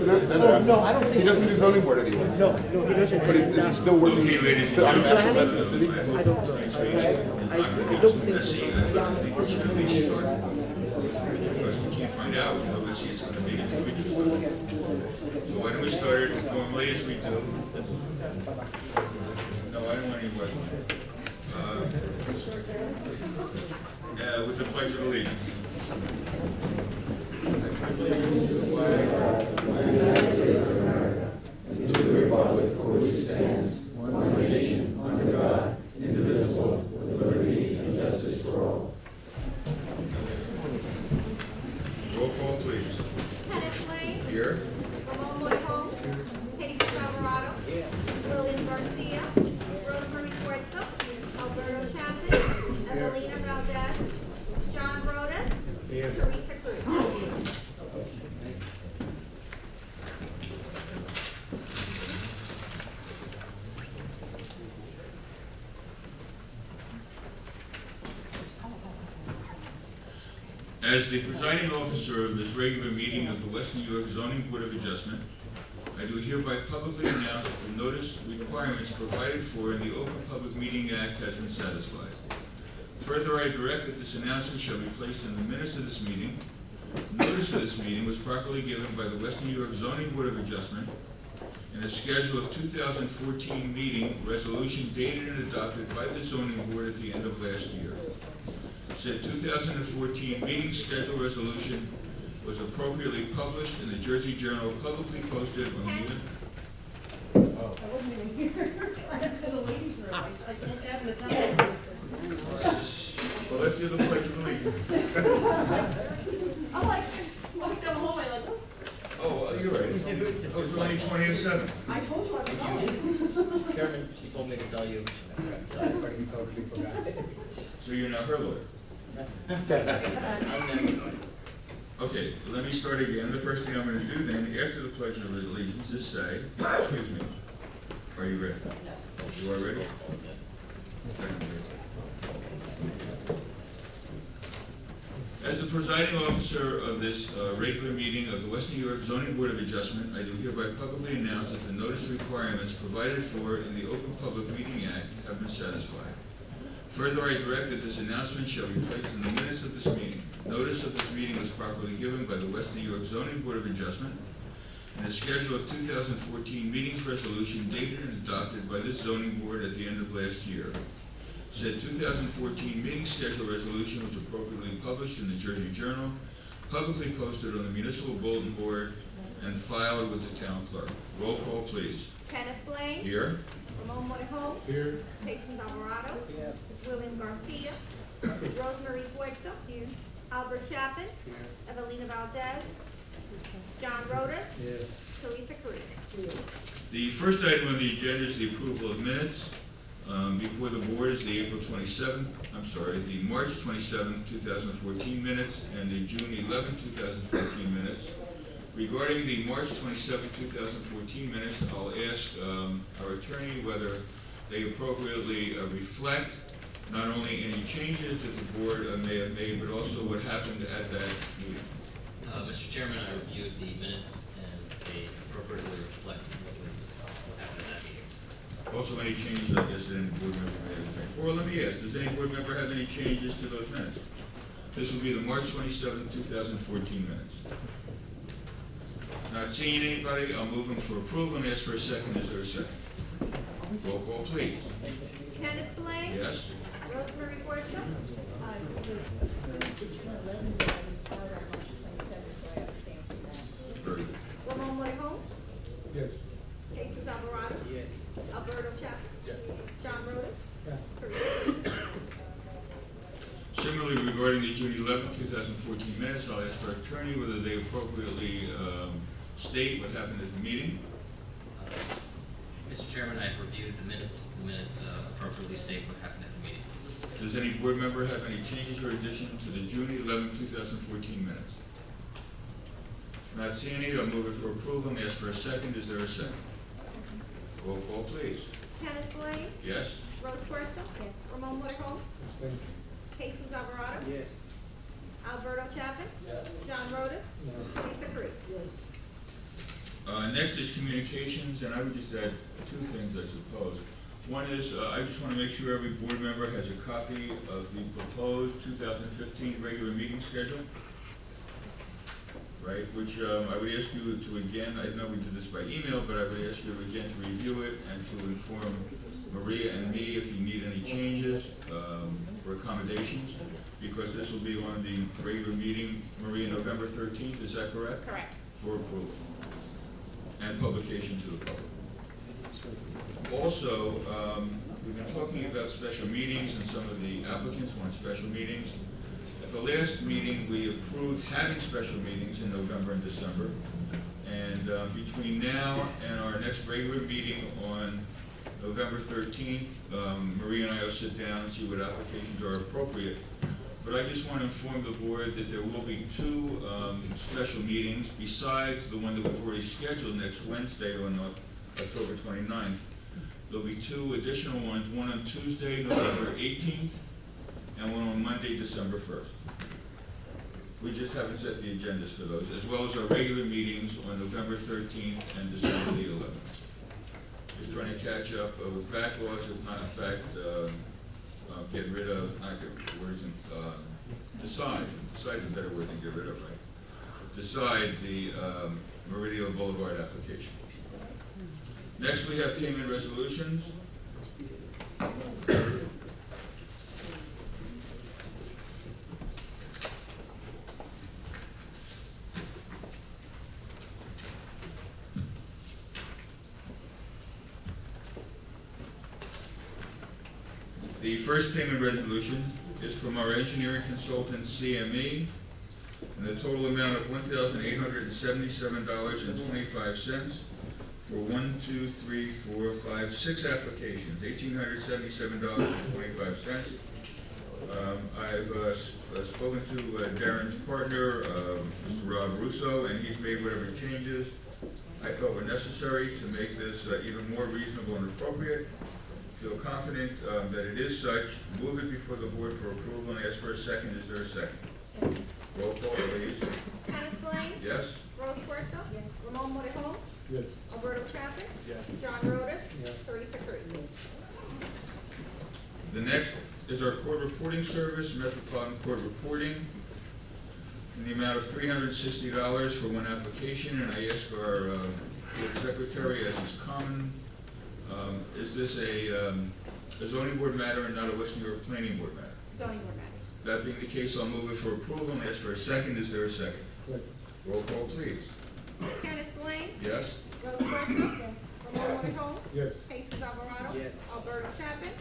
No, I don't think. He doesn't do zoning board anymore. No, he doesn't. But is he still working Okay, ladies and on gentlemen. behalf of the city? I don't know. I don't think so. I think it should be short. Because we can't find out until this is going to be in 2 weeks. So why don't we start it normally as we do? No, I don't want any what. With the pledge of allegiance. Roll call, please. Kenneth Lane. Here. Ramon Moynihan. Casey Alvarado. William Garcia. Rosemary Puerto. Alberto Chapman. Evelina Valdez. John Rhoda. Teresa Cruz. As the presiding officer of this regular meeting of the Western New York Zoning Board of Adjustment, I do hereby publicly announce that the notice requirements provided for in the Open Public Meeting Act has been satisfied. Further, I direct that this announcement shall be placed in the minutes of this meeting. Notice of this meeting was properly given by the Western New York Zoning Board of Adjustment in a schedule of 2014 meeting resolution dated and adopted by the zoning board at the end of last year. Said 2014 meeting schedule resolution was appropriately published in the Jersey Journal, publicly posted on the I wasn't even here. I had the ladies' room. I told Evan to tell me. Well, let's do the pledge of allegiance. I'm like, walking down the hallway like, oh, Oh, you're right. It's only 20 to 7. I told you I was going. Chairman, she told me to tell you. So you're now her lawyer. I'm negative. Okay, let me start again. The first thing I'm going to do then, after the Pledge of Allegiance, is say, excuse me, are you ready? Yes. You are ready? As the presiding officer of this regular meeting of the West New York Zoning Board of Adjustment, I do hereby publicly announce that the notice requirements provided for in the Open Public Meeting Act have been satisfied. Further, I direct that this announcement shall be placed in the minutes of this meeting. Notice of this meeting was properly given by the West New York Zoning Board of Adjustment in a schedule of 2014 meetings resolution dated and adopted by this zoning board at the end of last year. Said 2014 meeting schedule resolution was appropriately published in the Jersey Journal, publicly posted on the municipal bulletin board, and filed with the town clerk. Roll call, please. Kenneth Lane. Here. Ramon Moynihan. Here. Casey Alvarado. William Garcia. Rosemary Puerto. Albert Chapman. Evelina Valdez. John Rhoda. Teresa Cruz. The first item on the agenda is the approval of minutes. Before the board is the April 27th, I'm sorry, the March 27th, 2014 minutes and the June 11th, 2014 minutes. Regarding the March 27th, 2014 minutes, I'll ask our attorney whether they appropriately reflect not only any changes that the board may have made, but also what happened at that meeting. Mr. Chairman, I reviewed the minutes and they appropriately reflect what was happened at that meeting. Also, any changes, I guess, that any board member may have made. Or let me ask, does any board member have any changes to those minutes? This will be the March 27th, 2014 minutes. Not seeing anybody, I'll move them for approval and ask for a second. Is there a second? Roll call, please. Kenneth Lane. Yes? Rosemary Puerto. Very good. Ramon Moynihan. Yes. Casey Alvarado. Alberto Chapman. Yes. John Rhoda. Teresa. Similarly, regarding the June 11th, 2014 minutes, I'll ask our attorney whether they appropriately state what happened at the meeting. Mr. Chairman, I've reviewed the minutes. The minutes appropriately state what happened at the meeting. Does any board member have any changes or additions to the June 11th, 2014 minutes? Not seeing any, I'll move it for approval and ask for a second. Is there a second? Roll call, please. Kenneth Lane. Yes? Rose Puerto. Yes. Ramon Moynihan. Jesus Alvarado. Yes. Alberto Chapman. Yes. John Rhoda. Teresa Cruz. Next is communications, and I would just add two things, I suppose. One is, I just want to make sure every board member has a copy of the proposed 2015 regular meeting schedule, right? Which I would ask you to again, I know we did this by email, but I would ask you again to review it and to inform Maria and me if you need any changes or accommodations, because this will be on the regular meeting, Maria, November 13th, is that correct? Correct. For approval and publication to the public. Also, we've been talking about special meetings, and some of the applicants want special meetings. At the last meeting, we approved having special meetings in November and December. And between now and our next regular meeting on November 13th, Maria and I will sit down and see what applications are appropriate. But I just want to inform the board that there will be two special meetings besides the one that we've already scheduled next Wednesday on October 29th. There'll be two additional ones, one on Tuesday, November 18th, and one on Monday, December 1st. We just haven't set the agendas for those, as well as our regular meetings on November 13th and December the 11th. Just trying to catch up with backlogs, if not in fact, get rid of, not get rid of, words, decide is a better word than get rid of, right? Decide the Meridian Boulevard application. Next, we have payment resolutions. The first payment resolution is from our engineering consultant, CME, in the total amount of $1,877.25 for 6 applications, $1,877.25. I've spoken to Darren's partner, Mr. Rob Russo, and he's made whatever changes I felt were necessary to make this even more reasonable and appropriate. Feel confident that it is such. Move it before the board for approval and ask for a second. Is there a second? Roll call, please. Kenneth Blaine. Yes? Rose Puerto. Yes. Ramon Morejon. Yes. Alberto Chapin. Yes. John Rhodes. Yes. Teresa Cruz. The next is our court reporting service, Metropolitan Court Reporting, in the amount of $360 for one application, and I ask our board secretary, as is common, is this a zoning board matter and not a West New York planning board matter? Zoning board matter. That being the case, I'll move it for approval and ask for a second. Is there a second? Second. Roll call, please. Kenneth Blaine. Yes? Rose Puerto. Yes. Ramon Morejon. Yes. Jesus Alvarado. Yes. Alberto Chapin.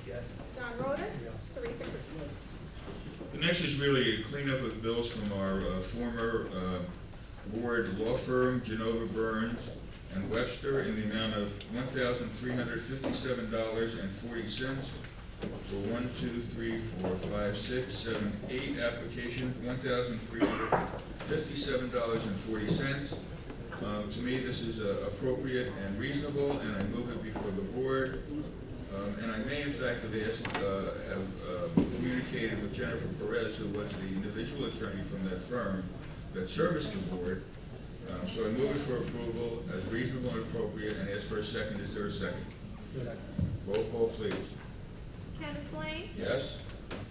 Yes. John Rhodes. Yes. Teresa Cruz. The next is really a cleanup of bills from our former board law firm, Genova Burns and Webster, in the amount of $1,357.40 for 8 applications, $1,357.40. To me, this is appropriate and reasonable, and I move it before the board. And I may in fact have communicated with Jennifer Perez, who was the individual attorney from that firm that serviced the board. So I move it for approval as reasonable and appropriate, and ask for a second. Is there a second? Second. Roll call, please. Kenneth Blaine. Yes?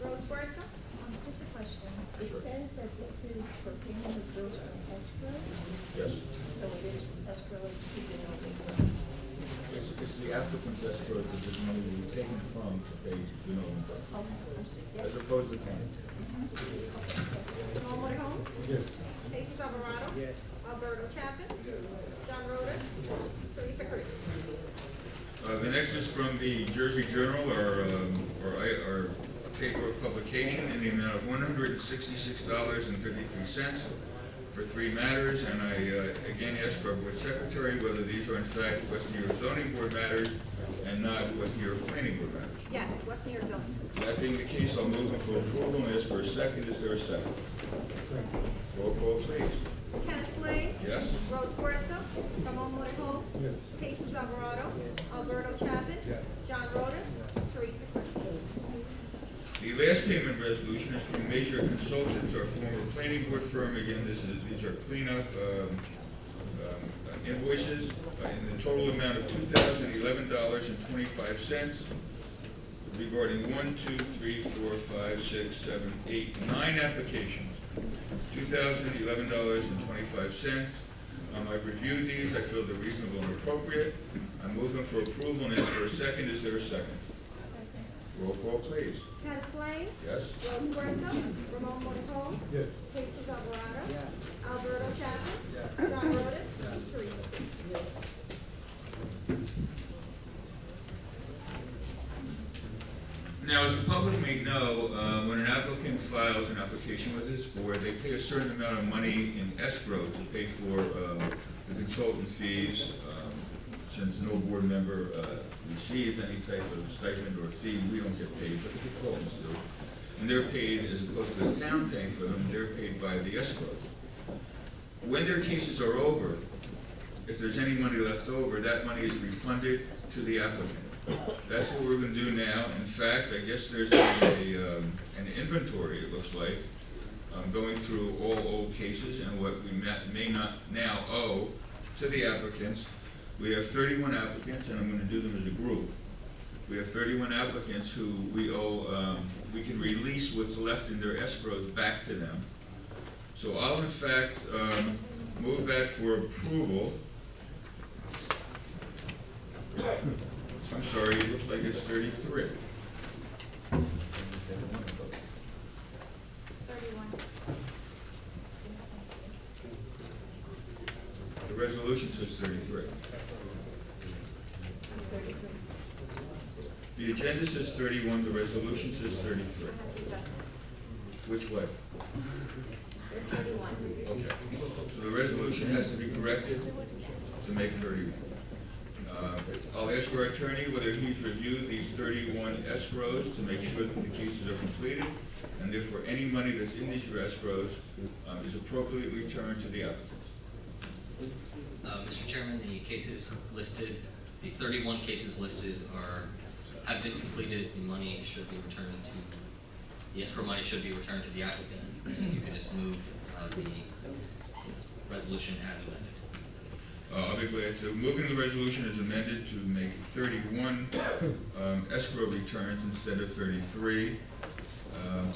Rose Puerto. Just a question. It Sure. says that this is for payment of bills from escrow, Yes. so it is escrow, it's keeping it open. It's the applicant's escrow that this money will be taken from to pay, as opposed to county. Ramon Morejon. Yes. Jesus Alvarado. Yes. Alberto Chapin. John Rhodes. Teresa Cruz. The next is from the Jersey Journal, our paper of publication, in the amount of $166.53 for 3 matters, and I again ask our board secretary whether these are in fact West New York zoning board matters and not West New York planning board matters. Yes, West New York zoning. That being the case, I'll move it for approval and ask for a second. Is there a second? Second. Roll call, please. Kenneth Blaine. Yes? Rose Puerto. Ramon Morejon. Yes. Jesus Alvarado. Alberto Chapin. Yes. John Rhodes. Teresa Cruz. The last payment resolution is from Major Consultants, our former planning board firm. Again, these are cleanup invoices invoices in the total amount of $2,011.25 regarding 9 applications. $2,011.25. I've reviewed these, I feel they're reasonable and appropriate. I move them for approval and ask for a second. Is there a second? Roll call, please. Kenneth Blaine. Yes? Rose Puerto. Ramon Monaco. Yes. Jesus Alvarado. Alberto Chapman. John Rhodes. Teresa Cruz. Now, as the public may know, when an applicant files an application with this board, they pay a certain amount of money in escrow to pay for the consultant fees. Since no board member receives any type of stipend or fee, we don't get paid, but the consultants do. And they're paid, as opposed to the town paying for them, they're paid by the escrow. When their cases are over, if there's any money left over, that money is refunded to the applicant. That's what we're going to do now. In fact, I guess there's an inventory, it looks like, going through all old cases and what we may not now owe to the applicants. We have 31 applicants, and I'm going to do them as a group. We have 31 applicants who we owe, we can release what's left in their escrows back to them. So I'll in fact move that for approval. I'm sorry, it looks like it's 33. 31. The resolution says 33. The agenda says 31, the resolution says 33. Which way? There's 31. Okay. So the resolution has to be corrected to make 31. I'll ask our attorney whether he's reviewed these 31 escrows to make sure that the cases are completed, and therefore any money that's in these escrows is appropriately returned to the applicants. Mr. Chairman, the cases listed, the 31 cases listed have been completed. The money should be returned to, the escrow money should be returned to the applicants. And you can just move the resolution as amended. I'll be glad to. Moving the resolution as amended to make 31 escrow returns instead of 33.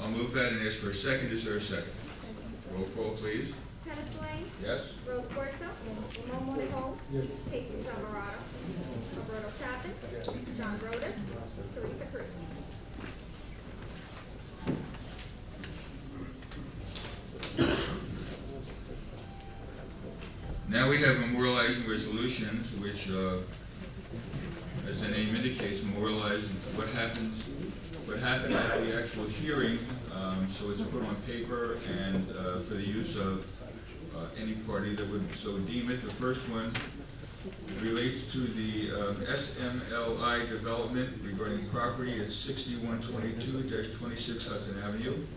I'll move that and ask for a second. Is there a second? Roll call, please. Kenneth Blaine. Yes? Rose Puerto. Ramon Monaco. Yes. Jesus Alvarado. Alberto Chapman. John Rhodes. Teresa Cruz. Now we have memorializing resolutions, which, as the name indicates, memorializes what happened at the actual hearing. So it's put on paper and for the use of any party that would so deem it. The first one relates to the SMLI development regarding property at 6122-26 Hudson Avenue.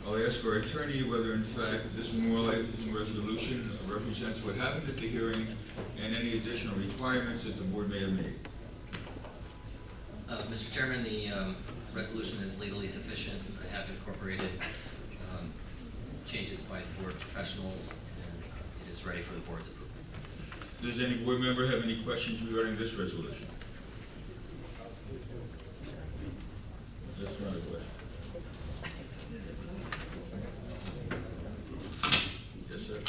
I'll ask our attorney whether in fact this memorializing resolution represents what happened at the hearing and any additional requirements that the board may have made. Mr. Chairman, the resolution is legally sufficient. I have incorporated changes by the board professionals, and it is ready for the board's approval. Does any board member have any questions regarding this resolution? That's not a question. Yes, sir.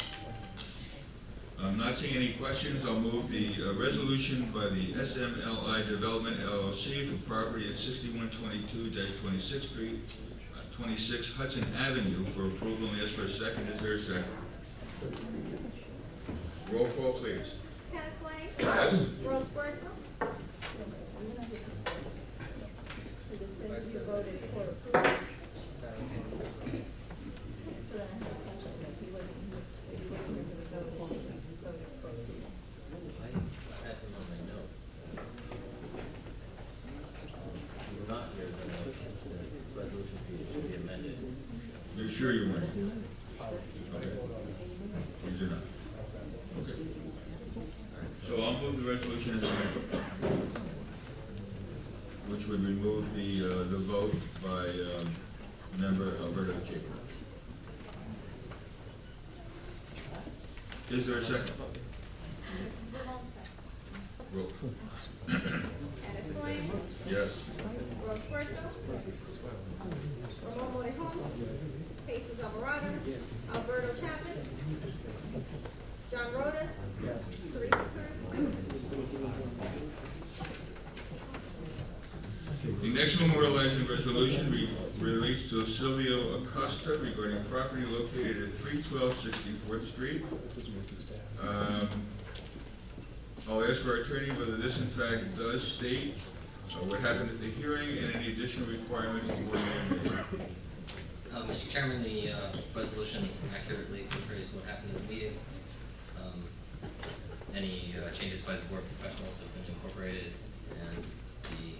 I'm not seeing any questions. I'll move the resolution by the SMLI Development LLC for property at 6122-26th Street, 26 Hudson Avenue for approval, and ask for a second. Is there a second? Roll call, please. Kenneth Blaine. Yes? Rose Puerto. I have them on my notes. If you were not here, then the resolution should be amended. You're sure you weren't? Okay. You do not? Okay. So I'll move the resolution as amended, which would remove the vote by member Alberto Caper. Is there a second? Ramon Roll call. Kenneth Blaine. Yes. Rose Puerto. Ramon Morejon. Jesus Alvarado. Alberto Chapman. John Rhodes. Teresa Cruz. The next memorializing resolution relates to Silvio Acosta regarding property located at 312 64th Street. I'll ask our attorney whether this in fact does state what happened at the hearing and any additional requirements the board may make. Mr. Chairman, the resolution accurately portrays what happened in the meeting. Any changes by the board professionals have been incorporated, and the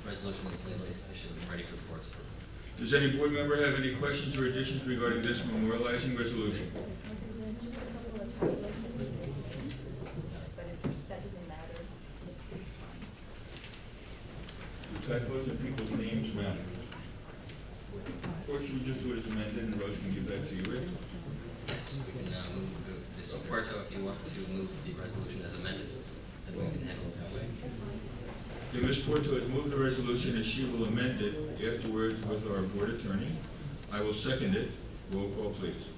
resolution is legally sufficient and ready for the board's approval. Does any board member have any questions or additions regarding this memorializing resolution? Just a couple of typos in the names, but that doesn't matter. It's fine. Typos and people's names matter. Or should we just do it as amended and Rose can give that to you, Rick? Yes, we can move Ms. Puerto, if you want to move the resolution as amended, then we can handle it that way. Okay, Ms. Porto has moved the resolution and she will amend it afterwards with our board attorney. I will second it. Roll call, please.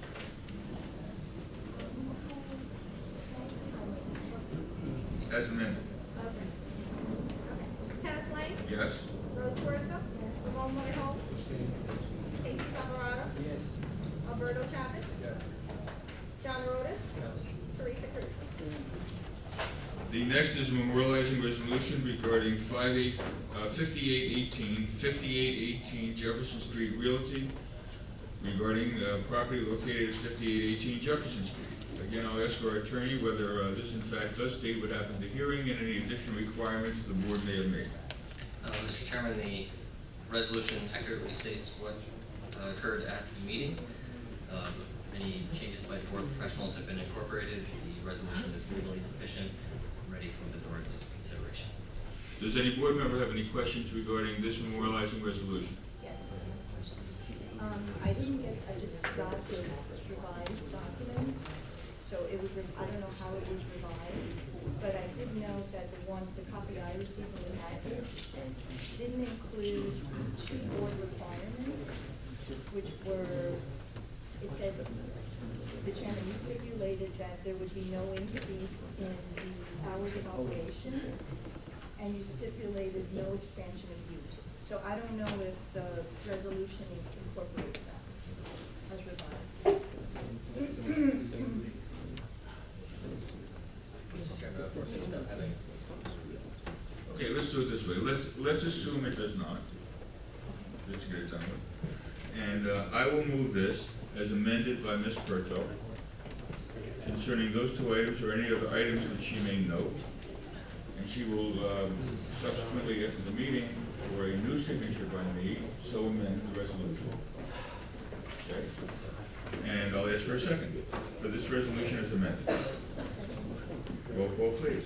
As amended. Kenneth Blaine. Yes. Rose Puerto. Ramon Morejon. Jesus Alvarado. Alberto Chapman. John Rhodes. Teresa Cruz. The next is a memorializing resolution regarding 5818 Jefferson Street Realty regarding property located at 5818 Jefferson Street. Again, I'll ask our attorney whether this in fact does state what happened at the hearing and any additional requirements the board may have made. Mr. Chairman, the resolution accurately states what occurred at the meeting. Any changes by the board professionals have been incorporated. The resolution is legally sufficient and ready for the board's consideration. Does any board member have any questions regarding this memorializing resolution? Yes. I just got this revised document, so it was, I don't know how it was revised, but I did know that the copy I received in the package didn't include two board requirements, which were, it said, the chairman, you stipulated that there would be no increase in the hours of operation, and you stipulated no expansion of use. So I don't know if the resolution incorporates that as revised. Okay, let's do it this way. Let's assume it does not. Let's get it done with. And I will move this as amended by Ms. Puerto concerning those two items or any other items that she may note. And she will subsequently, after the meeting, for a new signature by me, so amend the resolution. Okay? And I'll ask for a second for this resolution as amended. Roll call, please.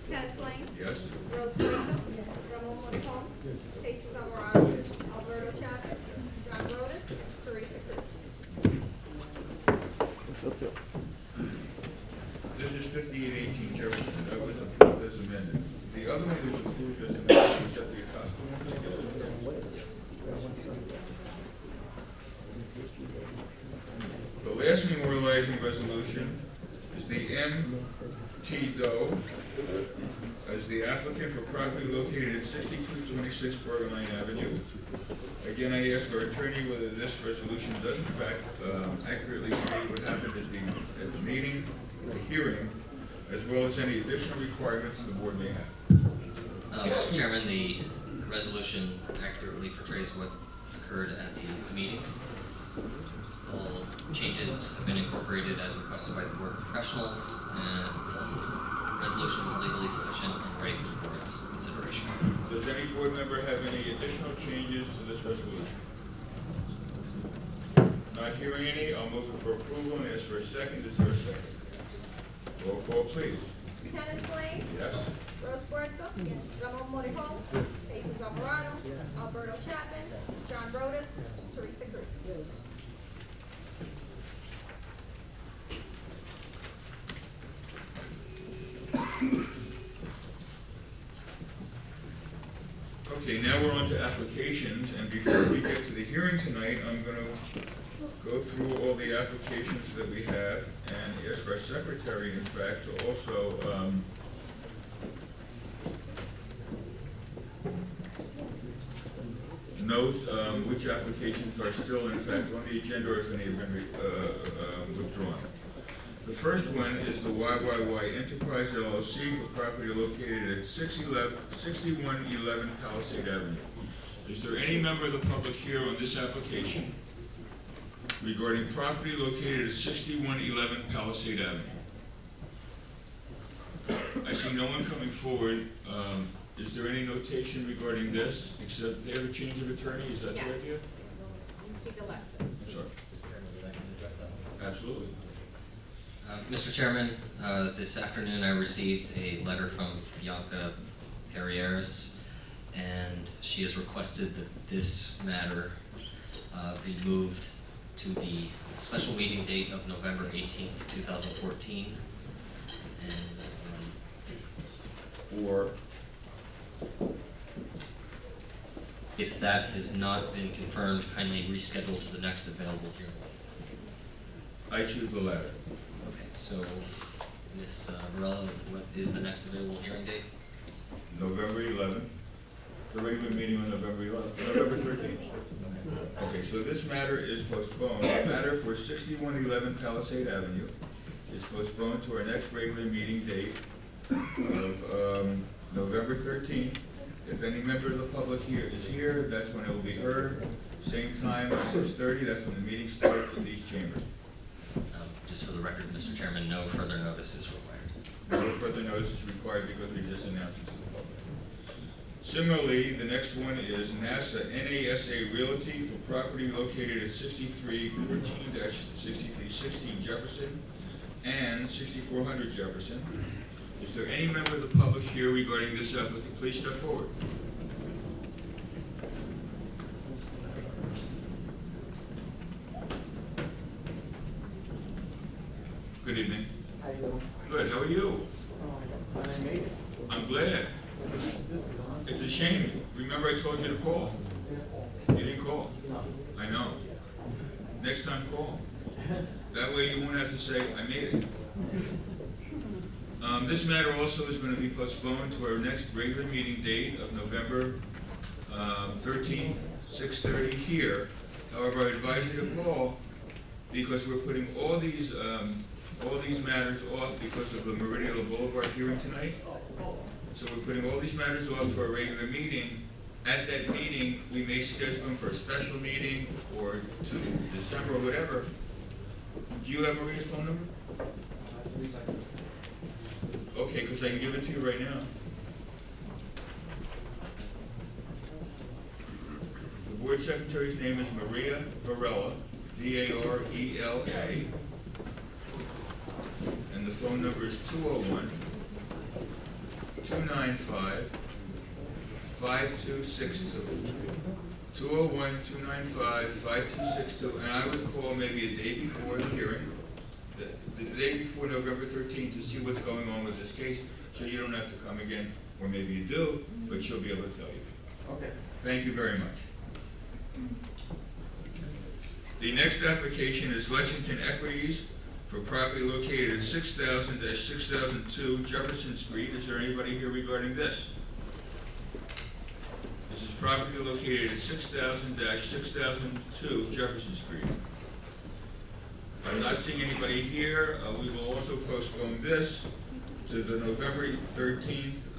Kenneth Blaine. Yes? Rose Puerto. Ramon Morejon. Jesus Alvarado. Alberto Chapman. John Rhodes. Teresa Cruz. This is 5818 Jefferson. That was approved as amended. The other one was approved as amended. Was that the Acosta one? The last memorializing resolution is the M.T. Doe as the applicant for property located at 6226 Borderline Avenue. Again, I ask our attorney whether this resolution does in fact accurately state what happened at the meeting, the hearing, as well as any additional requirements the board may have. Mr. Chairman, the resolution accurately portrays what occurred at the meeting. All changes have been incorporated as requested by the board professionals, and the resolution is legally sufficient and ready for the board's consideration. Does any board member have any additional changes to this resolution? Not hearing any, I'll move it for approval and ask for a second. Is there a second? Roll call, please. Kenneth Blaine. Yes? Rose Puerto. Ramon Morejon. Jesus Alvarado. Alberto Chapman. John Rhodes. Teresa Cruz. Okay, now we're on to applications, and before we get to the hearing tonight, I'm gonna go through all the applications that we have and ask our secretary, in fact, to also, note, which applications are still in fact on the agenda or if any have been, withdrawn. The first one is the YYY Enterprise LLC for property located at 6111 Palisade Avenue. Is there any member of the public here on this application regarding property located at 6111 Palisade Avenue? I see no one coming forward. Is there any notation regarding this, except they have a change of attorney? Is that the Yes. idea? She elected. I'm sorry. Absolutely. Mr. Chairman, this afternoon I received a letter from Bianca Perrieres, and she has requested that this matter be moved to the special meeting date of November 18th, 2014. And Or, if that has not been confirmed, kindly reschedule to the next available hearing. I choose the latter. Okay, so, Ms. Varela, what is the next available hearing date? November 11th, the regular meeting on November 11th, November 13th. Okay, so this matter is postponed. The matter for 6111 Palisade Avenue is postponed to our next regular meeting date of November 13th. If any member of the public here is here, that's when it will be heard. Same time, 6:30, that's when the meeting starts in these chambers. Just for the record, Mr. Chairman, no further notice is required. No further notice is required because we just announced it to the public. Similarly, the next one is NASA Realty for property located at 6314-6316 Jefferson and 6400 Jefferson. Is there any member of the public here regarding this applicant? Please step forward. Good evening. How you doing? Good, how are you? And I made it. I'm glad. It's a shame. Remember I told you to call? You didn't call. I know. Next time call. That way you won't have to say, I made it. This matter also is going to be postponed to our next regular meeting date of November 13th, 6:30 here. However, I advise you to call because we're putting all these matters off because of the Meridian Boulevard hearing tonight. So we're putting all these matters off to our regular meeting. At that meeting, we may schedule them for a special meeting or to December or whatever. Do you have Maria's phone number? Okay, because I can give it to you right now. The board secretary's name is Maria Varela, V-A-R-E-L-A. And the phone number is 201-295-5262. 201-295-5262. And I would call maybe a day before the hearing, the day before November 13th, to see what's going on with this case, so you don't have to come again, or maybe you do, but she'll be able to tell you. Okay. Thank you very much. The next application is Lexington Equities for property located at 6000-6002 Jefferson Street. Is there anybody here regarding this? This is property located at 6000-6002 Jefferson Street. I'm not seeing anybody here. We will also postpone this to the November 13th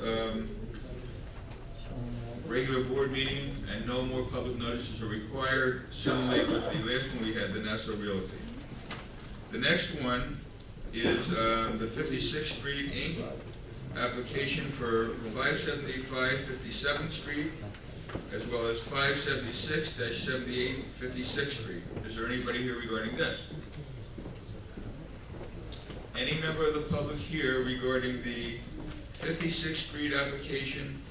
regular board meeting, and no more public notices are required. Similarly with the last one we had, the Nassau Realty. The next one is the 56th Street Inc. application for 575 57th Street, as well as 576-78 56th Street. Is there anybody here regarding this? Any member of the public here regarding the 56th Street application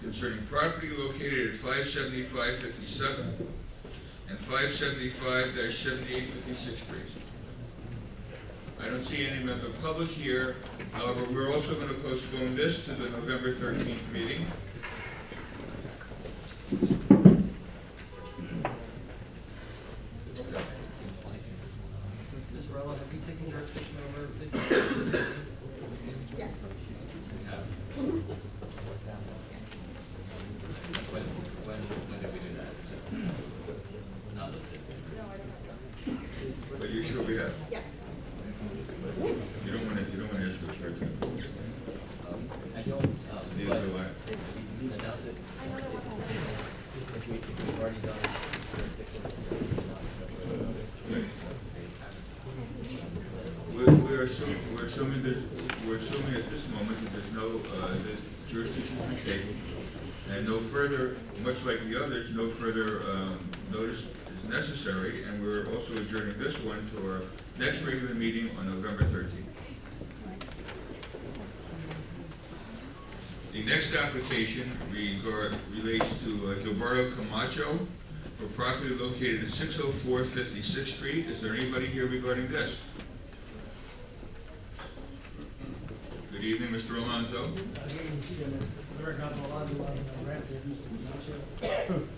concerning property located at 575 57th and 575-78 56th Street? I don't see any member of the public here. However, we're also going to postpone this to the November 13th meeting. already done We're assuming at this moment that there's no, that jurisdiction's been taken, and no further, much like the others, no further notice is necessary, and we're also adjourning this one to our next regular meeting on November 13th. The next application relates to Gilberto Camacho for property located at 604 56th Street. Is there anybody here regarding this? Good evening, Mr. Alonso.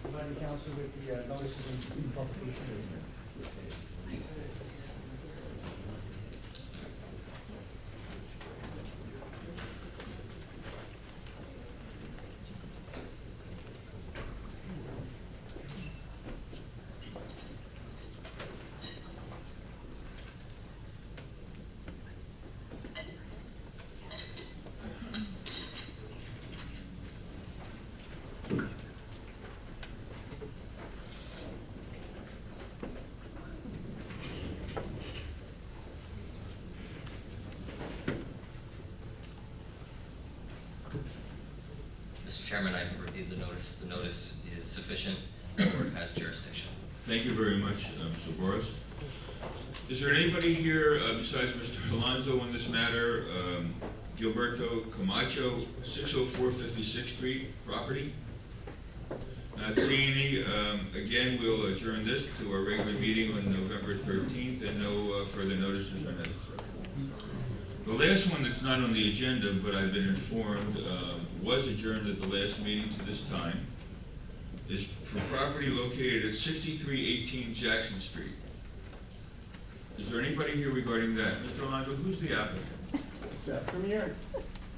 Providing counsel with the notices and publication. Mr. Chairman, I've reviewed the notice. The notice is sufficient. The board has jurisdiction. Thank you very much, Mr. Boris. Is there anybody here besides Mr. Alonso on this matter? Gilberto Camacho, 604 56th Street property? Not seeing any. Again, we'll adjourn this to our regular meeting on November 13th, and no further notices are necessary. The last one that's not on the agenda, but I've been informed was adjourned at the last meeting to this time, is for property located at 6318 Jackson Street. Is there anybody here regarding that? Mr. Alonso, who's the applicant? It's Premier.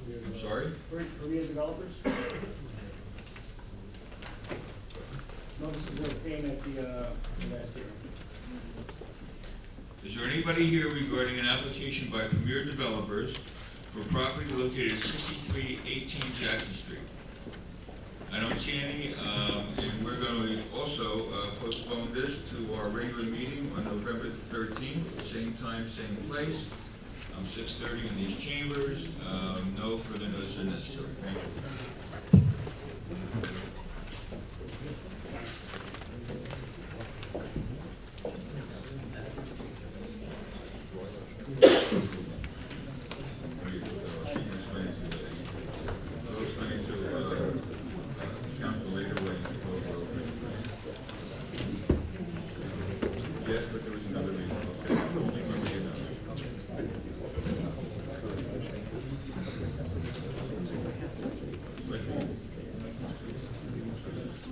I'm sorry? Premier Developers. Notices were obtained at the last hearing. Is there anybody here regarding an application by Premier Developers for property located at 6318 Jackson Street? I don't see any, and we're going to also postpone this to our regular meeting on November 13th, same time, same place, 6:30 in these chambers. No further notice are necessary. Thank you. Yes, but there was another meeting. Only when we get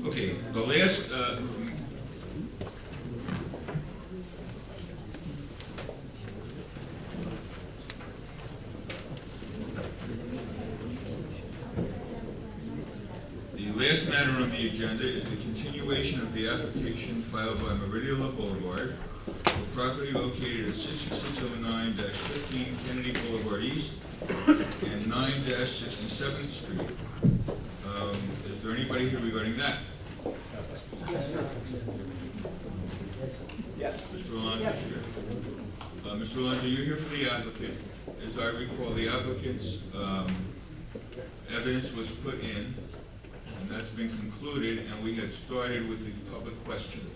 okay, the last, last matter on the agenda is the continuation of the application filed by Meridiola Boulevard for property located at 6609-15 Kennedy Boulevard East and 9-67th Street. Is there anybody here regarding that? Yes. Mr. Alonso is here. Mr. Alonso, you're here for the applicant. As I recall, the applicant's evidence was put in, and that's been concluded, and we had started with the public questions.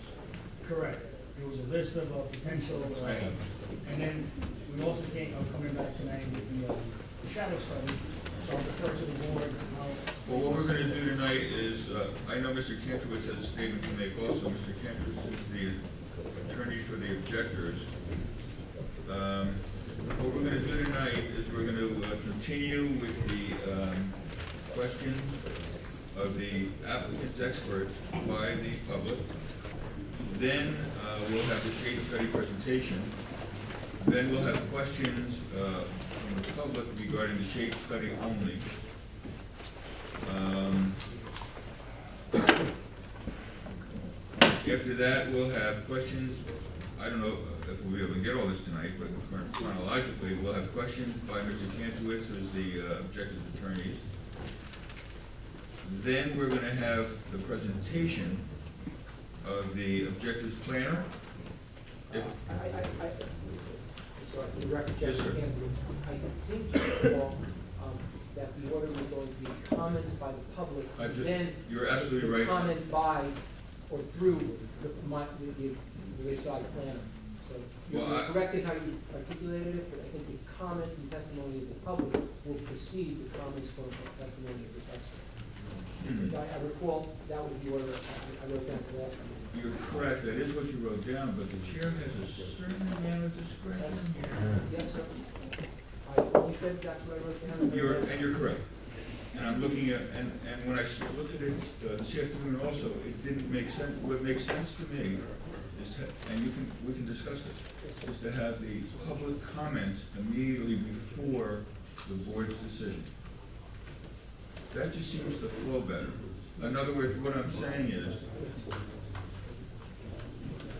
Correct. There was a list of potential, and then we also coming back tonight with the shadow study. So I'll defer to the board. Well, what we're going to do tonight is, I know Mr. Kantrowitz has a statement to make also. Mr. Kantrowitz is the attorney for the objectors. What we're going to do tonight is we're going to continue with the questions of the applicant's experts by the public. Then we'll have the shade study presentation. Then we'll have questions from the public regarding the shade study only. After that, we'll have questions. I don't know if we'll be able to get all this tonight, but chronologically, we'll have questions by Mr. Kantrowitz, who's the objector's attorneys. Then we're going to have the presentation of the objectives planner. If, Sorry, for the record, Yes, Jeff sir. Andrews, I can seem to recall that the order was going to be comments by the public, I've ju- then you're absolutely the right. comment by or through the side planner. So Well, you're I- correct in how you articulated it, but I think the comments and testimony of the public will precede the comments from the testimony of the section. Hmm. I recall that was the order I wrote down for last time. You're correct, that is what you wrote down, but the chair has a certain amount of discretion here. Yes, sir. I only said that's what I wrote down. And you're correct. And I'm looking at, and when I looked at it this afternoon also, it didn't make sense. What makes sense to me is, and we can discuss this, is to have the public comments immediately before the board's decision. That just seems to flow better. In other words, what I'm saying is,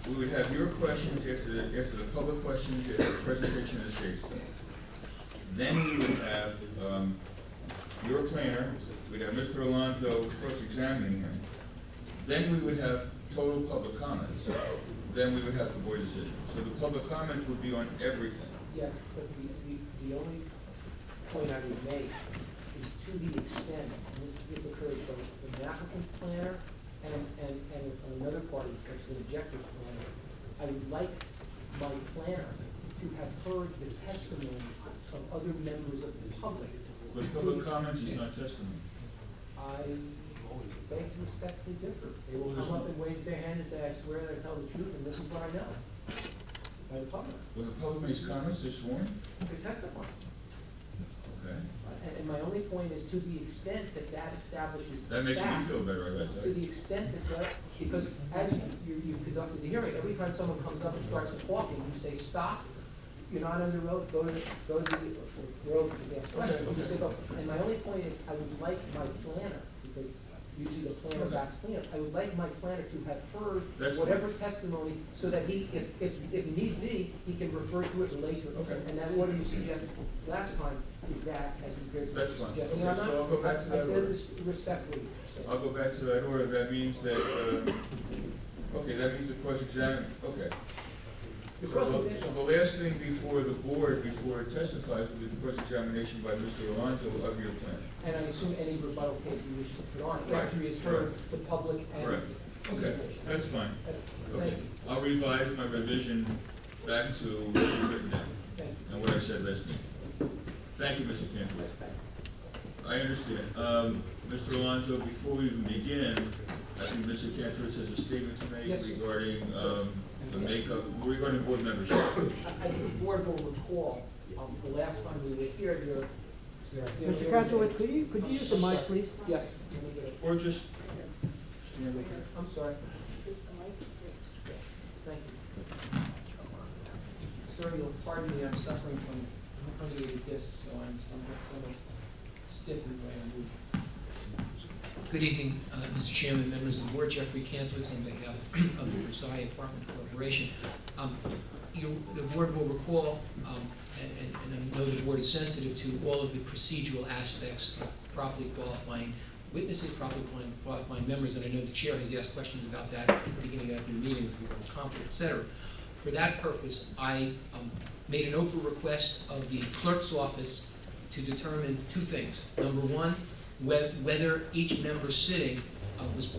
we would have your questions after the public questions, after the presentation of the shade study. Then we would have, your planner, we'd have Mr. Alonso cross-examining him. Then we would have total public comments. Then we would have the board decision. So the public comments would be on everything. Yes, but the only point I would make is to the extent, and this occurs from an applicant's planner and another party, such as an objector's planner, I would like my planner to have heard the testimony of other members of the public. But public comments is not testimony. I beg to respectfully differ. They will come up and wave their hand and say, I swear that I tell the truth, and this is what I know. By the public. When the public makes comments, they're sworn? They testify. Okay. And my only point is to the extent that that establishes That makes me facts, feel better, I got to that. the extent that, because as you conducted the hearing, every time someone comes up and starts talking, you say, stop, you're not under oath, go to the road, ask questions. You say, go. And my only point is, I would like my planner, because usually the planner backs cleanup, I would like my planner to have heard That's whatever testimony, so that he, if needs be, he can refer to it later. Okay. And that order you suggested last time is that as compared to That's fine. suggesting. Okay, I'm not- so I'll go back to I that said order. this respectfully. I'll go back to that order. That means that, okay, that means the cross-examine, okay. The So cross-examination- so the last thing before the board, before it testifies, will be the cross-examination by Mr. Alonso of your plan. And I assume any rebuttal case he wishes to put on, Right, after he has heard the public and. Correct. Okay, that's fine. Thank Okay, you, I'll revise my revision back to what was written down thank you. and what I said last meeting. Thank you, Mr. Cantor. I understand. Mr. Alonso, before we even begin, I think Mr. Cantor has a statement to make Yes, sir. regarding the makeup, regarding board membership. As the board will recall, the last time we were here, Mr. Kasowitz, could you use the mic, please? Yes. Or just, I'm sorry. Thank you. Sir, you'll pardon me, I'm suffering from herniated discs, so I'm somewhat stiff in the way I move. Good evening, Mr. Chairman, members of the board, Jeffrey Kantowitz on behalf of the Versailles Apartment Corporation. The board will recall, and I know the board is sensitive to all of the procedural aspects of properly qualifying witnesses, properly qualifying members, and I know the chair has asked questions about that at the beginning of the meeting with regard to conflict, et cetera. For that purpose, I made an open request of the clerk's office to determine two things. Number one, whether each member sitting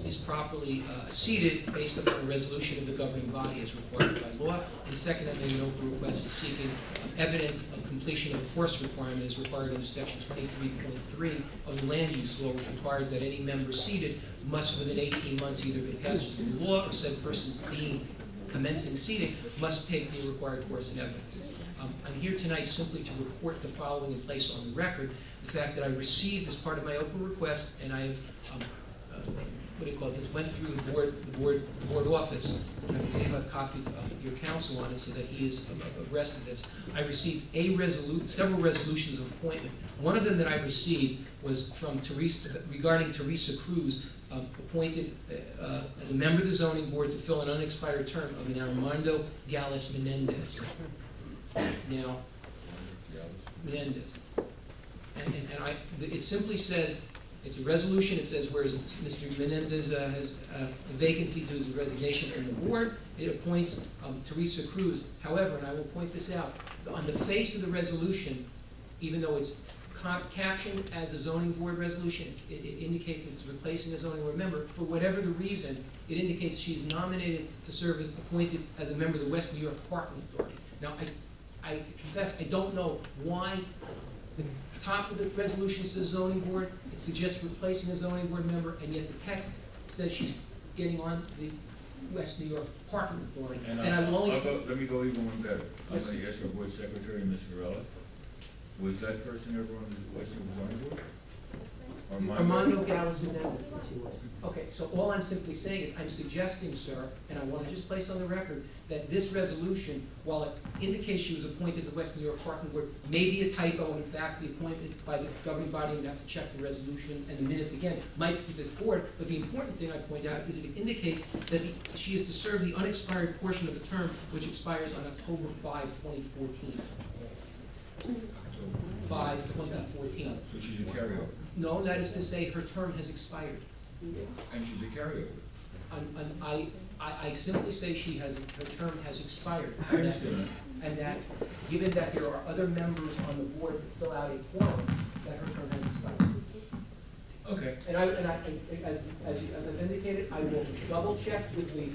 is properly seated based upon a resolution of the governing body as required by law. And second, I made an open request seeking evidence of completion of a course requirement as required under section 23.3 of the land use law, which requires that any member seated must within 18 months either be passed to the law or said persons being commencing seating must take the required course of evidence. I'm here tonight simply to report the following and place on the record the fact that I received as part of my open request, and I have, went through the board office, and I believe I've copied your counsel on it so that he is abreast of this. I received several resolutions of appointment. One of them that I received was from regarding Teresa Cruz, appointed as a member of the zoning board to fill an unexpired term of an Armando Gallus Menendez. Now, Menendez. And it simply says It's a resolution, it says whereas Mr. Menendez has a vacancy due to his resignation from the board, it appoints Teresa Cruz. However, and I will point this out, on the face of the resolution, even though it's captioned as a zoning board resolution, it indicates that it's replacing a zoning board member. For whatever the reason, it indicates she's nominated to serve as appointed as a member of the West New York Parking Authority. Now, I confess, I don't know why the top of the resolution says zoning board, it suggests replacing a zoning board member, and yet the text says she's getting on the West New York Parking Authority. And I will only. let me go even one better. I'm Yes. going to ask our board secretary, Ms. Varela, was that person ever on the West New York zoning board? Armando Gallas Menendez. Okay, so all I'm simply saying is, I'm suggesting, sir, and I want to just place on the record, that this resolution, while it indicates she was appointed to the West New York Parking Board, may be a typo, and in fact, the appointment by the governing body, would have to check the resolution and the minutes again, might be to this board, but the important thing I point out is it indicates that she is to serve the unexpired portion of the term, which expires on October 5, 2014. 5/2014. So she's a carryover, No, that is to say, her term has expired. and she's a carryover. I simply say her term has expired. I understand. And that, given that there are other members on the board to fill out a quorum, that her term has expired. Okay. And as I've indicated, I will double check with the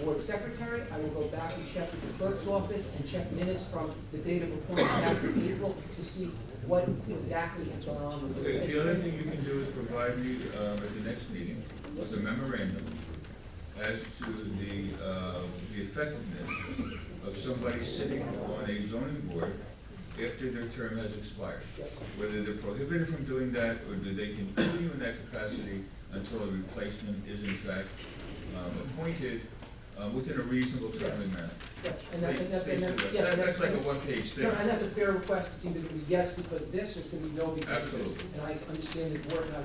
board secretary, I will go back and check with the clerk's office and check minutes from the date of appointment after April to see what exactly has gone on with Okay, this. the other thing you can do is provide me, at the next meeting, with a memorandum as to the effectiveness of somebody sitting on a zoning board after their term has expired. Yes. Whether they're prohibited from doing that, or do they continue in that capacity until a replacement is in fact appointed within a reasonable timely manner. Yes, That's like a one-page thing. No, and that's a fair request, it's either going to be yes because this, or it's going to be no because of this. Absolutely. And I understand the board, and I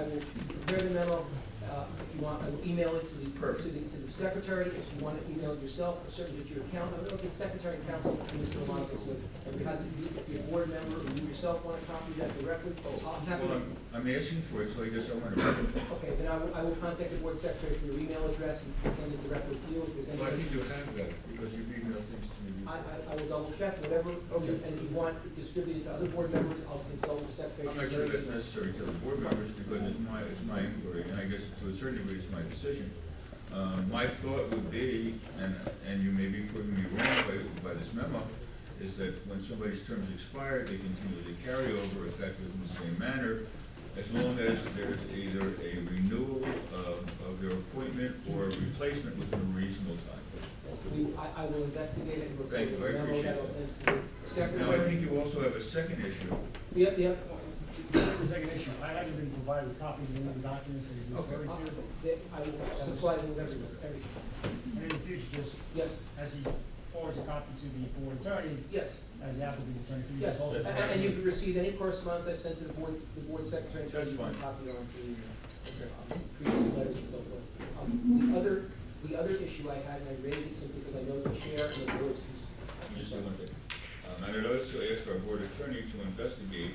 will prepare the memo, if you want, I will email it to the secretary, if you want to email it yourself, or certainly to your account, I'll get secretary and counsel, and Mr. Alonso, so if you're a board member, or you yourself want to copy that directly, I'll have Well, it. I'm asking for it, so I guess I want to read it. Okay, then I will contact the board secretary for your email address, and send it directly to you, if there's any. Well, I think you have that, because you've emailed things to me before. I will double check, whatever, and if you want it distributed to other board members, I'll consult the secretary. I'm not sure that's necessary to the board members, because it's my inquiry, and I guess to a certain degree it's my decision. My thought would be, and you may be proving me wrong by this memo, is that when somebody's term is expired, they continue to carry over effective in the same manner, as long as there's either a renewal of their appointment or a replacement within a reasonable time. I will investigate it and report Thank you, I the memo appreciate that I'll that. send to the secretary. Now, I think you also have a second issue. Yep. The second issue, I haven't been provided with copies of any documents that you're Okay. referring to. I will supply them with everything. And in the future, just Yes, as he forwards a copy to the board attorney, yes, as the applicant attorney, can you yes. just also provide And you've received any correspondence I sent to the board secretary? That's You can fine. copy on to previous letters and so forth. The other issue I had, and I raised it simply because I know the chair and the board's concerned. Just one thing. And I'd also ask our board attorney to investigate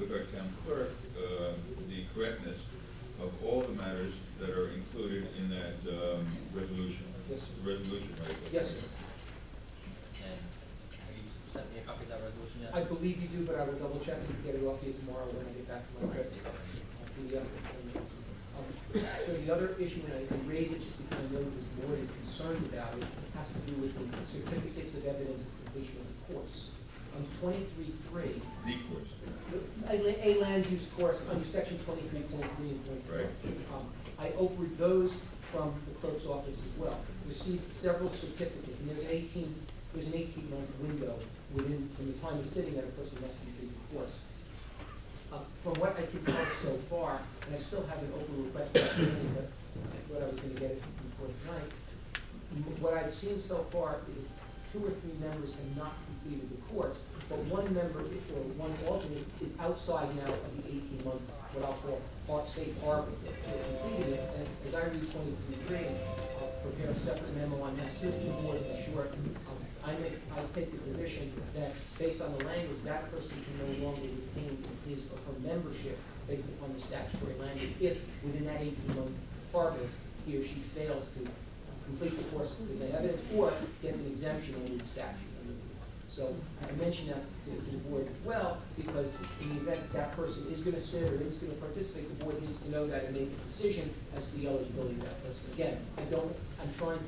with our town clerk the correctness of all the matters that are included in that resolution. Yes, sir. Resolution, right? Yes, sir. And have you sent me a copy of that resolution yet? I believe you do, but I will double check and get it off to you tomorrow when I get back to my Okay. desk. So the other issue, and I raise it just because I know this board is concerned about it, has to do with the certificates of evidence of completion of the course. On 23.3, The course. a land use course under section 23.3 and .4. Right. I offered those from the clerk's office as well. Received several certificates, and there's an 18-month window from the time of sitting that a person must complete the course. From what I can tell so far, and I still have an open request outstanding, but I thought I was going to get it before tonight. What I've seen so far is that 2 or 3 members have not completed the course, but one member or one alternate is outside now of the 18 months, what I'll call safe harbor, for completing it. And as I read 23.3, I'll prepare a separate memo on that too, to the board to be sure. I take the position that based on the language, that person can no longer retain his or her membership based upon the statutory language if within that 18-month harbor, he or she fails to complete the course of present evidence or gets an exemption under the statute. So I mention that to the board as well, because in the event that person is going to sit or is going to participate, the board needs to know that and make a decision as to the eligibility of that person. Again, I'm trying to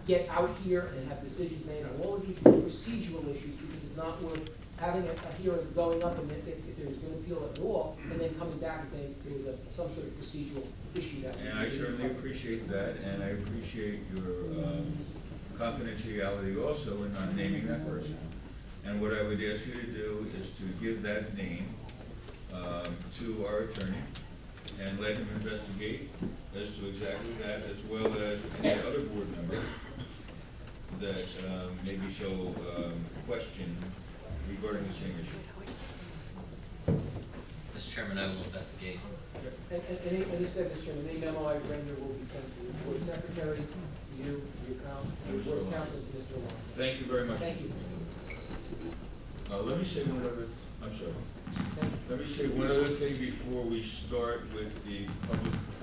get out here and have decisions made on all of these procedural issues, because it's not worth having a hearing going up and if there's an appeal at all, and then coming back and saying there was some sort of procedural issue that. And I certainly appreciate that, and I appreciate your confidentiality also in not naming that person. And what I would ask you to do is to give that name to our attorney and let him investigate as to exactly that, as well as any other board member that maybe show question regarding the same issue. Mr. Chairman, I will investigate. And as I said, Mr. Chairman, any memo I render will be sent to the board secretary, to you, to your board's counsel, and to Mr. Long. Thank you very much. Thank you. Let me say one other, I'm sorry. Thank you. Let me say one other thing before we start with the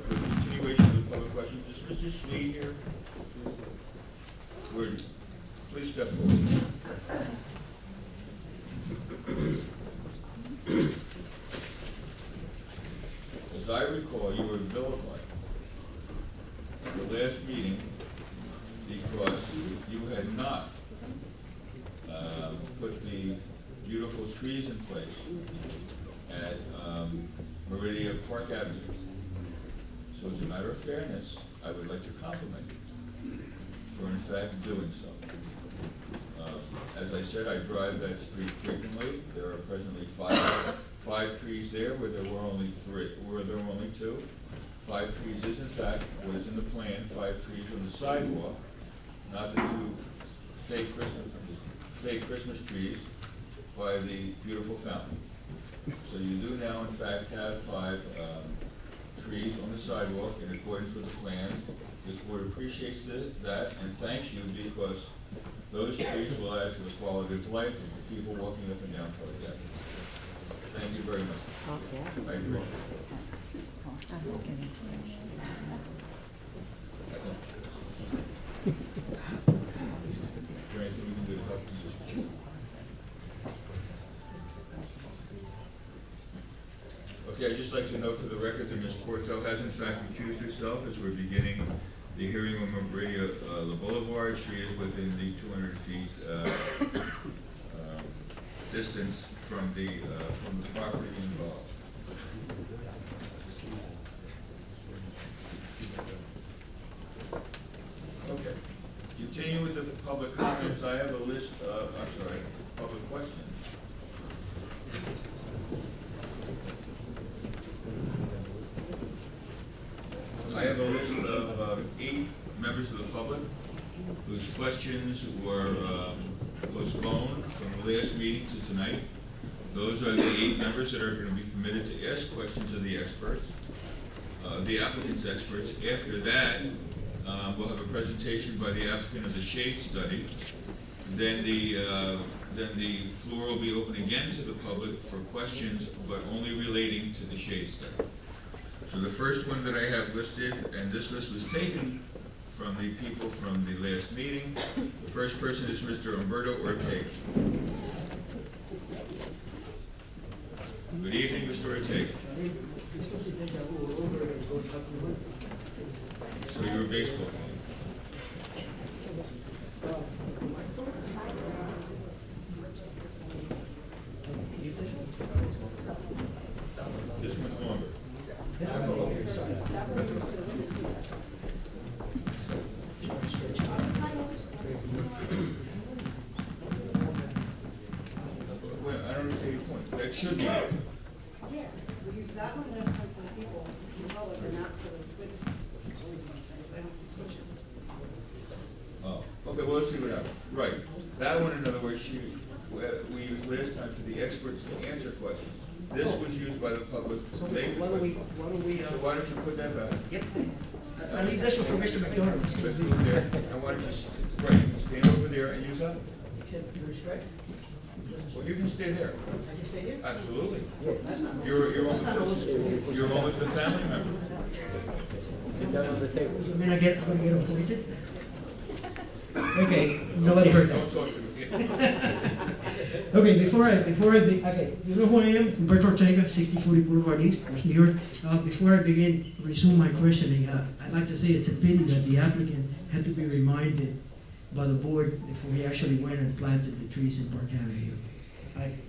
continuation of the public questions. Is Mr. Sweet here? Please step forward. As I recall, you were vilified at the last meeting because you had not put the beautiful trees in place at Meridia Park Avenue. So as a matter of fairness, I would like to compliment you for in fact doing so. As I said, I drive that street frequently. There are presently five trees there where there were only two. 5 trees is in fact what is in the plan, 5 trees on the sidewalk, not the 2 fake Christmas trees by the beautiful fountain. So you do now in fact have 5 trees on the sidewalk in accordance with the plan. This board appreciates that and thanks you because those trees will add to the quality of life of the people walking up and down Park Avenue. Thank you very much. I appreciate it. Is there anything we can do to help you? Okay, I'd just like to note for the record that Ms. Porto has in fact recused herself as we're beginning the hearing on Meridia La Boulevard. She is within the 200 feet distance from the property involved. Okay. Continue with the public comments. I have a list of, public questions. I have a list of 8 members of the public whose questions were postponed from the last meeting to tonight. Those are the 8 members that are going to be permitted to ask questions of the experts, the applicant's experts. After that, we'll have a presentation by the applicant of the shade study. Then the floor will be open again to the public for questions, but only relating to the shade study. So the first one that I have listed, and this list was taken from the people from the last meeting. The first person is Mr. Humberto Ortega. Good evening, Mr. Ortega. So you're a baseball fan. This one's longer. Well, I don't understand your point. That should be. Yeah, because that one has some for the people in the public and not for the witnesses. That's always what I'm saying, so I don't have to switch it. Oh, okay, well, let's see what happens. Right. That one, in other words, we used last time for the experts to answer questions. This was used by the public to make the questions. Why don't we, So why don't you put that back? Yep. I leave this one for Mr. McDonald. Let's move there. I want to stand over there and use up. Except you respect? Well, you can stay there. I can stay here? Absolutely. That's not. You're almost a family member. Sit down on the table. You mean I'm gonna get appointed? Okay, nobody heard that. Don't talk to me. Okay, okay, you know who I am? Humberto Ortega, 6040 Boulevard East, West New York. Before I begin, resume my questioning, I'd like to say it's a pity that the applicant had to be reminded by the board before he actually went and planted the trees in Park Avenue.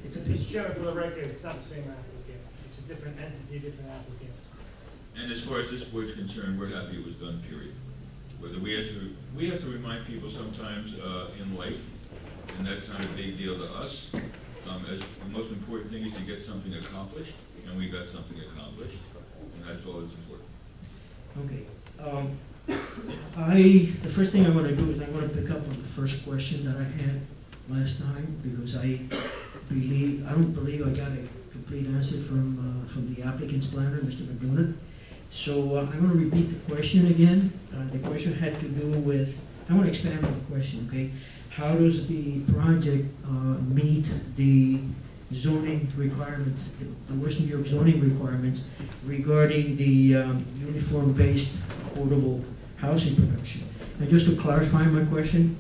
It's a pity. Mr. Chairman, for the record, it's not the same applicant. It's a different entity, different applicant. And as far as this board's concerned, we're happy it was done, period. Whether we have to remind people sometimes in life, and that's not a big deal to us. As the most important thing is to get something accomplished, and we got something accomplished, and that's all that's important. Okay. The first thing I'm gonna do is I'm gonna pick up on the first question that I had last time, because I don't believe I got a complete answer from the applicant's planner, Mr. McDonough. So I'm going to repeat the question again. The question had to do with, I want to expand on the question, okay? How does the project meet the zoning requirements, the West New York zoning requirements regarding the uniform-based affordable housing production? And just to clarify my question,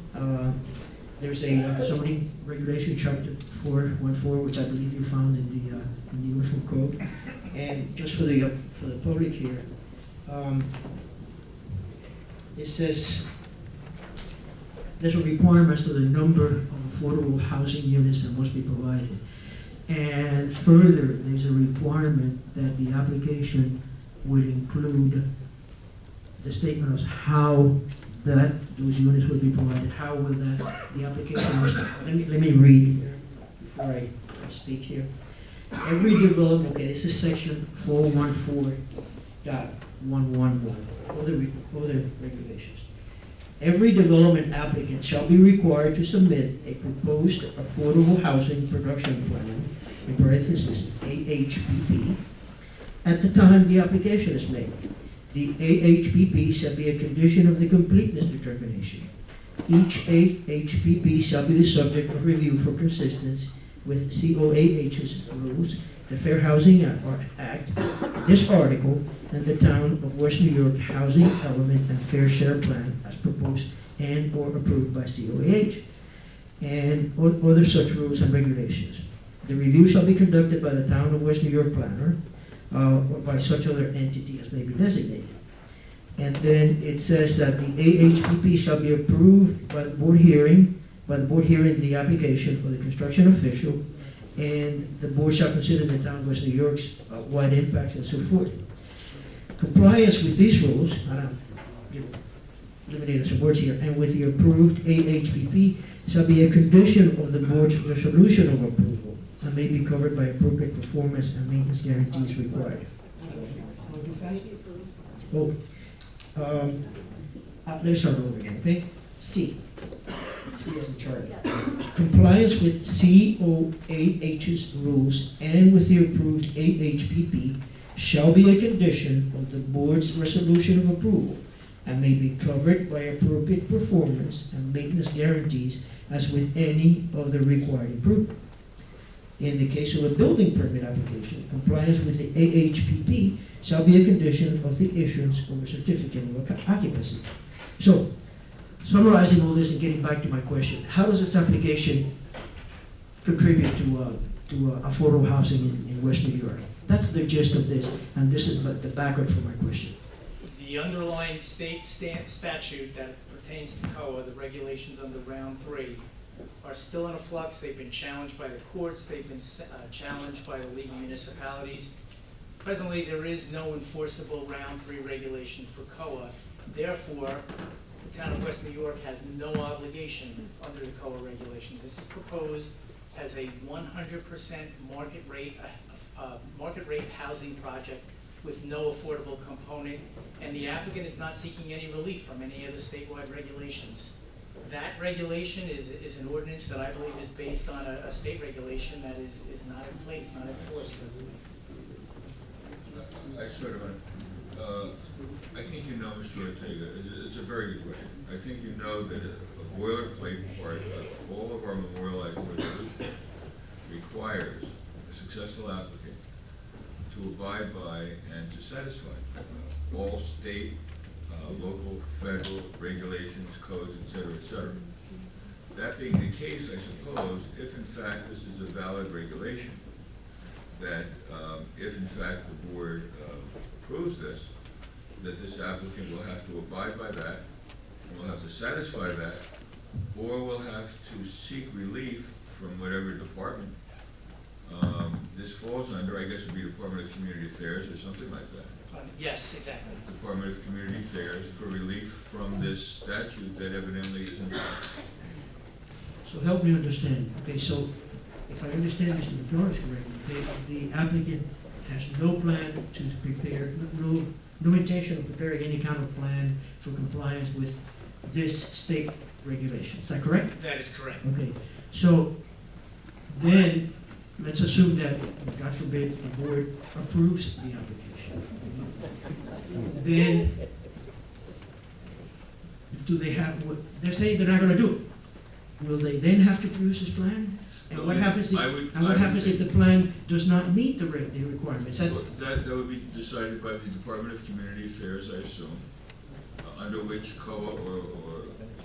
there's a zoning regulation, chapter 414, which I believe you found in the Uniform Code. And just for the public here, it says there's a requirement as to the number of affordable housing units that must be provided. And further, there's a requirement that the application would include the statement of how those units will be provided. How will the application must, let me read here before I speak here. Every development, okay, this is section 414.111, other regulations. Every development applicant shall be required to submit a proposed affordable housing production plan, in parentheses, AHPP, at the time the application is made. The AHPP shall be a condition of the completeness determination. Each AHPP shall be the subject of review for consistency with COAH's rules, the Fair Housing Act, this article, and the Town of West New York Housing Element and Fair Share Plan as proposed and or approved by COAH, and other such rules and regulations. The review shall be conducted by the Town of West New York planner or by such other entity as may be designated. And then it says that the AHPP shall be approved by the board hearing the application for the construction official, and the board shall consider the Town of West New York's wide impacts and so forth. Compliance with these rules, and I'm eliminating some words here, and with the approved AHPP shall be a condition of the board's resolution of approval and may be covered by appropriate performance and maintenance guarantees required. Let's start over again, okay? C as in Charlie. Compliance with COAH's rules and with the approved AHPP shall be a condition of the board's resolution of approval and may be covered by appropriate performance and maintenance guarantees as with any other required improvement. In the case of a building permit application, compliance with the AHPP shall be a condition of the issuance of a certificate of occupancy. So, summarizing all this and getting back to my question, how does this application contribute to affordable housing in West New York? That's the gist of this, and this is the background for my question. The underlying state statute that pertains to COA, the regulations under Round 3, are still in a flux. They've been challenged by the courts. They've been challenged by the League of Municipalities. Presently, there is no enforceable Round 3 regulation for COA. Therefore, the Town of West New York has no obligation under the COA regulations. This is proposed as a 100% market rate housing project with no affordable component, and the applicant is not seeking any relief from any of the statewide regulations. That regulation is an ordinance that I believe is based on a state regulation that is not in place, not enforced presently. I sort of, I think you know Mr. Ortega, it's a very good question. I think you know that a boilerplate part of all of our memorializing resolutions requires a successful applicant to abide by and to satisfy all state, local, federal regulations, codes, et cetera, et cetera. That being the case, I suppose, if in fact this is a valid regulation, that if in fact the board approves this, that this applicant will have to abide by that, will have to satisfy that, or will have to seek relief from whatever department this falls under. I guess it would be Department of Community Affairs or something like that. Yes, exactly. Department of Community Affairs for relief from this statute that evidently isn't. So help me understand. Okay, so if I understand Mr. McDonald's correctly, the applicant has no plan to prepare, no intention of preparing any kind of plan for compliance with this state regulation. Is that correct? That is correct. Okay, so then let's assume that, God forbid, the board approves the application. Then, do they have, they're saying they're not gonna do it. Will they then have to produce this plan? And what happens if the plan does not meet the requirements? That would be decided by the Department of Community Affairs, I assume, under which COA or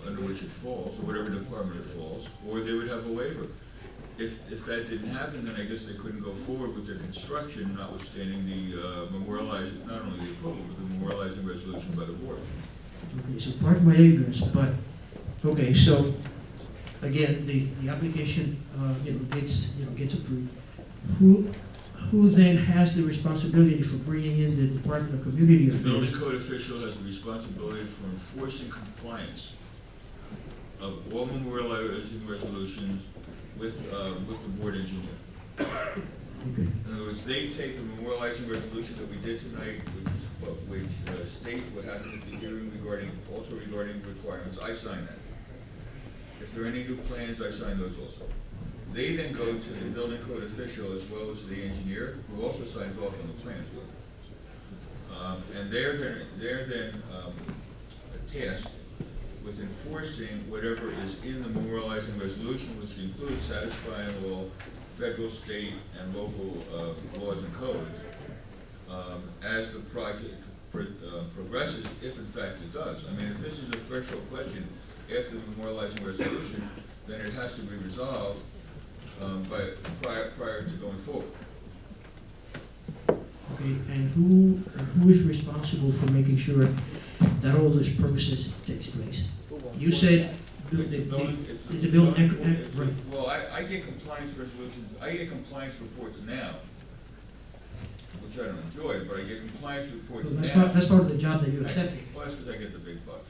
under which it falls, or whatever department it falls, or they would have a waiver. If that didn't happen, then I guess they couldn't go forward with their construction, notwithstanding the memorializing, not only the approval, but the memorializing resolution by the board. Okay, so pardon my ignorance, but, okay, so, again, the application, gets approved. Who then has the responsibility for bringing in the Department of Community The building Affairs? code official has the responsibility for enforcing compliance of all memorializing resolutions with the board engineer. Okay. In other words, they take the memorializing resolution that we did tonight, which state what happens at the hearing regarding requirements. I sign that. If there are any new plans, I sign those also. They then go to the building code official as well as the engineer, who also signs off on the plans. And they're then tasked with enforcing whatever is in the memorializing resolution, which includes satisfying all federal, state, and local laws and codes. As the project progresses, if in fact it does. I mean, if this is a threshold question after the memorializing resolution, then it has to be resolved prior to going forward. Okay, and who is responsible for making sure that all this process takes place? You said It's the building, right. well, I get compliance resolutions, I get compliance reports now, which I don't enjoy, but I get compliance reports Well, now. that's part of the job that you're accepting. Well, that's because I get the big bucks.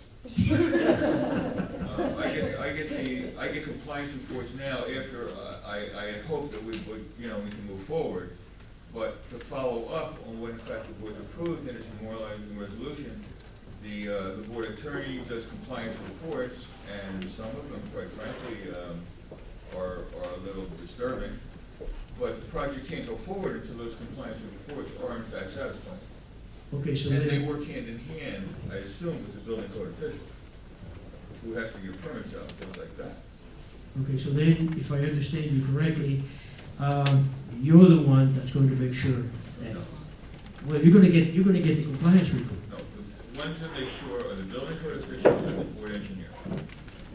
I get compliance reports now after I had hoped that we would, we can move forward. But to follow up on what in fact the board approved in its memorializing resolution, the board attorney does compliance reports, and some of them, quite frankly, are a little disturbing. But the project can't go forward until those compliance reports are in fact satisfied. Okay, so And they then, work hand in hand, I assume, with the building code official, who has to give permits out, things like that. okay, so then, if I understand you correctly, you're the one that's going to make sure that, well, you're gonna get the compliance report. No, the ones that make sure are the building code official and the board engineer.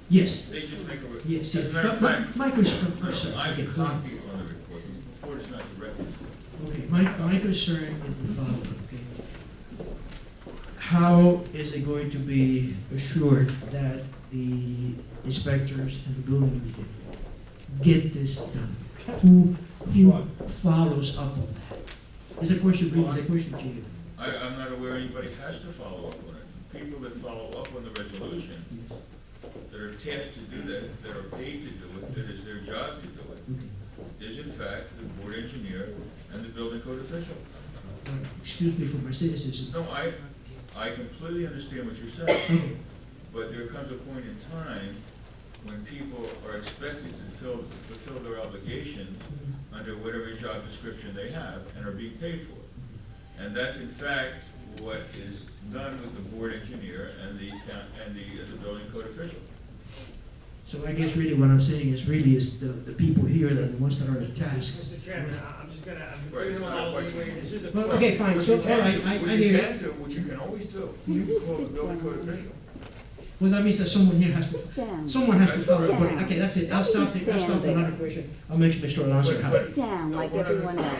Yes, They just make a. yes, As a matter of fact, my concern, I'm sorry, I okay, copy go on. on the report, the report is not directed. Okay, my concern is the following, okay? How is it going to be assured that the inspectors and the building committee get this done? Who follows up on that? It's a question, really, it's a question to you. I'm not aware anybody has to follow up on it. The people that follow up on the resolution, that are tasked to do that are paid to do it, that is their job to do it, is in fact the board engineer and the building code official. Excuse me for my cynicism. No, I completely understand what you're saying, but there comes a point in time when people are expected to fulfill their obligations under whatever job description they have and are being paid for. And that's in fact what is done with the board engineer and the town, and the building code official. So I guess really what I'm saying is really is the people here that are the ones that are the task. Mr. Chairman, I'm just gonna, I'm Right, giving it's him a not a lot of question. leeway. This is a Well, question. okay, fine, What so, you all can right, do- I what hear you you. can do, what you can always do, you can call the building code official. Well, that means that someone here has to, Stand. someone has to follow the Stand. point. Okay, that's it, I'll How do you stop the, I'll stand stop there? another question. I'll make Mr. Alonso But- happy. Sit down No, like one other- everyone else.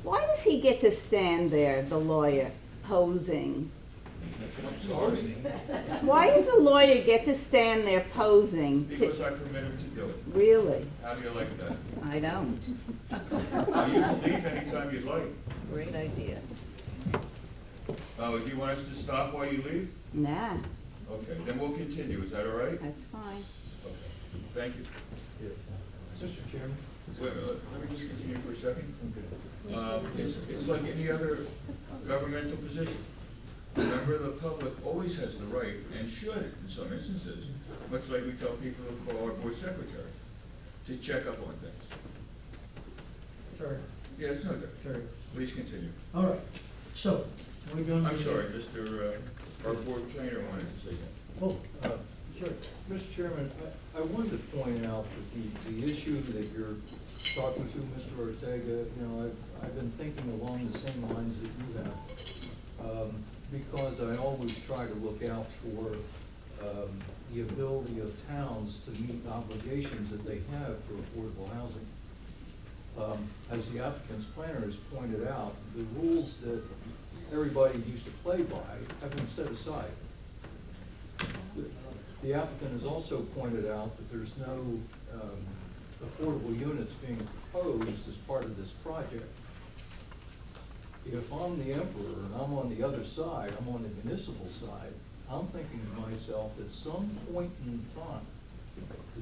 Why does he get to stand there, the lawyer, posing? I'm sorry, Why does a lawyer get to stand there posing? because I permit him to do it. Really? How do you like that? I don't. You can leave anytime you'd like. Great idea. Do you want us to stop while you leave? Nah, Okay, then we'll continue, is that all right? that's fine. Okay, thank you. Mr. Chairman? Wait, let me just continue for a second. It's like any other governmental position. A member of the public always has the right, and should in some instances, much like we tell people to call our board secretary, to check up on things. Third, Yeah, it's no good. third. Please continue. All right, so, we're going to. I'm sorry, Mr. Our board planner wanted to say something. Oh, sure. Mr. Chairman, I wanted to point out that the issue that you're talking to, Mr. Ortega, I've been thinking along the same lines that you have. Because I always try to look out for the ability of towns to meet obligations that they have for affordable housing. As the applicant's planner has pointed out, the rules that everybody used to play by have been set aside. The applicant has also pointed out that there's no affordable units being proposed as part of this project. If I'm the emperor and I'm on the other side, I'm on the municipal side, I'm thinking to myself, at some point in time,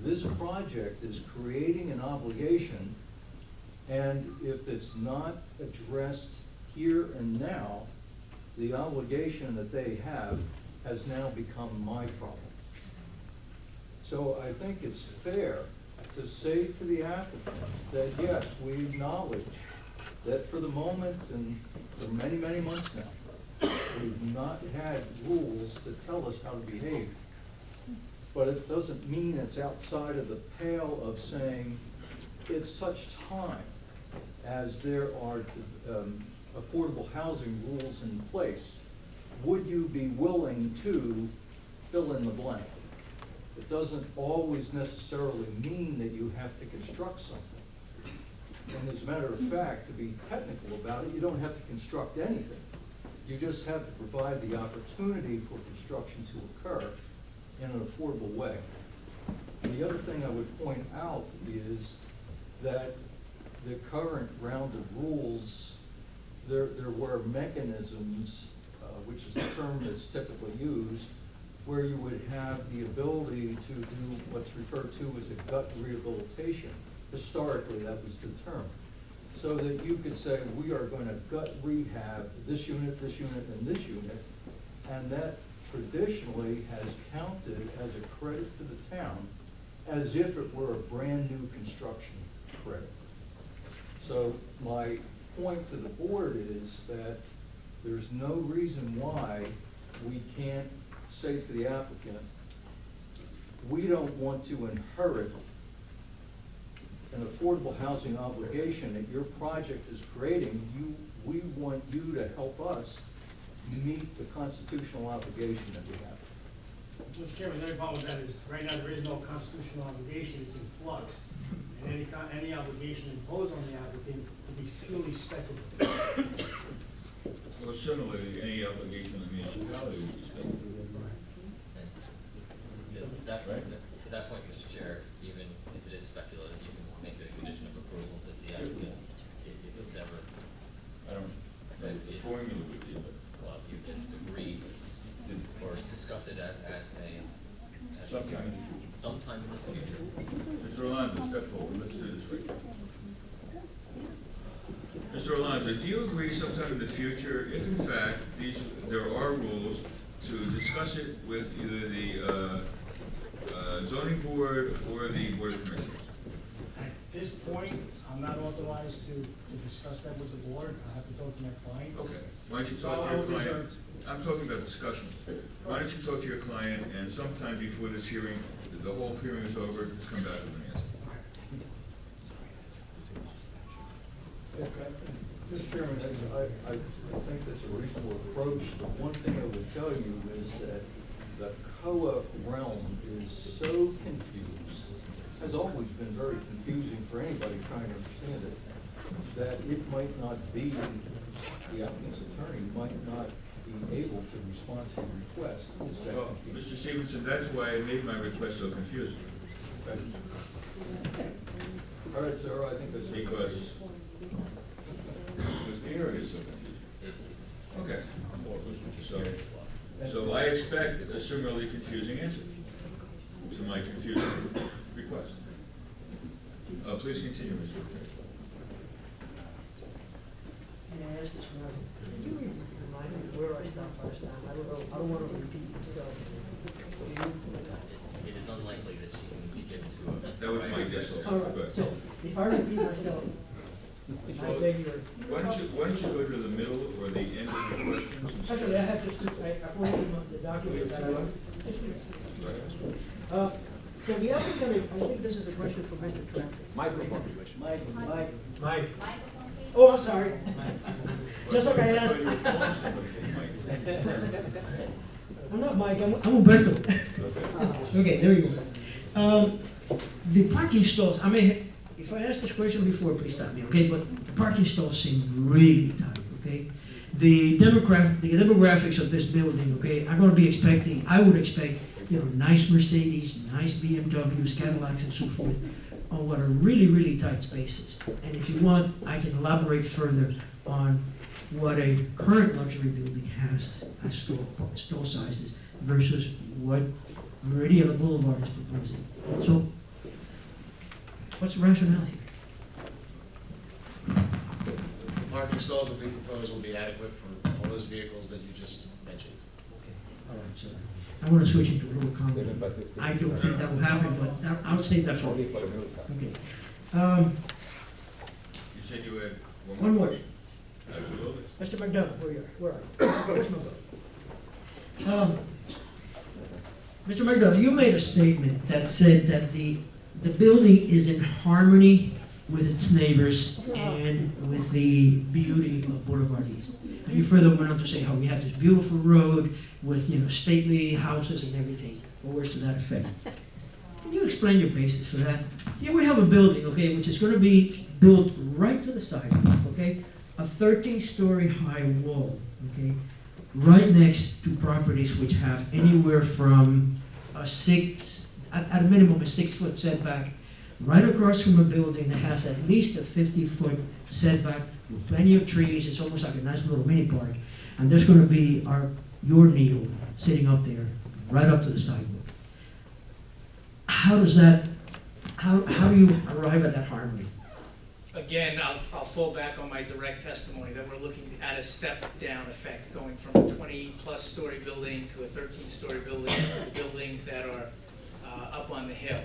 this project is creating an obligation, and if it's not addressed here and now, the obligation that they have has now become my problem. So I think it's fair to say to the applicant that, yes, we acknowledge that for the moment and for many, many months now, we've not had rules that tell us how to behave. But it doesn't mean it's outside of the pale of saying, it's such time as there are affordable housing rules in place, would you be willing to fill in the blank? It doesn't always necessarily mean that you have to construct something. And as a matter of fact, to be technical about it, you don't have to construct anything. You just have to provide the opportunity for construction to occur in an affordable way. And the other thing I would point out is that the current round of rules, there were mechanisms, which is the term that's typically used, where you would have the ability to do what's referred to as a gut rehabilitation. Historically, that was the term. So that you could say, we are going to gut rehab this unit, and this unit, and that traditionally has counted as a credit to the town as if it were a brand new construction credit. So my point to the board is that there's no reason why we can't say to the applicant, we don't want to inherit an affordable housing obligation that your project is creating. We want you to help us meet the constitutional obligation that we have. Mr. Chairman, the only problem with that is, right now, there is no constitutional obligation, it's in flux. And any obligation imposed on the applicant would be purely speculative. Well, similarly, any obligation on the municipality would be speculative. To that point, Mr. Chair, even if it is speculative, you can make this condition of approval that the applicant, if it's ever, I don't know what the formula would be, but well, you just agree or discuss it at sometime in the future. sometime in the future. Mr. Alonso, step forward, let's do this right. Mr. Alonso, do you agree sometime in the future, if in fact there are rules, to discuss it with either the zoning board or the board of commissioners? this point, I'm not authorized to discuss that with the board. I have to talk to my client. Okay, why don't you So talk to I your will client? reserve- I'm talking about discussions. Why don't you talk to your client, and sometime before this hearing, the whole hearing is over, just come back with an answer. Okay. Mr. Chairman, I think that's a reasonable approach. The one thing I would tell you is that the COA realm is so confused, has always been very confusing for anybody trying to understand it, that it might not be, the applicant's attorney might not be able to respond to your request. It's that Well, confusing. Mr. Stevenson, that's why I made my request so confusing. Okay. All right, sir, I think that's. Because the hearing is so confusing. Okay. So I expect a similarly confusing answer to my confusing request. Please continue, Mr. Attorney. May I ask this now? Can you remind me where I stopped last time? I don't want to repeat myself. It is unlikely that she can get into a. That was my guess also. All right, so if I repeat myself, I beg your. Why don't you go to the middle or the end of the questions? and start? Actually, I have just, I forwarded the document that I want. Can the applicant, I think this is a question for Mr. Trafford. Microphone. Mike. Oh, I'm sorry. Just like I asked. I'm not Mike, I'm Humberto. Okay, there you go. The parking stalls, I mean, if I asked this question before, please stop me, okay? But the parking stalls seem really tight, okay? The demographics of this building, okay, I'm gonna be expecting, I would expect, you know, nice Mercedes, nice BMWs, Cadillacs, and so forth, on what are really, really tight spaces. And if you want, I can elaborate further on what a current luxury building has as stall sizes versus what Meridian Boulevard is proposing. So, what's the rationale here? The parking stalls that we propose will be adequate for all those vehicles that you just mentioned. All right, so I want to switch into roll call. I don't think that will happen, but I'll save that for. Okay. You said you had One more. Absolutely. Mr. McDonough, where are you? Where's my vote? Mr. McDonough, you made a statement that said that the building is in harmony with its neighbors and with the beauty of Boulevard East. And you further went on to say how we have this beautiful road with, you know, stately houses and everything, or words to that effect. Can you explain your basis for that? Here we have a building, okay, which is going to be built right to the sidewalk, okay? A 13-story high wall, okay? Right next to properties which have anywhere from a at a minimum a 6-foot setback, right across from a building that has at least a 50-foot setback with plenty of trees. It's almost like a nice little mini park. And there's going to be your needle sitting up there, right up to the sidewalk. How does that, how do you arrive at that harmony? Again, I'll fall back on my direct testimony that we're looking at a step-down effect, going from a 20-plus story building to a 13-story building, buildings that are up on the hill.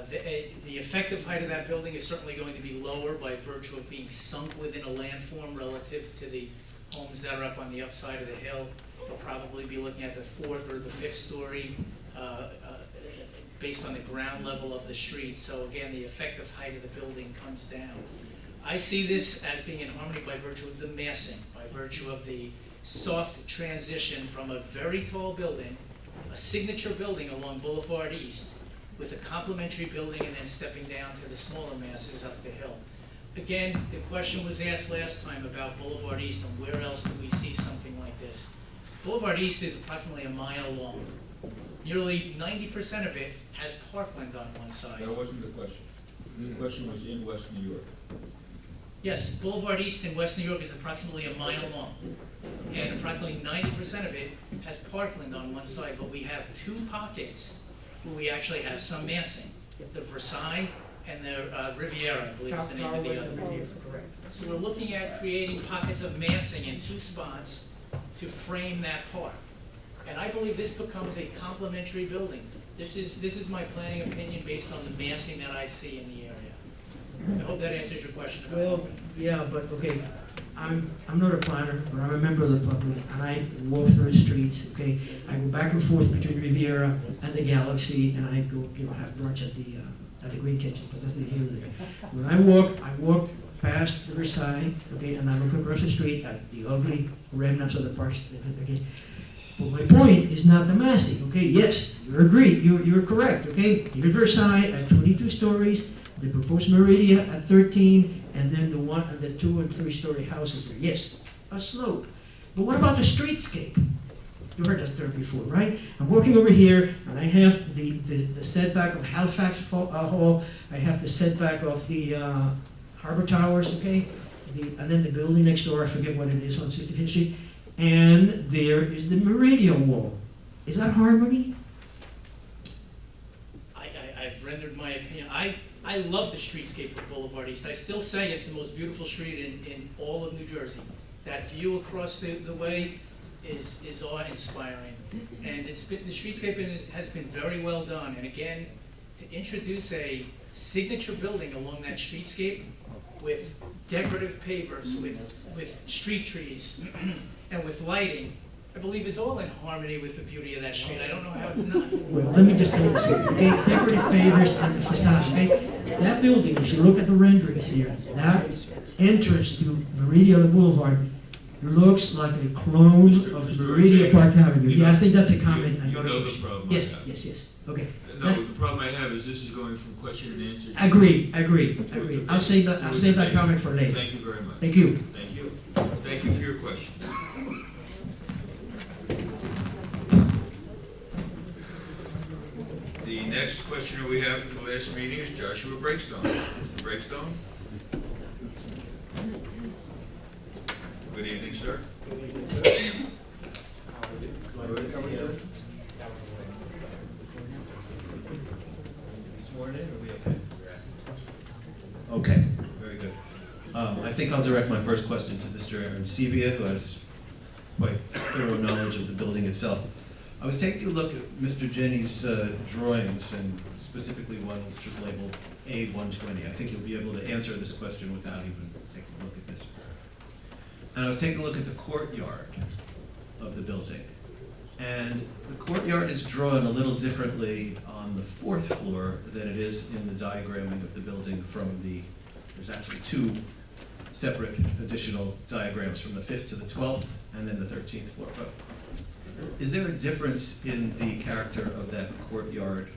The effective height of that building is certainly going to be lower by virtue of being sunk within a landform relative to the homes that are up on the upside of the hill. They'll probably be looking at the 4th or the 5th story based on the ground level of the street. So again, the effective height of the building comes down. I see this as being in harmony by virtue of the massing, by virtue of the soft transition from a very tall building, a signature building along Boulevard East, with a complementary building and then stepping down to the smaller masses up the hill. Again, the question was asked last time about Boulevard East and where else do we see something like this. Boulevard East is approximately a mile long. Nearly 90% of it has parkland on one side. That wasn't the question. The question was in West New York. Yes, Boulevard East in West New York is approximately a mile long. And approximately 90% of it has parkland on one side, but we have 2 pockets where we actually have some massing. The Versailles and the Riviera, I believe is the name of the other. So we're looking at creating pockets of massing in 2 spots to frame that park. And I believe this becomes a complementary building. This is my planning opinion based on the massing that I see in the area. I hope that answers your question about Well, Harmony. yeah, but, okay, I'm not a planner, but I'm a member of the public, and I walk through the streets, okay? I go back and forth between Riviera and the Galaxy, and I go, have brunch at the Green Kitchen, but that's the here there. When I walk past the Versailles, okay, and I look across the street at the ugly remnants of the parks, okay? But my point is not the massing, okay? Yes, you're correct, okay? Here's Versailles at 22 stories, the proposed Meridia at 13, and then the 2 and 3 story houses there. Yes, a slope. But what about the streetscape? You heard that term before, right? I'm walking over here, and I have the setback of Halifax Hall. I have the setback of the Harbor Towers, okay? And then the building next door, I forget what it is, on 65th Street. And there is the Meridia wall. Is that harmony? I've rendered my opinion. I love the streetscape of Boulevard East. I still say it's the most beautiful street in all of New Jersey. That view across the way is awe-inspiring. And the streetscape has been very well done. And again, to introduce a signature building along that streetscape with decorative pavers, with street trees, and with lighting, I believe is all in harmony with the beauty of that street. I don't know how it's not. Well, let me just tell you something, okay? Decorative pavers and the facade, okay? That building, if you look at the renderings here, that entrance to Meridia Boulevard looks like a clone of Meridia Park Avenue. Yeah, I think that's a comment. You know the problem I Yes, have. yes, okay. No, the problem I have is this is going from question and answer. Agreed. I'll save that comment for later. Thank you very much. Thank you. Thank you. Thank you for your question. The next questioner we have from the last meeting is Joshua Breakstone. Mr. Breakstone? Good evening, sir. Sworn in, or we okay? Okay, very good. I think I'll direct my first question to Mr. Arancibia, who has quite thorough knowledge of the building itself. I was taking a look at Mr. Jenny's drawings, and specifically one which was labeled A120. I think you'll be able to answer this question without even taking a look at this. And I was taking a look at the courtyard of the building. And the courtyard is drawn a little differently on the 4th floor than it is in the diagramming of the building from there's actually 2 separate additional diagrams from the 5th to the 12th and then the 13th floor. But is there a difference in the character of that courtyard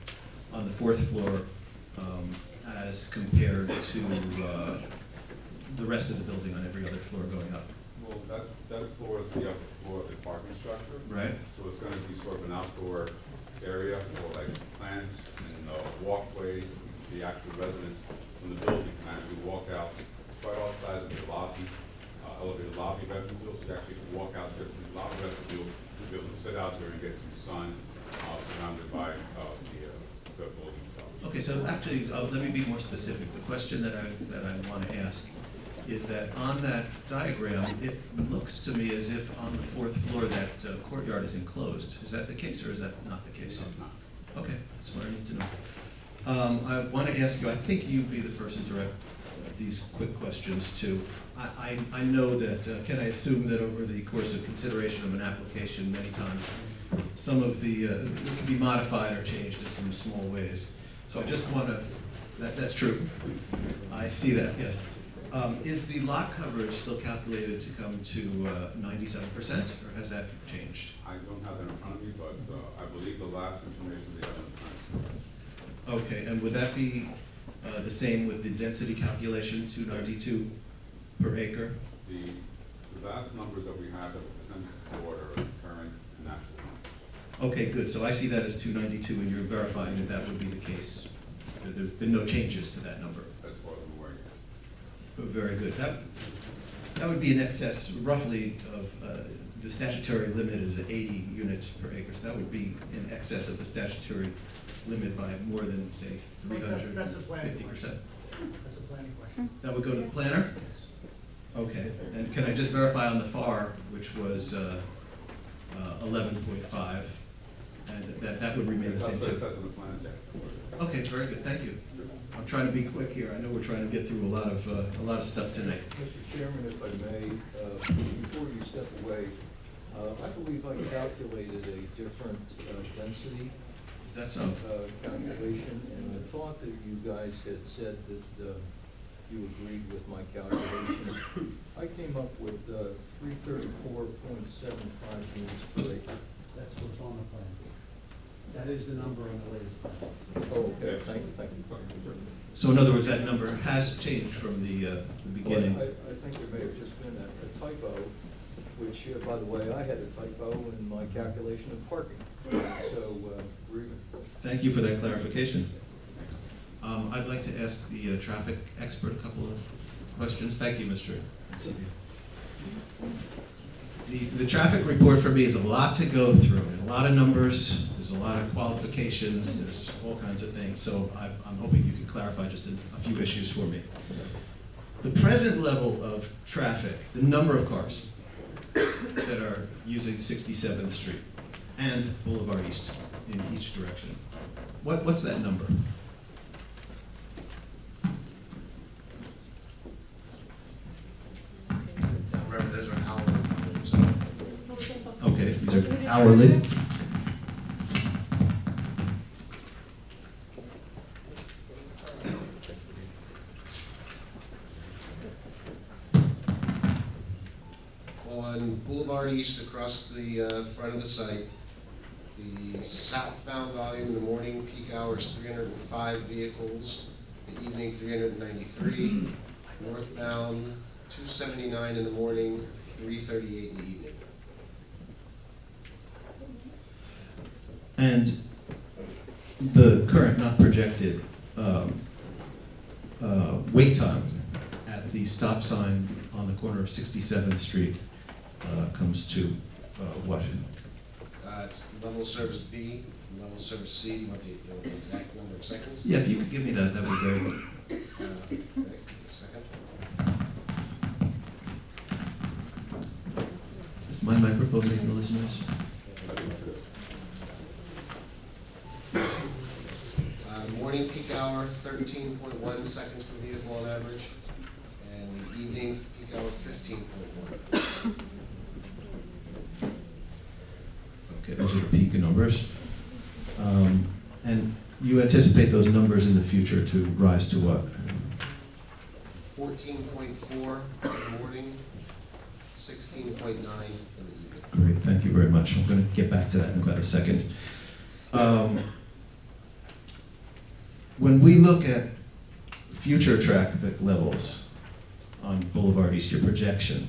on the 4th floor as compared to the rest of the building on every other floor going up? Well, that floor is the upper floor of the parking structure. Right. So it's going to be sort of an outdoor area for like plants and walkways. The actual residents from the building can actually walk out right outside of the lobby, elevated lobby vestibule. So you actually can walk out there from the lobby vestibule to be able to sit out there and get some sun surrounded by the building itself. Okay, so actually, let me be more specific. The question that I want to ask is that on that diagram, it looks to me as if on the 4th floor that courtyard is enclosed. Is that the case, or is that not the case? No, it's not. Okay, that's what I need to know. I want to ask you, I think you'd be the person to direct these quick questions to. I know that, can I assume that over the course of consideration of an application many times, some of the, it can be modified or changed in some small ways. So I just want to, that's true. I see that, yes. Is the lot coverage still calculated to come to 97%, or has that changed? I don't have that in front of me, but I believe the last information they have in the plans. Okay, and would that be the same with the density calculation, 292 per acre? The vast numbers that we have that were presented to the board are current and actual numbers. Okay, good. So I see that as 292, and you're verifying that that would be the case. There's been no changes to that number. As far as I'm aware, yes. Very good. That would be in excess, roughly, of the statutory limit is 80 units per acre. So that would be in excess of the statutory limit by more than, say, 350%. That's a planning question. That would go to the planner? Okay. And can I just verify on the FAR, which was 11.5, And that would remain the same That's too? what it says on the plans, yeah. Okay, very good, thank you. I'm trying to be quick here. I know we're trying to get through a lot of stuff tonight. Mr. Chairman, if I may, before you step away, I believe I calculated a different density Is that so? calculation, and I thought that you guys had said that you agreed with my calculation. I came up with 334.75 units per acre. That's what's on the plan. That is the number on the latest plan. Oh, okay, thank you. So in other words, that number has changed from the beginning? Well, I think there may have just been a typo, which, by the way, I had a typo in my calculation of parking. So, we're even. Thank you for that clarification. I'd like to ask the traffic expert a couple of questions. Thank you, Mr. Ancibia. The traffic report for me is a lot to go through, and a lot of numbers, there's a lot of qualifications, there's all kinds of things, so I'm hoping you can clarify just a few issues for me. The present level of traffic, the number of cars that are using 67th Street and Boulevard East in each direction, what's that number? Remember, those are hourly numbers. Okay, these are hourly. On Boulevard East, across the front of the site, the southbound volume in the morning peak hour is 305 vehicles, the evening 393, northbound 279 in the morning, 338 in the evening. And the current, not projected, wait time at the stop sign on the corner of 67th Street comes to what? It's level of service B, level of service C. You want the exact number of seconds? Yeah, if you could give me that, that would be great. Okay, a second. Is my microphone making the listeners? Morning peak hour, 13.1 seconds per vehicle on average, and the evenings peak hour, 15.1. Okay, those are the peak numbers. And you anticipate those numbers in the future to rise to what? 14.4 in the morning, 16.9 in the evening. Great, thank you very much. I'm going to get back to that in about a second. When we look at future traffic levels on Boulevard East, your projection,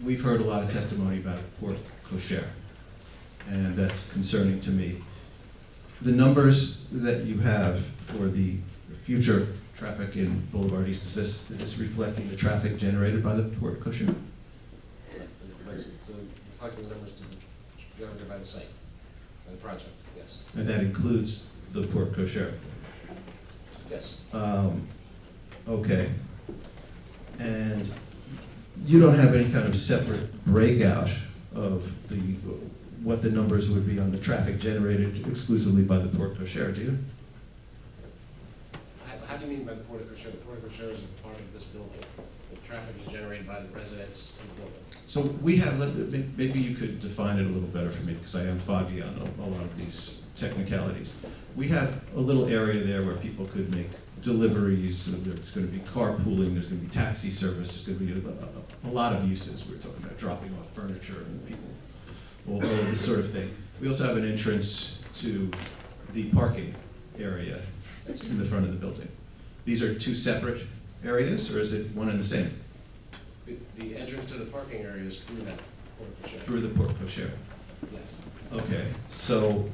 we've heard a lot of testimony about Port Cochere, and that's concerning to me. The numbers that you have for the future traffic in Boulevard East, is this reflecting the traffic generated by the Port Cochere? Reflecting the numbers generated by the site, by the project, yes. And that includes the Port Cochere? Yes. Okay. And you don't have any kind of separate breakout of what the numbers would be on the traffic generated exclusively by the Port Cochere, do you? How do you mean by the Port of Cochere? The Port of Cochere is a part of this building. The traffic is generated by the residents in the building. So we have, maybe you could define it a little better for me, because I am foggy on a lot of these technicalities. We have a little area there where people could make deliveries, there's going to be carpooling, there's going to be taxi service, there's going to be a lot of uses. We're talking about dropping off furniture and people, all of this sort of thing. We also have an entrance to the parking area in the front of the building. These are two separate areas, or is it one and the same? The entrance to the parking area is through that Port of Cochere. Through the Port Cochere? Yes. Okay, so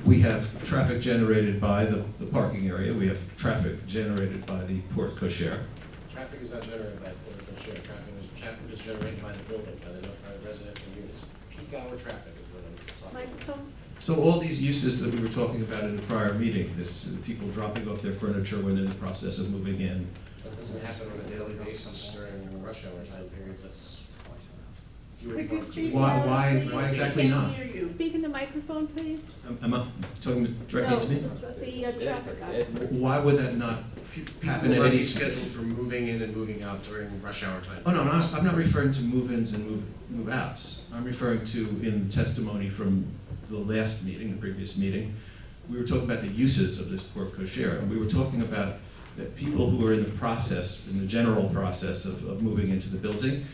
we have traffic generated by the parking area, we have traffic generated by the Port Cochere. Traffic is not generated by Port of Cochere. Traffic is generated by the buildings, by the residential units. Peak hour traffic is what I'm talking about. So all these uses that we were talking about in the prior meeting, people dropping off their furniture when they're in the process of moving in. That doesn't happen on a daily basis during rush hour time periods. That's fewer Could you folks. speak Why- louder, why- please? why We exactly can't not? hear you. Speak in the microphone, please. Am I talking directly to me? No, the traffic officer. Why would that not People happen will at not any? be scheduled for moving in and moving out during rush hour time. Oh, no, I'm not referring to move-ins and move-outs. I'm referring to, in the testimony from the last meeting, the previous meeting, we were talking about the uses of this porte cochere, and we were talking about that people who are in the process, in the general process of moving into the building,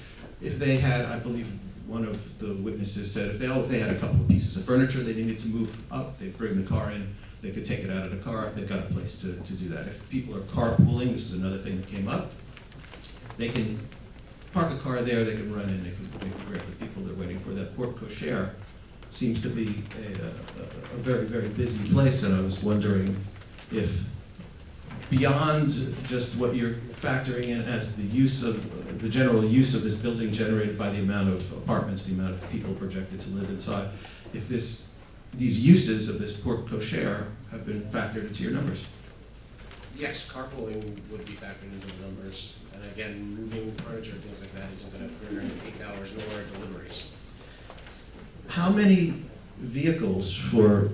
if they had, I believe one of the witnesses said, if they had a couple of pieces of furniture they needed to move up, they'd bring the car in, they could take it out of the car, they've got a place to do that. If people are carpooling, this is another thing that came up, they can park a car there, they can run in, they can grab the people they're waiting for. That porte cochere seems to be a very, very busy place, and I was wondering if, beyond just what you're factoring in as the use of, the general use of this building generated by the amount of apartments, the amount of people projected to live inside, if these uses of this porte cochere have been factored into your numbers. Yes, carpooling would be factored into the numbers, and again, moving furniture, things like that isn't gonna occur in peak hours nor deliveries. How many vehicles for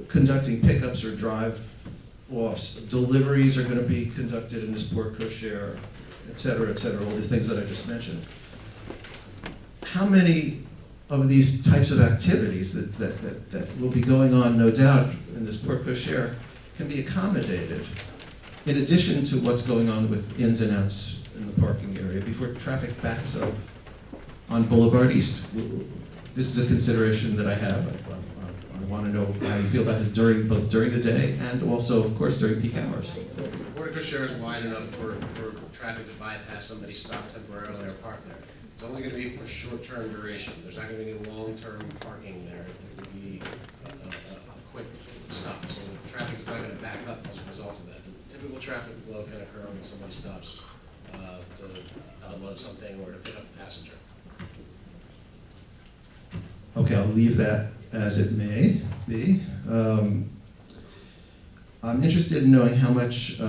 conducting pickups or drive-offs, deliveries are going to be conducted in this porte cochere, et cetera, all these things that I just mentioned? How many of these types of activities that will be going on, no doubt, in this porte cochere can be accommodated in addition to what's going on with ins and outs in the parking area before traffic backs up on Boulevard East? This is a consideration that I have. I want to know how you feel about this both during the day and also, of course, during peak hours. The porte cochere is wide enough for traffic to bypass somebody stopped temporarily or parked there. It's only going to be for short-term duration. There's not going to be any long-term parking there. It would be a quick stop, so the traffic's not going to back up as a result of that. The typical traffic flow can occur when somebody stops to unload something or to pick up a passenger. Okay, I'll leave that as it may be. I'm interested in knowing how much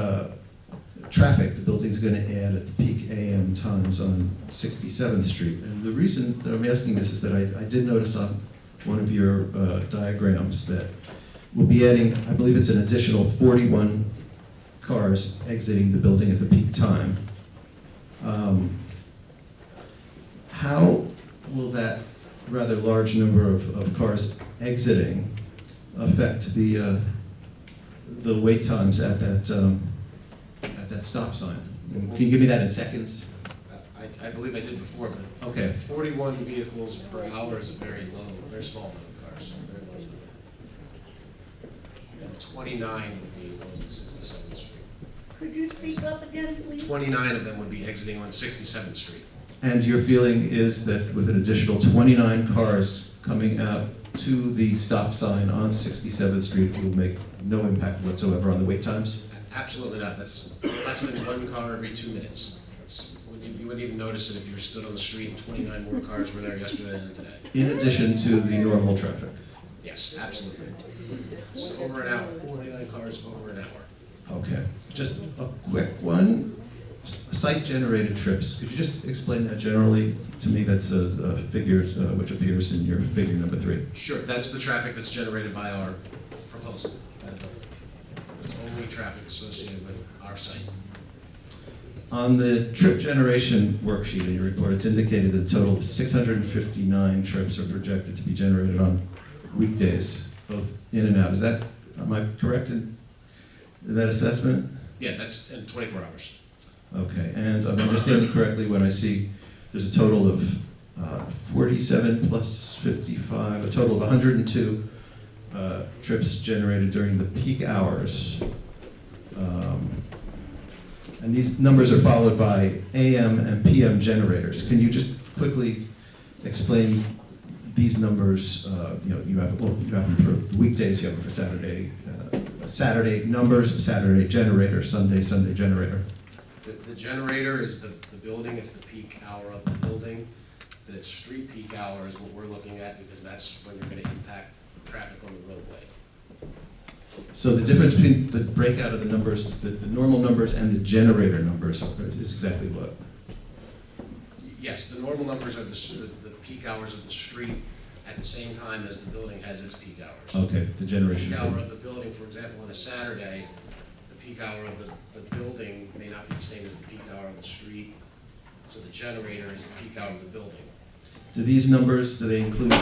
traffic the building's going to add at the peak AM times on 67th Street. And the reason that I'm asking this is that I did notice on one of your diagrams that we'll be adding, I believe it's an additional 41 cars exiting the building at the peak time. How will that rather large number of cars exiting affect the wait times at that stop sign? Can you give me that in seconds? I believe I did before, but Okay. 41 vehicles per hour is a very very small number of cars. Very low. And 29 would be on 67th Street. Could you speak up again, please? 29 of them would be exiting on 67th Street. And your feeling is that with an additional 29 cars coming out to the stop sign on 67th Street, it will make no impact whatsoever on the wait times? Absolutely not. That's less than one car every 2 minutes. You wouldn't even notice it if you were stood on the street and 29 more cars were there yesterday than today. In addition to the normal traffic? Yes, absolutely. It's over an hour, 49 cars over an hour. Okay, just a quick one. Site-generated trips, could you just explain that generally to me? That's a figure which appears in your figure number 3. Sure, that's the traffic that's generated by our proposal. It's only traffic associated with our site. On the trip generation worksheet in your report, it's indicated that a total of 659 trips are projected to be generated on weekdays, both in and out. Am I correct in that assessment? Yeah, that's in 24 hours. Okay, and I'm understanding correctly when I see there's a total of 47 plus 55, a total of 102 trips generated during the peak hours. And these numbers are followed by AM and PM generators. Can you just quickly explain these numbers? You have them for weekdays, you have them for Saturday, Saturday numbers, Saturday generator, Sunday generator. The generator is the building, it's the peak hour of the building. The street peak hour is what we're looking at because that's when you're going to impact traffic on the roadway. So the difference between the breakout of the numbers, the normal numbers and the generator numbers is exactly what? Yes, the normal numbers are the peak hours of the street at the same time as the building has its peak hours. Okay, the generation. Peak hour of the building, for example, on a Saturday, the peak hour of the building may not be the same as the peak hour of the street. So the generator is the peak hour of the building. Do these numbers, do they include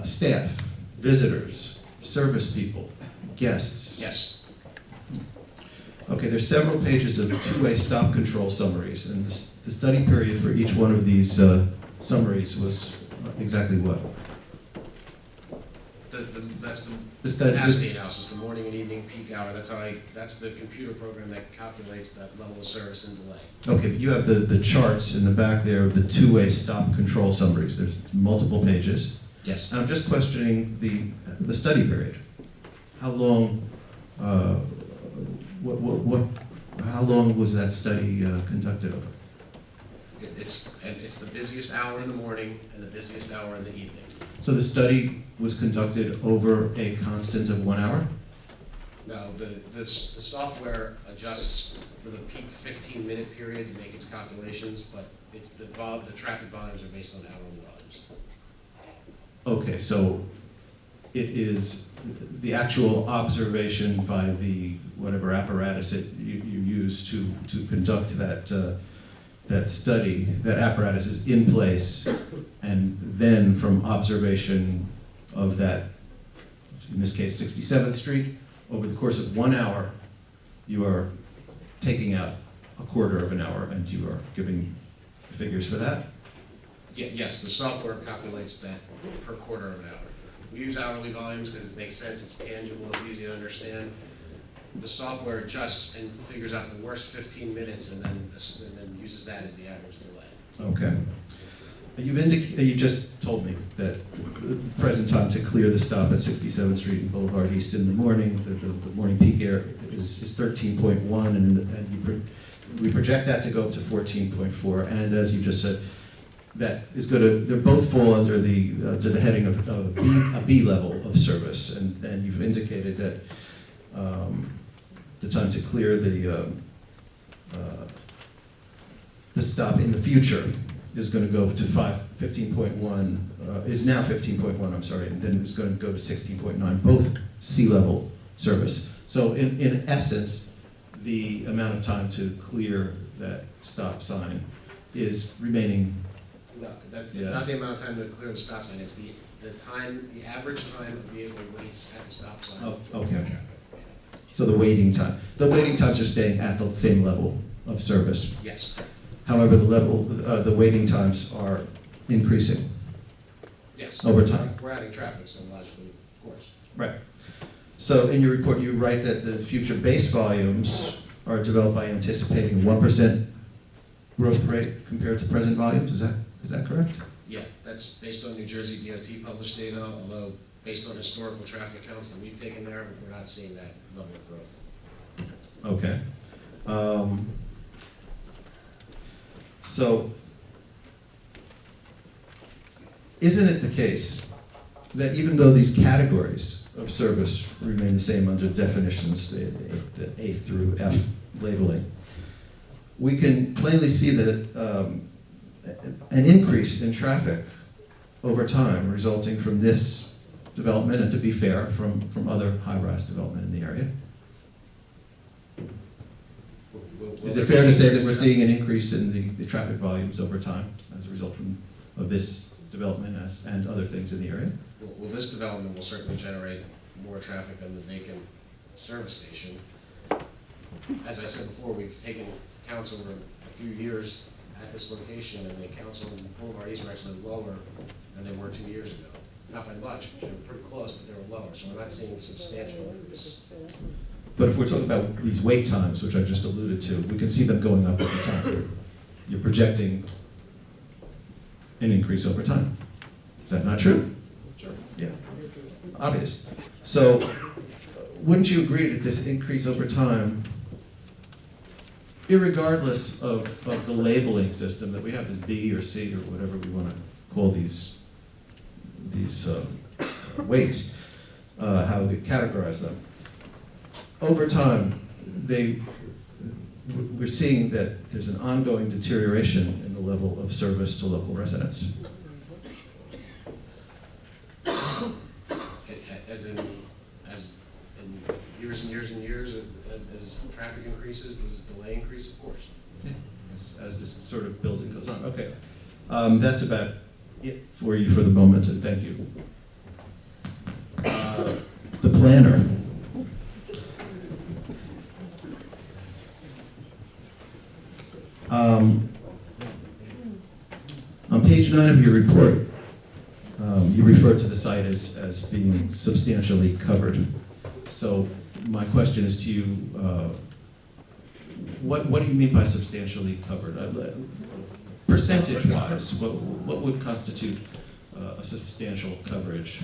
staff, visitors, service people, guests? Yes. Okay, there's several pages of two-way stop control summaries, and the study period for each one of these summaries was exactly what? That's The the study- capacity analysis, the morning and evening peak hour. That's the computer program that calculates that level of service and delay. Okay, but you have the charts in the back there of the two-way stop control summaries. There's multiple pages. Yes. And I'm just questioning the study period. How long, how long was that study conducted over? It's the busiest hour in the morning and the busiest hour in the evening. So the study was conducted over a constant of 1 hour? Now, the software adjusts for the peak 15-minute period to make its calculations, but it's the traffic volumes are based on hourly volumes. Okay, so it is the actual observation by the whatever apparatus you use to conduct that study, that apparatus is in place, and then from observation of that, in this case 67th Street, over the course of 1 hour, you are taking out a quarter of an hour, and you are giving figures for that? Yes, the software calculates that per quarter of an hour. We use hourly volumes because it makes sense, it's tangible, it's easy to understand. The software adjusts and figures out the worst 15 minutes and then uses that as the average delay. Okay. You just told me that the present time to clear the stop at 67th Street and Boulevard East in the morning, the morning peak air is 13.1, and we project that to go up to 14.4, and as you just said, that is going to, they both fall under the heading of a B level of service, and you've indicated that the time to clear the stop in the future is going to go to 15.1, is now 15.1, I'm sorry, and then it's going to go to 16.9, both C-level service. So in essence, the amount of time to clear that stop sign is remaining. No, it's not the amount of time to clear the stop sign, it's the average time a vehicle waits at the stop sign. Oh, okay. So the waiting time. The waiting times are staying at the same level of service. Yes, correct. However, the waiting times are increasing. Yes. Over time. We're adding traffic, so logically, of course. Right. So in your report, you write that the future base volumes are developed by anticipating 1% growth rate compared to present volumes. Is that correct? Yeah, that's based on New Jersey DOT published data, although based on historical traffic counts that we've taken there, we're not seeing that level of growth. Okay. So, isn't it the case that even though these categories of service remain the same under definitions, the A through F labeling, we can plainly see that an increase in traffic over time resulting from this development, and to be fair, from other high-rise development in the area? Is it fair to say that we're seeing an increase in the traffic volumes over time as a result of this development and other things in the area? Well, this development will certainly generate more traffic than the vacant service station. As I said before, we've taken counts over a few years at this location, and the counts on Boulevard East are actually lower than they were 2 years ago. Not by much, they were pretty close, but they were lower, so we're not seeing a substantial increase. But if we're talking about these wait times, which I just alluded to, we can see them going up over time. You're projecting an increase over time. Is that not true? Sure. Yeah, obvious. So wouldn't you agree that this increase over time, irregardless of the labeling system that we have as B or C or whatever we want to call these weights, how we categorize them, over time, we're seeing that there's an ongoing deterioration in the level of service to local residents. As in years and years and years, as traffic increases, does delay increase? Of course. Yeah, as this sort of building goes on. Okay, that's about it for you for the moment, and thank you. The planner. On page 9 of your report, you refer to the site as being substantially covered. So my question is to you, what do you mean by substantially covered? Percentage-wise, what would constitute a substantial coverage?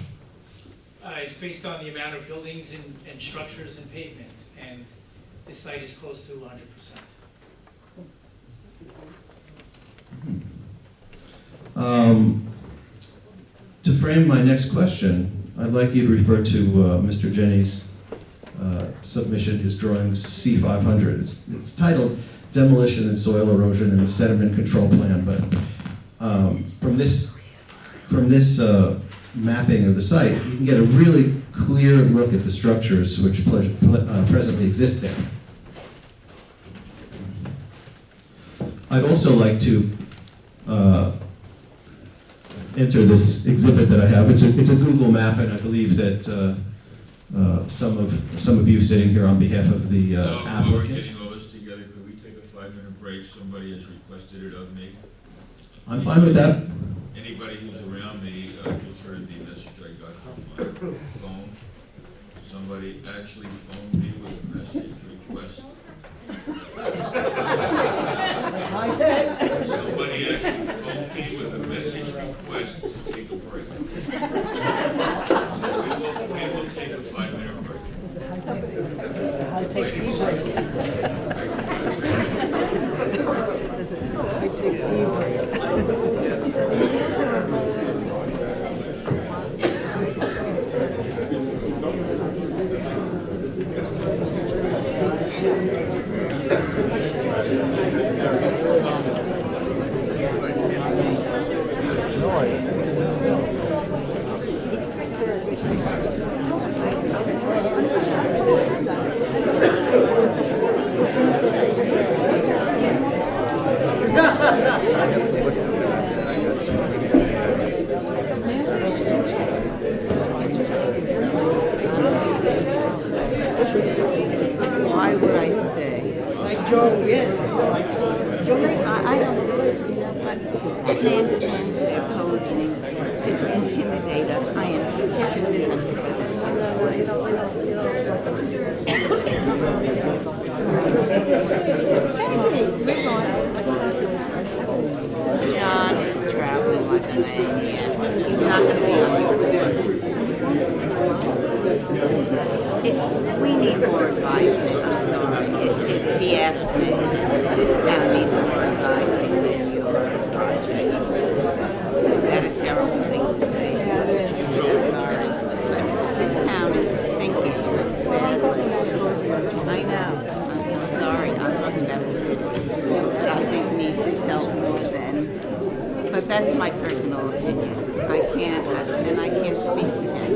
It's based on the amount of buildings and structures and pavement, and this site is close to 100%. To frame my next question, I'd like you to refer to Mr. Jenny's submission, his drawing C500. It's titled Demolition and Soil Erosion and Sediment Control Plan, but from this mapping of the site, you can get a really clear look at the structures which presently exist there. I'd also like to enter this exhibit that I have. It's a Google map, and I believe that some of you sitting here on behalf of the While we're applicant. getting all this together, could we take a 5-minute break? Somebody has requested it of me. I'm fine with that. Anybody who's around me just heard the message I got from my phone. Somebody actually phoned me with a message request. Somebody actually phoned me with a message request to take a break. So we will take a 5-minute break. Why would I stay? Like Joe, yes. I don't, you know, but that man stands there posing to intimidate us. I am sick of this. John is traveling like a maniac. He's not going to be on If we need more advice, I'm sorry. If he asked me, this town needs more advice than your project. Is that a terrible thing to say? Sorry. But this town is sinking badly. I know. I'm sorry. I'm talking about a city that I think needs his help more than. But that's my personal opinion. I can't speak for him.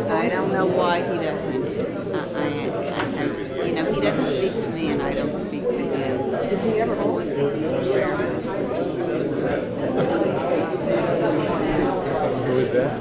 I don't know why he doesn't. You know, he doesn't speak for me, and I don't speak for him. Is he ever home? Who is that?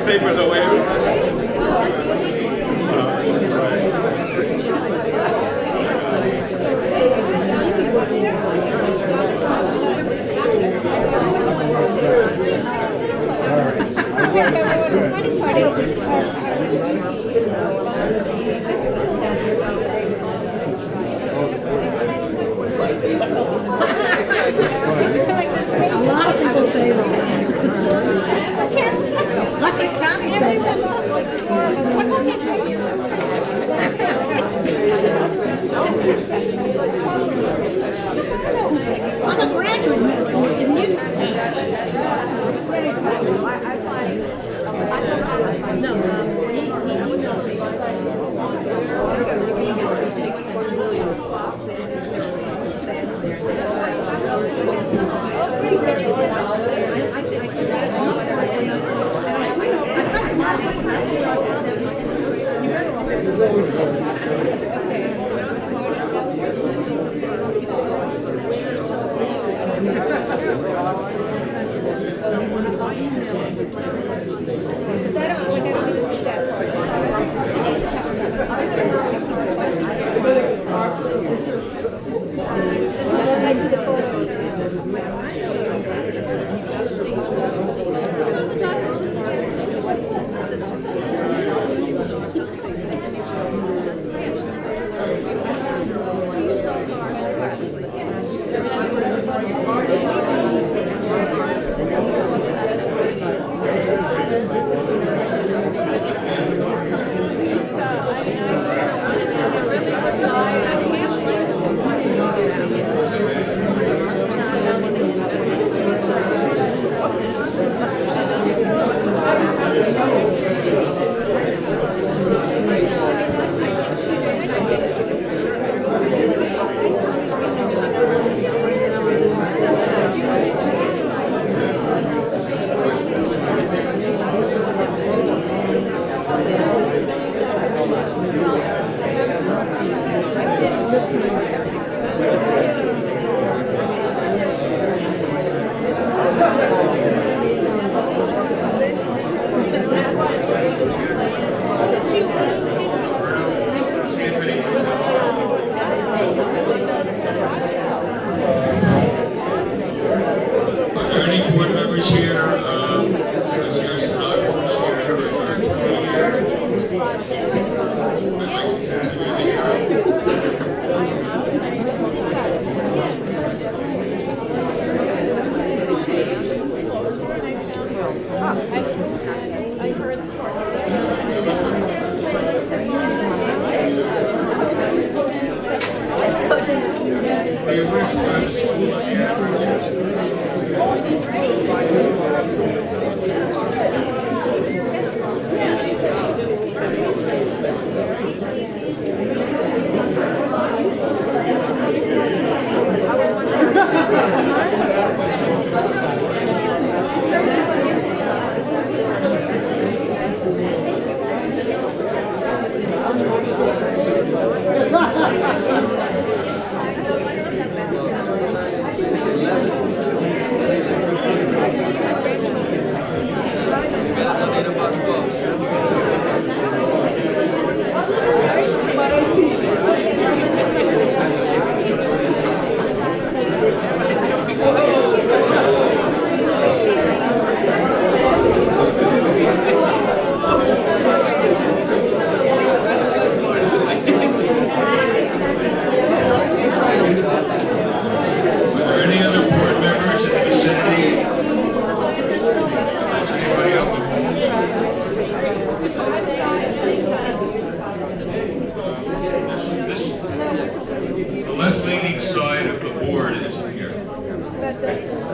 Papers are waivers.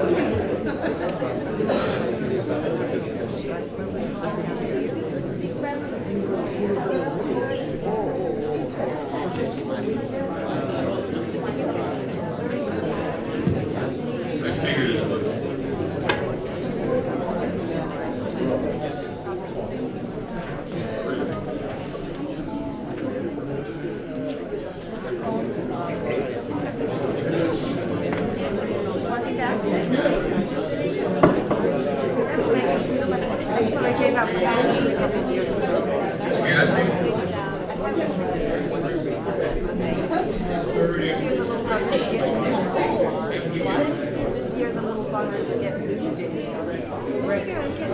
I figured it would. That's what I gave up passion a couple of years ago. Excuse me? This year the little buggers are getting new days. We're gonna get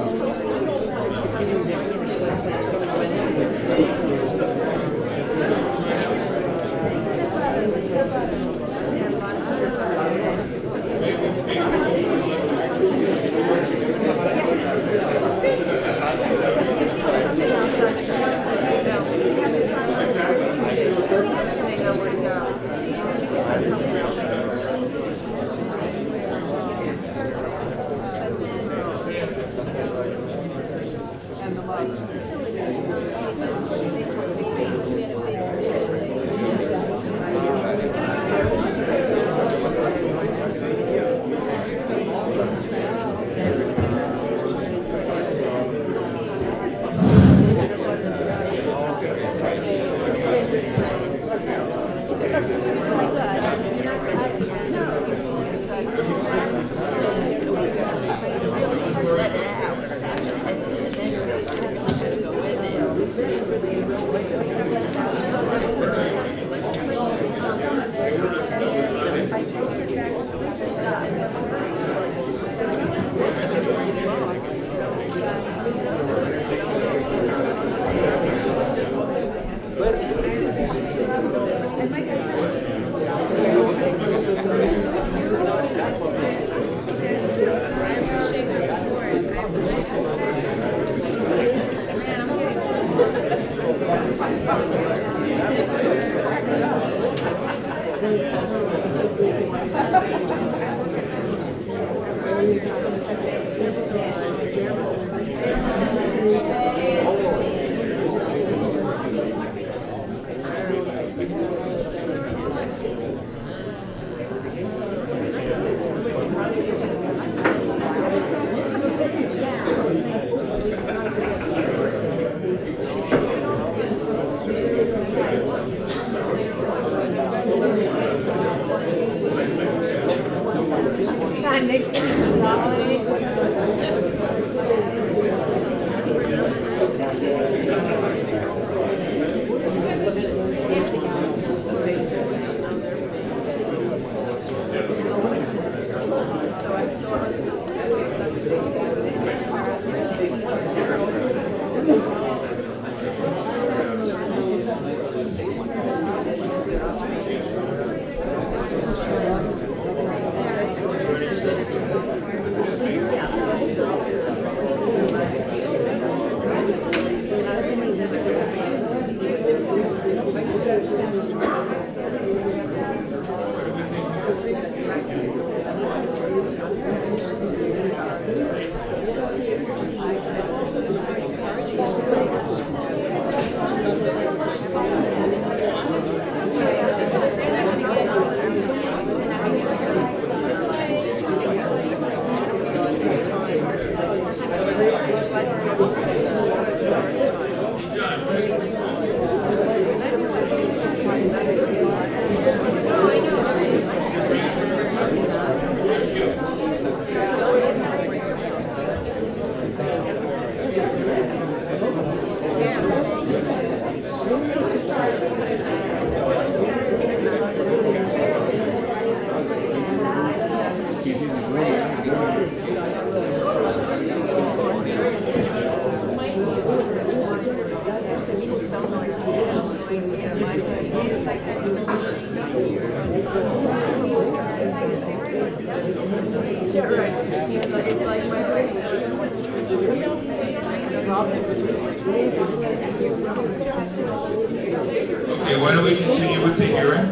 Okay, why don't we continue with the hearing?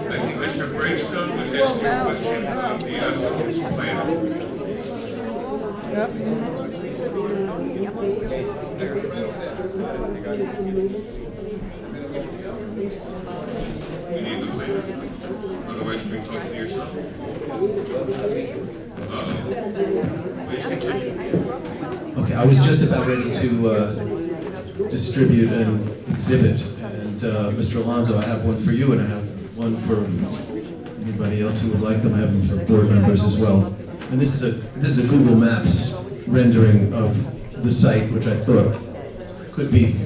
I think Mr. Breakstone was asking a question. applicant's plan. You need the plan, otherwise you can talk to yourself. Please continue. Okay, I was just about ready to distribute an exhibit, and Mr. Alonso, I have one for you, and I have one for anybody else who would like them. I have them for board members as well. And this is a Google Maps rendering of the site, which I thought could be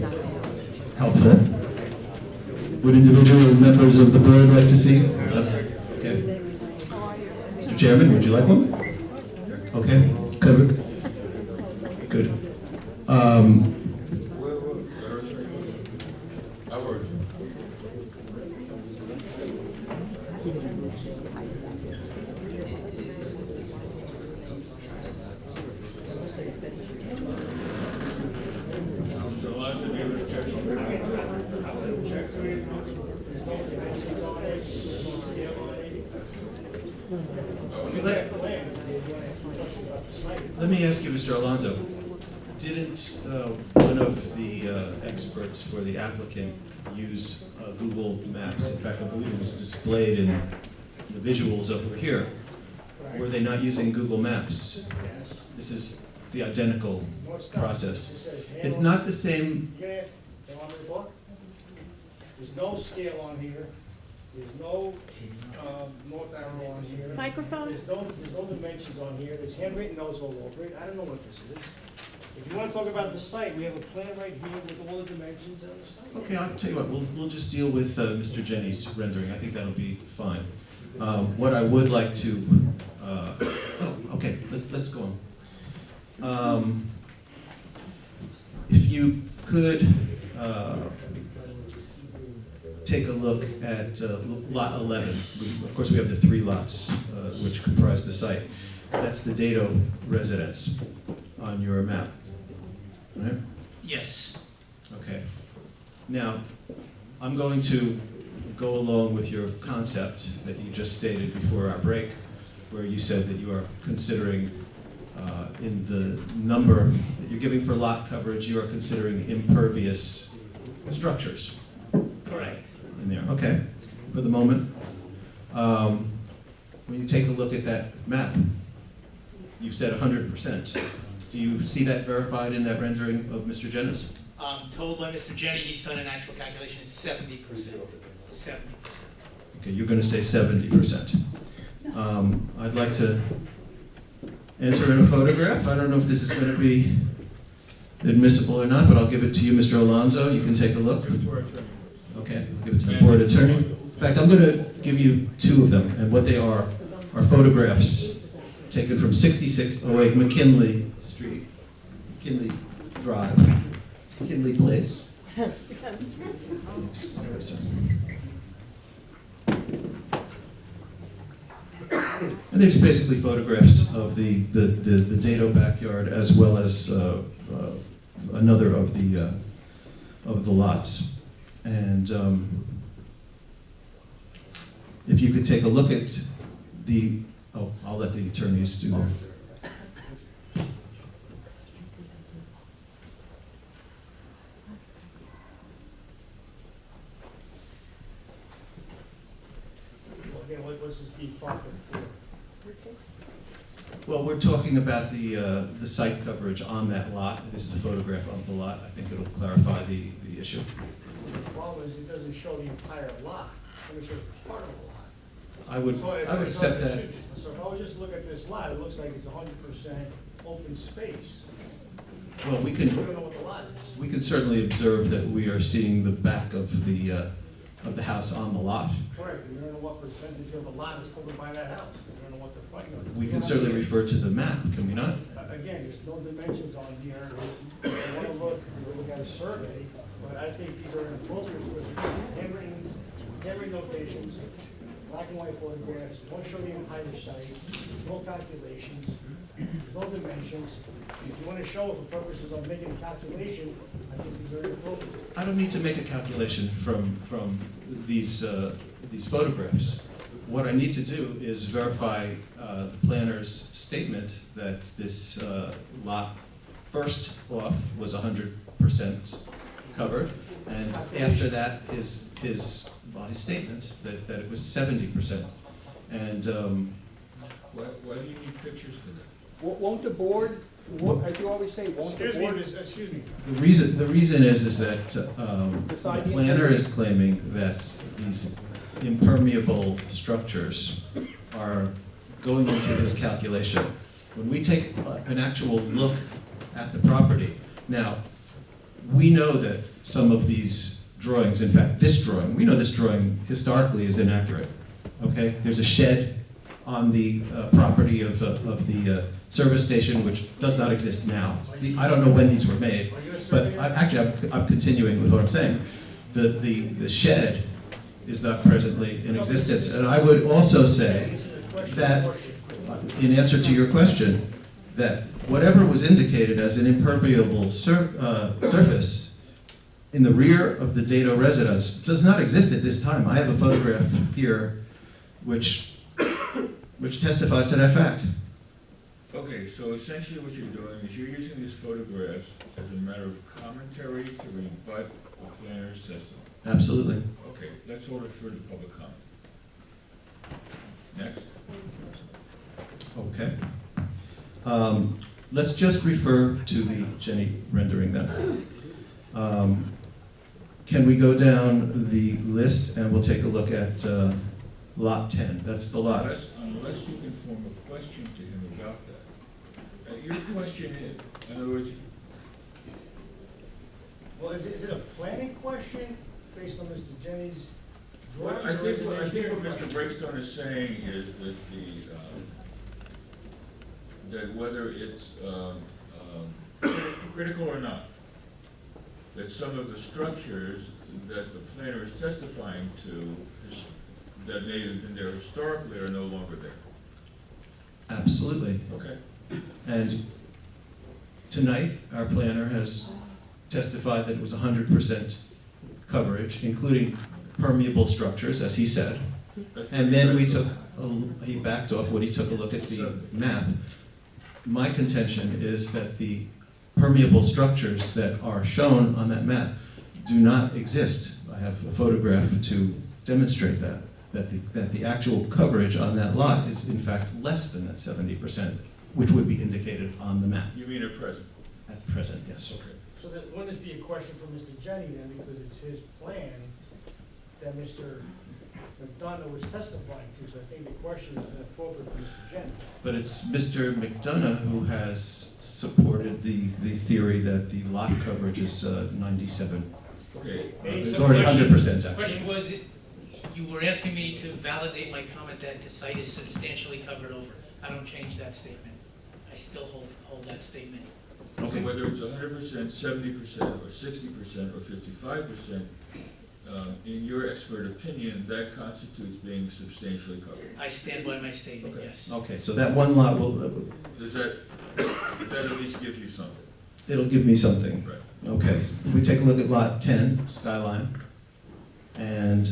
helpful. Would individual members of the board like to see? Okay. Mr. Chairman, would you like one? Okay, covered. Good. Let me ask you, Mr. Alonso, didn't one of the experts for the applicant use Google Maps? In fact, I believe it was displayed in the visuals over here. Were they not using Google Maps? This is the identical process. It's not the same. You can ask, do you want me to talk? There's no scale on here. There's no north arrow on here. Microphone? There's no dimensions on here. There's handwritten notes all over it. I don't know what this is. If you want to talk about the site, we have a plan right here with all the dimensions of the site. Okay, I'll tell you what, we'll just deal with Mr. Jenny's rendering. I think that'll be fine. What I would like to, okay, let's go on. If you could take a look at lot 11. Of course, we have the 3 lots which comprise the site. That's the Dado residence on your map, right? Yes. Okay. Now, I'm going to go along with your concept that you just stated before our break, where you said that you are considering, in the number that you're giving for lot coverage, you are considering impervious structures. Correct. In there, okay. For the moment, when you take a look at that map, you've said 100%. Do you see that verified in that rendering of Mr. Jennis? Told by Mr. Jenny, he's done an actual calculation, it's 70%. 70%. Okay, you're going to say 70%. I'd like to enter in a photograph. I don't know if this is going to be admissible or not, but I'll give it to you, Mr. Alonso. You can take a look. Okay, I'll give it to the board attorney. In fact, I'm going to give you 2 of them, and what they are photographs taken from 6608 McKinley Street, McKinley Drive, McKinley Place. Oops, there is some. And they're just basically photographs of the Dado backyard as well as another of the lots. And if you could take a look at the, I'll let the attorneys do that. Again, what's this being proffered for? Well, we're talking about the site coverage on that lot. This is a photograph of the lot. I think it'll clarify the issue. The problem is it doesn't show the entire lot. It shows part of the lot. I would accept that. So if I was just look at this lot, it looks like it's 100% open space. Well, we We don't know what the lot is. can certainly observe that we are seeing the back of the house on the lot. Correct, we don't know what percentage of the lot is covered by that house. We don't know what the front yard is. We can certainly refer to the map, can we not? Again, there's no dimensions on here. If you want to look at a survey, but I think these are inappropriate with handwritten notations, black and white photographs, don't show the entire site, no calculations, there's no dimensions. If you want to show for purposes of making a calculation, I think these are inappropriate. I don't need to make a calculation from these photographs. what I need to do is verify the planner's statement that this lot, first off, was 100% covered, and after that is his statement that it was 70%. And Why do you need pictures for that? Won't the board, as you always say, won't the board? Excuse me. the reason is that the planner is claiming that these impermeable structures are going into this calculation. When we take an actual look at the property, now, we know that some of these drawings, in fact, this drawing, we know this drawing historically is inaccurate, okay? There's a shed on the property of the service station, which does not exist now. I don't know when these were made, but I'm continuing with what I'm saying. The shed is not presently in existence. And I would also say that, in answer to your question, that whatever was indicated as an impermeable surface in the rear of the Dado residence does not exist at this time. I have a photograph here which testifies to that fact. Okay, so essentially what you're doing is you're using these photographs as a matter of commentary to rebut the planner's testimony. Absolutely. Okay, let's hold it for the public comment. Next. Okay. Let's just refer to the Jenny rendering then. Can we go down the list and we'll take a look at lot 10? That's the lot. Unless you can form a question to him about that. Your question is, in other words, Well, is it a planning question based on Mr. Jenny's well, drawing? I think what Mr. Breakstone is saying is that that whether it's critical or not, that some of the structures that the planner is testifying to that may have been there historically are no longer there. Absolutely. Okay. And tonight, our planner has testified that it was 100% coverage, including permeable structures, as he said. And then he backed off when he took a look at the map. My contention is that the permeable structures that are shown on that map do not exist. I have a photograph to demonstrate that the actual coverage on that lot is in fact less than that 70%, which would be indicated on the map. You mean at present? At present, yes. Okay. So that, wouldn't this be a question for Mr. Jenny then, because it's his plan that Mr. McDonough was testifying to, so I think the question is inappropriate for Mr. Jenny. But it's Mr. McDonough who has supported the theory that the lot coverage is 97. Okay. It's already 100% The actually. question was, you were asking me to validate my comment that the site is substantially covered over. I don't change that statement. I still hold that statement. Okay. So whether it's 100%, 70%, or 60%, or 55%, in your expert opinion, that constitutes being substantially covered. I stand by my statement, yes. Okay, so that one lot will, Does that at least give you something? it'll give me something. Right. Okay, we take a look at lot 10, Skyline, and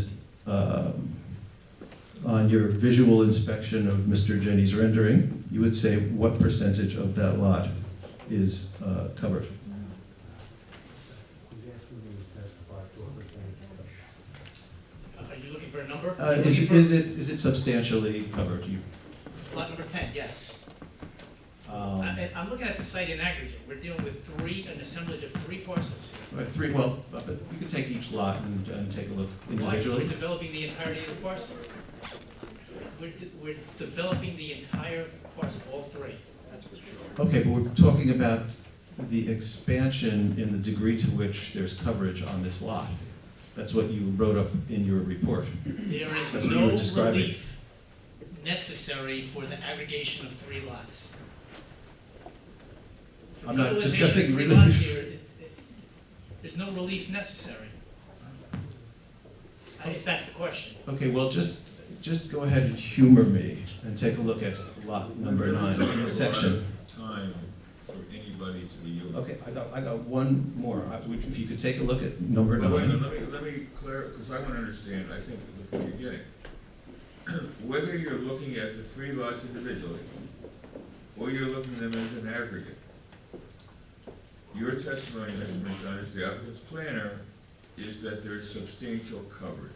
on your visual inspection of Mr. Jenny's rendering, you would say what percentage of that lot is covered? Are you looking for a number? Is it substantially covered? Lot number 10, yes. Um, I'm looking at the site in aggregate. We're dealing with an assemblage of 3 parcels here. Right, three, well, but you could take each lot and take a look Why? individually. We're developing the entirety of the parcel. We're developing the entire parcel, all 3. Okay, but we're talking about the expansion in the degree to which there's coverage on this lot. That's what you wrote up in your report. There is That's what you were no describing. relief necessary for the aggregation of 3 lots. For I'm not utilization of discussing 3 relief. lots here, there's no relief necessary. If that's the question. Okay, well, just go ahead and humor me and take a look at lot number 9 in the section. Time for anybody to be used. Okay, I got one more. If you could take a look at number Wait, 9. let me clear, because I want to understand, I think, what you're getting. whether you're looking at the 3 lots individually, or you're looking at them as an aggregate, your testimony, Mr. McDonough, as the applicant's planner, is that there's substantial coverage.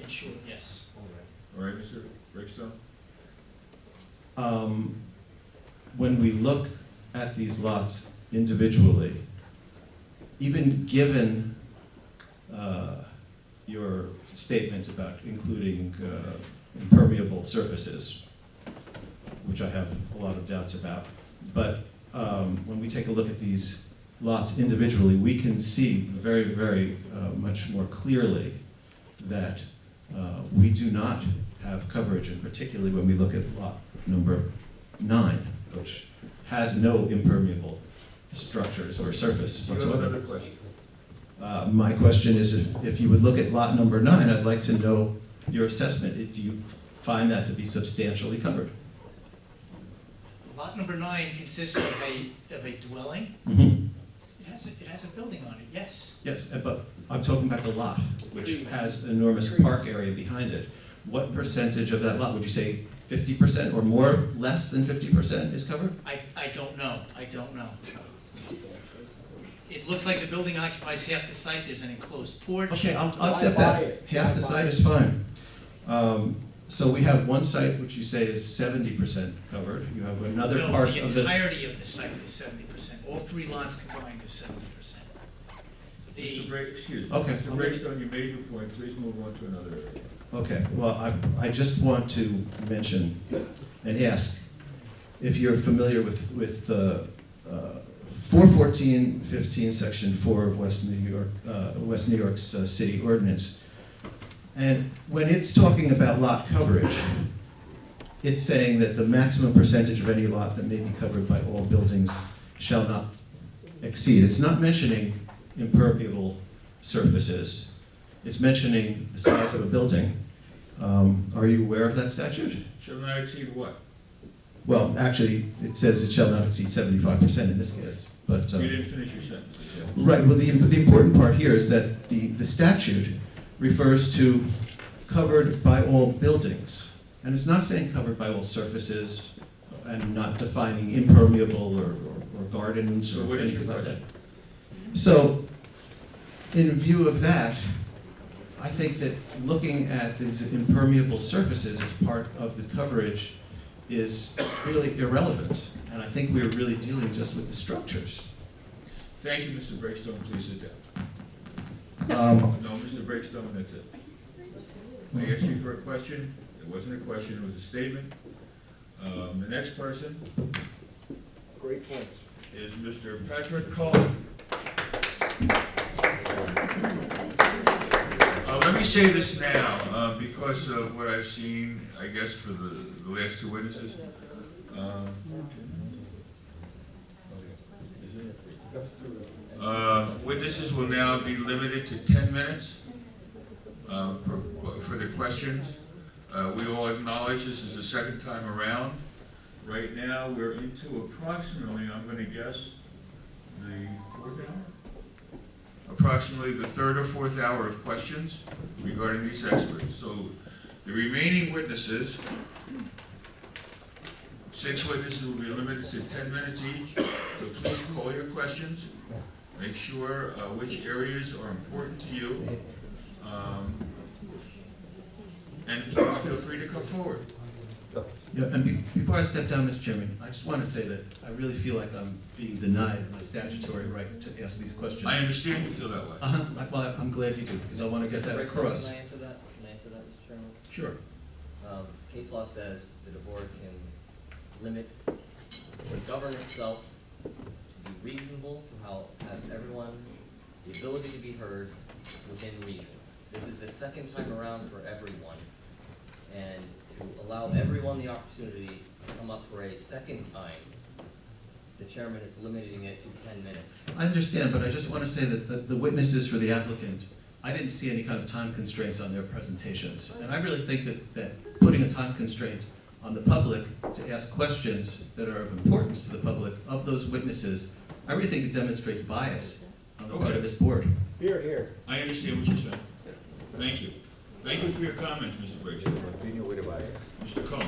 In short, yes. All right, Mr. Rickstone? When we look at these lots individually, even given your statements about including impermeable surfaces, which I have a lot of doubts about, but when we take a look at these lots individually, we can see very, very much more clearly that we do not have coverage, and particularly when we look at lot number 9, which has no impermeable structures or surface You have whatsoever. another question? My question is, if you would look at lot number 9, I'd like to know your assessment. Do you find that to be substantially covered? Lot number 9 consists of a dwelling. Mhm. It has a building on it, yes. Yes, but I'm talking about the lot, which has enormous park area behind it. What percentage of that lot, would you say 50% or more, less than 50% is covered? I don't know, It looks like the building occupies half the site, there's an enclosed porch. Okay, I'll accept that. Half the site is fine. So we have one site which you say is 70% covered. You have another part No, of the entirety of the site is 70%. All 3 lots combined is 70%. Excuse me. Okay. Mr. Breakstone, you made your point. Please move on to another area. Okay, well, I just want to mention and ask if you're familiar with 414-15, Section 4 of West New York's city ordinance. And when it's talking about lot coverage, it's saying that the maximum percentage of any lot that may be covered by all buildings shall not exceed. It's not mentioning impermeable surfaces. It's mentioning the size of a building. Are you aware of that statute? Shall not exceed what? Well, actually, it says it shall not exceed 75% in this case, but... You didn't finish your sentence. Right, well, the important part here is that the statute refers to covered by all buildings. And it's not saying covered by all surfaces and not defining impermeable or gardens So or what is your anything like that. question? So, in view of that, I think that looking at these impermeable surfaces as part of the coverage is really irrelevant. And I think we're really dealing just with the structures. Thank you, Mr. Breakstone. Please sit down. Um, No, Mr. Breakstone, that's it. I asked you for a question. It wasn't a question, it was a statement. The next person Great points. is Mr. Patrick Cullen. Let me say this now, because of what I've seen, I guess, for the last 2 witnesses. Witnesses will now be limited to 10 minutes for the questions. We all acknowledge this is the second time around. Right now, we're into approximately, I'm going to guess, the 4th hour? Approximately the 3rd or 4th hour of questions regarding these experts. So the remaining witnesses, 6 witnesses will be limited to 10 minutes each. So please call your questions. Make sure which areas are important to you. And please feel free to come forward. Yeah, and before I step down, Mr. Chairman, I just want to say that I really feel like I'm being denied my statutory right to ask these questions. I understand you feel that way. Well, I'm glad you do, because I want to get that across. Can I answer that? Can I answer that, Mr. Chairman? Sure. Case law says that a board can limit or govern itself to be reasonable, to have everyone the ability to be heard within reason. This is the second time around for everyone, and to allow everyone the opportunity to come up for a second time, the chairman is limiting it to 10 minutes. I understand, but I just want to say that the witnesses for the applicant, I didn't see any kind of time constraints on their presentations. And I really think that putting a time constraint on the public to ask questions that are of importance to the public of those witnesses, I really think it demonstrates bias on the part of this board. Here, here. I understand what you're saying. Thank you. Thank you for your comments, Mr. Briggs. Mr. Cohen.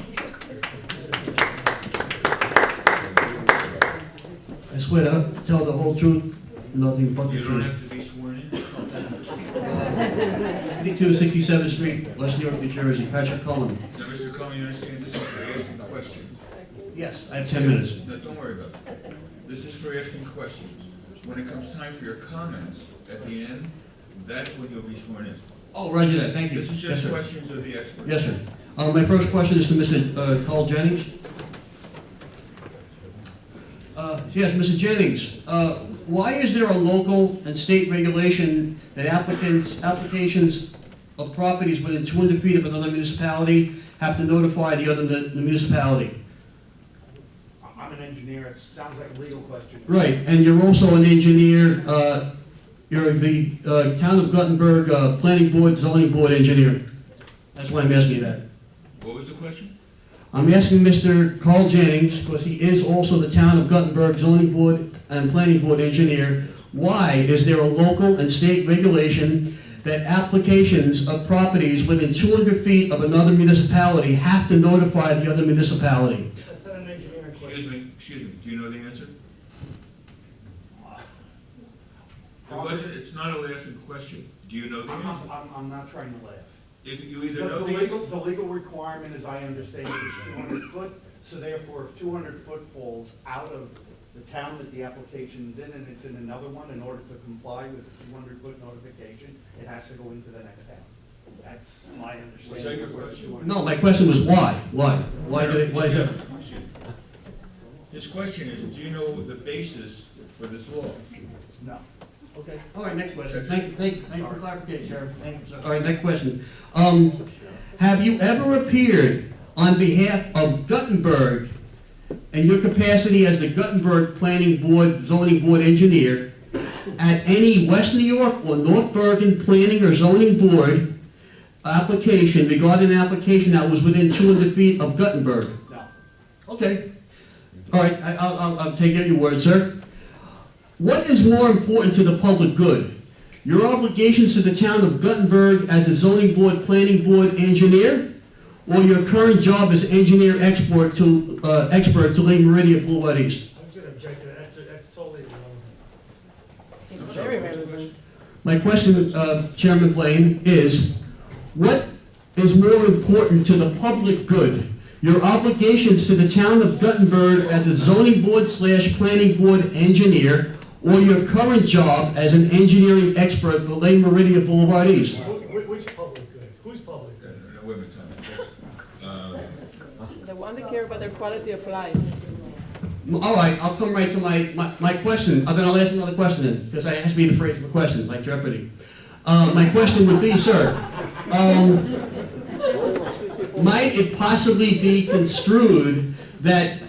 I swear to tell the whole truth, nothing but the You don't truth. have to be sworn in. 6267th Street, West New York, New Jersey, Patrick Cullen. Now, Mr. Cohen, you understand this is for asking questions? Yes, I have 10 minutes. No, don't worry about it. This is for asking questions. When it comes time for your comments at the end, that's when you'll be sworn in. Oh, roger that, thank you. This is Yes, just sir. questions of the experts. Yes, sir. My first question is to Mr. Carl Jennings. Yes, Mr. Jennings, why is there a local and state regulation that applications of properties within 200 feet of another municipality have to notify the other municipality? I'm an engineer, it sounds like a legal question. Right, and you're also an engineer, you're the Town of Guttenberg Planning Board, Zoning Board engineer. That's why I'm asking you that. What was the question? I'm asking Mr. Carl Jennings, because he is also the Town of Guttenberg Zoning Board and Planning Board engineer, why is there a local and state regulation that applications of properties within 200 feet of another municipality have to notify the other municipality? That's not an engineering question. Excuse me, do you know the answer? It's not a laughing question. Do you know the answer? I'm not trying to laugh. If you either The know the legal requirement, as I understand it, is 200 foot, so therefore, if 200 foot falls out of the town that the application is in, and it's in another one, in order to comply with the 200 foot notification, it has to go into the next town. That's my understanding. Was that your question? No, my question was why? Why? Why is that? His question is, do you know the basis for this law? No. Okay, all right, next question. Thank you for clarification, Sheriff. Thank you, sir. All right, next question. Have you ever appeared on behalf of Guttenberg in your capacity as the Guttenberg Planning Board, Zoning Board engineer at any West New York or North Bergen Planning or Zoning Board application regarding an application that was within 200 feet of Guttenberg? No. Okay. All right, I'll take your word, sir. What is more important to the public good? Your obligations to the town of Guttenberg as a zoning board, planning board engineer, or your current job as engineer expert to Lake Meridian Boulevard East? I'm going to object to that, that's totally irrelevant. It's very relevant. My question, Chairman Blaine, is what is more important to the public good? Your obligations to the town of Guttenberg as a zoning board / planning board engineer, or your current job as an engineering expert for Lake Meridian Boulevard East? Which public good? Who's public good? No, wait a minute, Tom. The one that care about their quality of life. All right, I'll come right to my question. Then I'll ask another question then, because it has to be the phrase of a question, like Jeopardy. My question would be, sir, might it possibly be construed that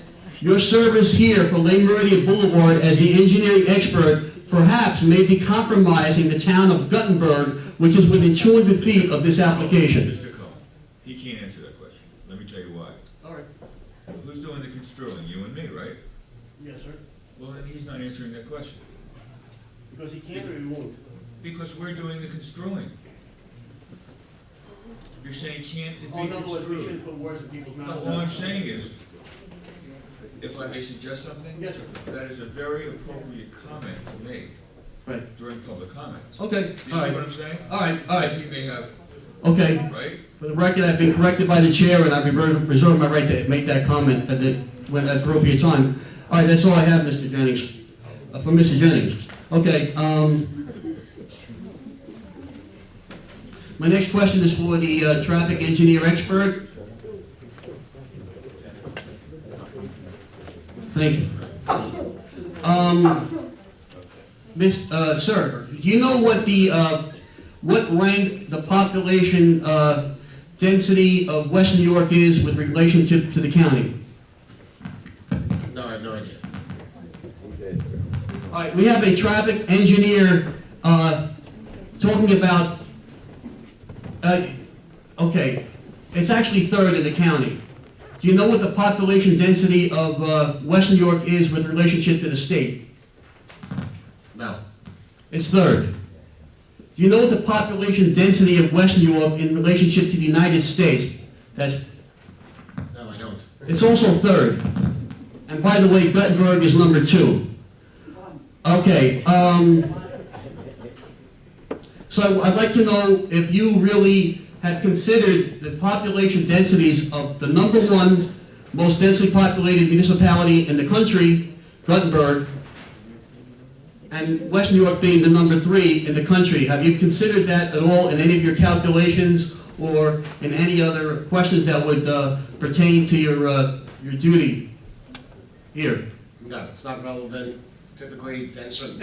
your service here for Lake Meridian Boulevard as the engineering expert perhaps may be compromising the town of Guttenberg, which is within 200 feet of this application? Mr. Cohen, he can't answer that question. Let me tell you why. All right. Who's doing the construing? You and me, right? Yes, sir. Well, then he's not answering that question. Because he can't or he won't. Because we're doing the construing. You're saying can't it be In other words, we construed? shouldn't put words in people's No, mouths. all I'm saying is, if I may suggest something? Yes, sir. That is a very appropriate comment to make Right. during public comments. Okay, You see all right. what I'm saying? All right. You may have, Okay. right? For the record, I've been corrected by the chair, and I've reserved my right to make that comment at the appropriate time. All right, that's all I have, Mr. Jennings, for Mr. Jennings. Okay, my next question is for the traffic engineer expert. Thank you. Sir, do you know what rank the population density of West New York is with relationship to the county? No, I have no idea. All right, we have a traffic engineer talking about, okay, it's actually third in the county. Do you know what the population density of West New York is with relationship to the state? No. It's third. Do you know what the population density of West New York in relationship to the United States? That's, No, I don't. it's also third. And by the way, Gothenburg is number 2. Okay, so I'd like to know if you really had considered the population densities of the number 1 most densely populated municipality in the country, Gothenburg, and West New York being the number 3 in the country. Have you considered that at all in any of your calculations or in any other questions that would pertain to your duty here? No, it's not relevant. Typically, densely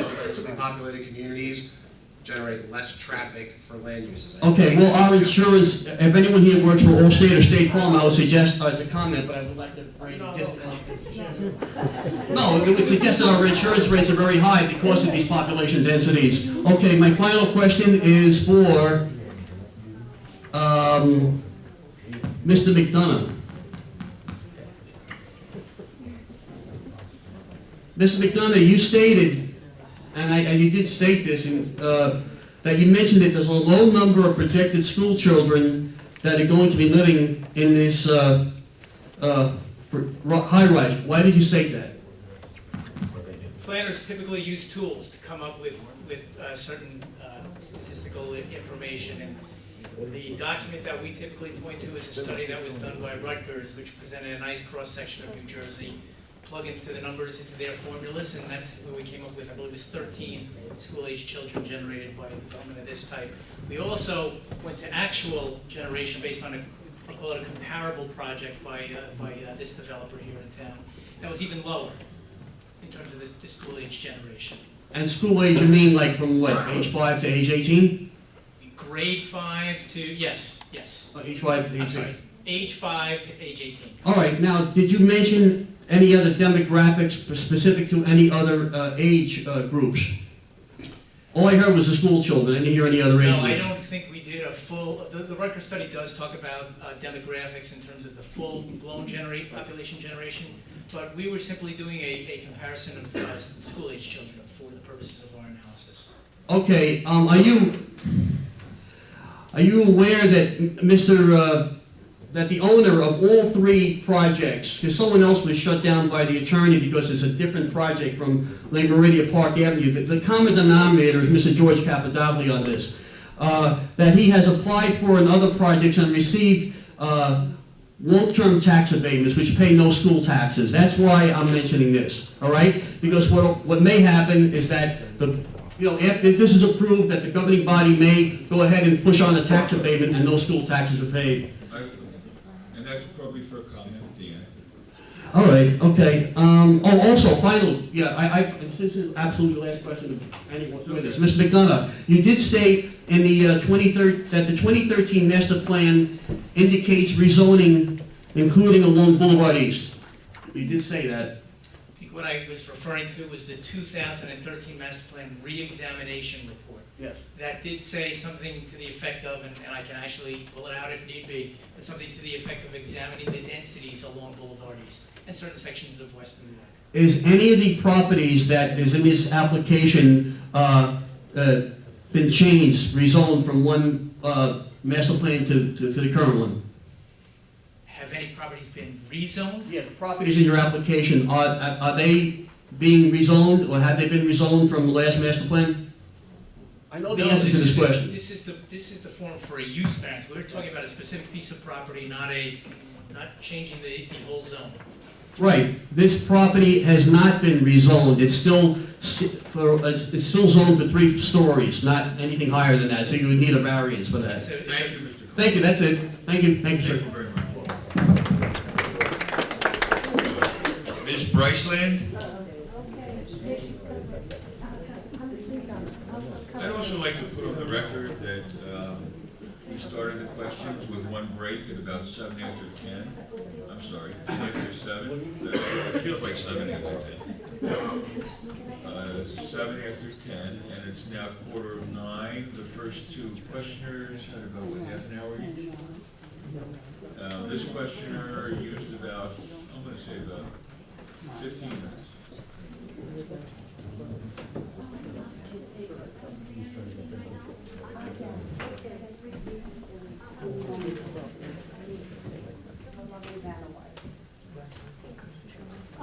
populated communities generate less traffic for land uses. Okay, well, our insurance, if anyone here works for Allstate or State Farm, I would suggest, as a comment, but I would like to raise it just... No, it would suggest that our insurance rates are very high because of these population densities. Okay, my final question is for Mr. McDonough. Mr. McDonough, you stated, and you did state this, that you mentioned that there's a low number of projected school children that are going to be living in this high-rise. Why did you state that? Planners typically use tools to come up with certain statistical information, and the document that we typically point to is a study that was done by Rutgers, which presented a nice cross-section of New Jersey, plug into the numbers into their formulas, and that's where we came up with, I believe it was 13 school-age children generated by a development of this type. We also went to actual generation based on I'll call it a comparable project by this developer here in town. That was even lower in terms of this school-age generation. And school age, you mean like from what, age 5 to age 18? Grade 5 to, yes. Age 5 to age 18. I'm sorry, age 5 to age 18. All right, now, did you mention any other demographics specific to any other age groups? All I heard was the school children. I didn't hear any other age No, I groups. don't think we did a full, the Rutgers study does talk about demographics in terms of the full-blown population generation, but we were simply doing a comparison of school-age children for the purposes of our analysis. Okay, are you aware that that the owner of all 3 projects, because someone else was shut down by the attorney because it's a different project from Lake Meridia Park Avenue, the common denominator is Mr. George Capadogli on this, that he has applied for in other projects and received long-term tax abatements which pay no school taxes. That's why I'm mentioning this, all right? Because what may happen is that if this is approved, that the governing body may go ahead and push on a tax abatement and no school taxes are paid. And that's probably for a comment at the end. All right, okay. Also, finally, this is absolutely the last question of anyone with this. Mr. McDonough, you did state in the that the 2013 master plan indicates rezoning, including along Boulevard East. You did say that. I think what I was referring to was the 2013 master plan re-examination report. Yes. That did say something to the effect of, and I can actually pull it out if need be, but something to the effect of examining the densities along Boulevard East and certain sections of Western New York. Is any of the properties that is in this application been changed, rezoned from one master plan to the current one? Have any properties been rezoned? Yeah, the properties in your application, are they being rezoned, or have they been rezoned from the last master plan? I know the answer to this question. This is the form for a use variance. We're talking about a specific piece of property, not changing the whole zone. Right. This property has not been rezoned. It's still zoned for 3 stories, not anything higher than that. So you would need a variance for that. Thank you, Mr. Cole. Thank you. That's it. Thank you. Thank you, sir. Thank you very much. Ms. Bryceland? I'd also like to put on the record that we started the questions with one break at about 7 after 10. I'm sorry, 10 after 7. It feels like 7 after 10. 7 after 10, and it's now 8:45. The first 2 questioners had about, half an hour each? This questioner used about, I'm going to say about 15 minutes.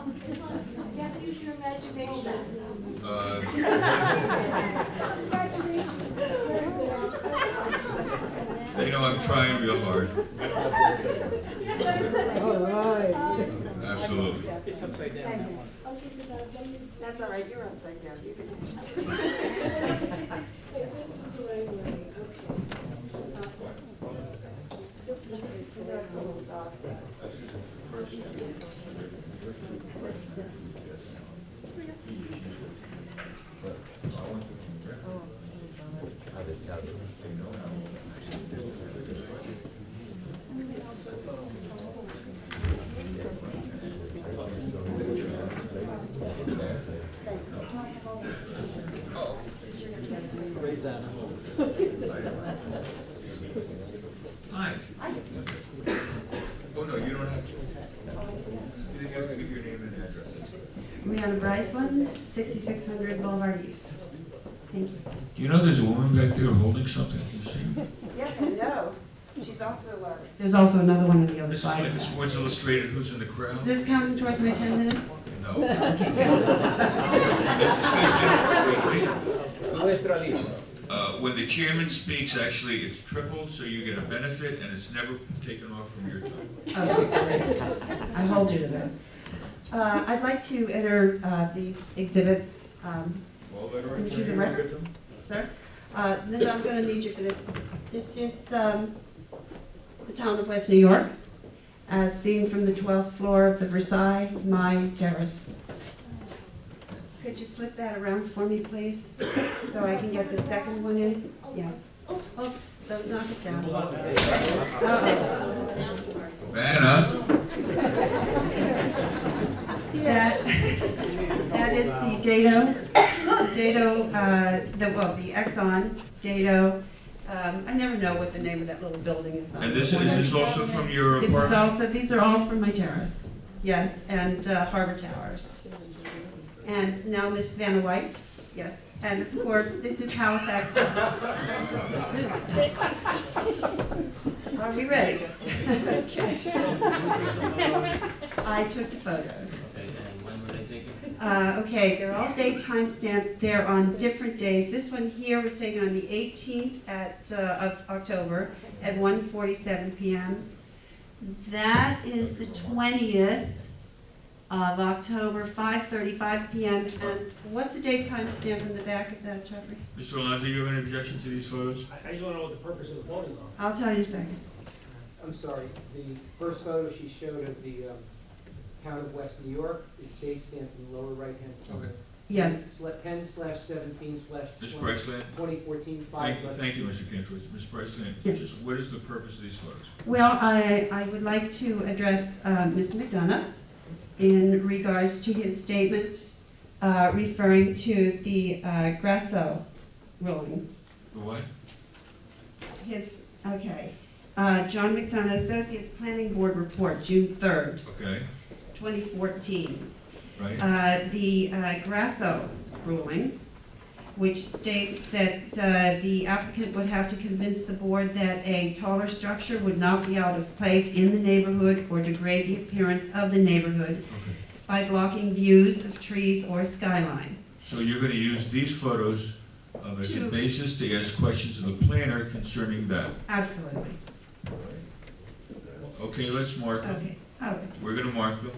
You have to use your imagination. You know, I'm trying real hard. All right. Absolutely. It's upside down, that one. Okay, so that's all right, you're upside down. You can. This is the right way, okay. This is the little dog. Hi. Oh, no, you don't have to. You have to give your name and address. Rihanna Bryceland, 6600 Boulevard East. Thank you. Do you know there's a woman back there holding something? You see? Yes, I know. She's also, there's also another one on the other This is side. like the Sports Illustrated, who's in the crowd? Is this counting towards my 10 minutes? No. Okay, good. When the chairman speaks, actually, it's tripled, so you get a benefit, and it's never taken off from your time. Okay, great. I hold you to that. I'd like to enter these exhibits into the record. Sir? Linda, I'm going to need you for this. This is the town of West New York, as seen from the 12th floor of the Versailles My Terrace. Could you flip that around for me, please, so I can get the second one in? Yeah. Oops, don't knock it down. That is the the Exxon Dado. I never know what the name of that little building is. And is this also from your apartment? These are all from my terrace, yes, and Harbor Towers. And now Miss Vanna White, yes, and of course, this is Halifax. Are we ready? Okay. I took the photos. Okay, and when were they taken? Okay, they're all date timestamped. They're on different days. This one here was taken on the 18th of October at 1:47 p.m. That is the 20th of October, 5:35 p.m. And what's the date timestamp in the back of that, Jeffrey? Mr. Alonso, you have an objection to these photos? I just want to know what the purpose of the photos are. I'll tell you in a second. I'm sorry, the first photo she showed of the town of West New York is date stamped in the lower right-hand corner. Yes. It's 10/17/2014. Ms. Bryceland? 2014. Thank you, Mr. Kantowitz. Ms. Bryceland, Yes. just what is the purpose of these photos? Well, I would like to address Mr. McDonough in regards to his statement referring to the Grasso ruling. For what? John McDonough, Associates Planning Board Report, June 3rd, Okay, 2014. right. The Grasso ruling, which states that the applicant would have to convince the board that a taller structure would not be out of place in the neighborhood or degrade the appearance of the neighborhood by blocking views of trees or skyline. So you're going to use these photos as a basis to ask questions of the planner concerning that? Absolutely. Okay, let's mark them. Okay, all right. We're going to mark them.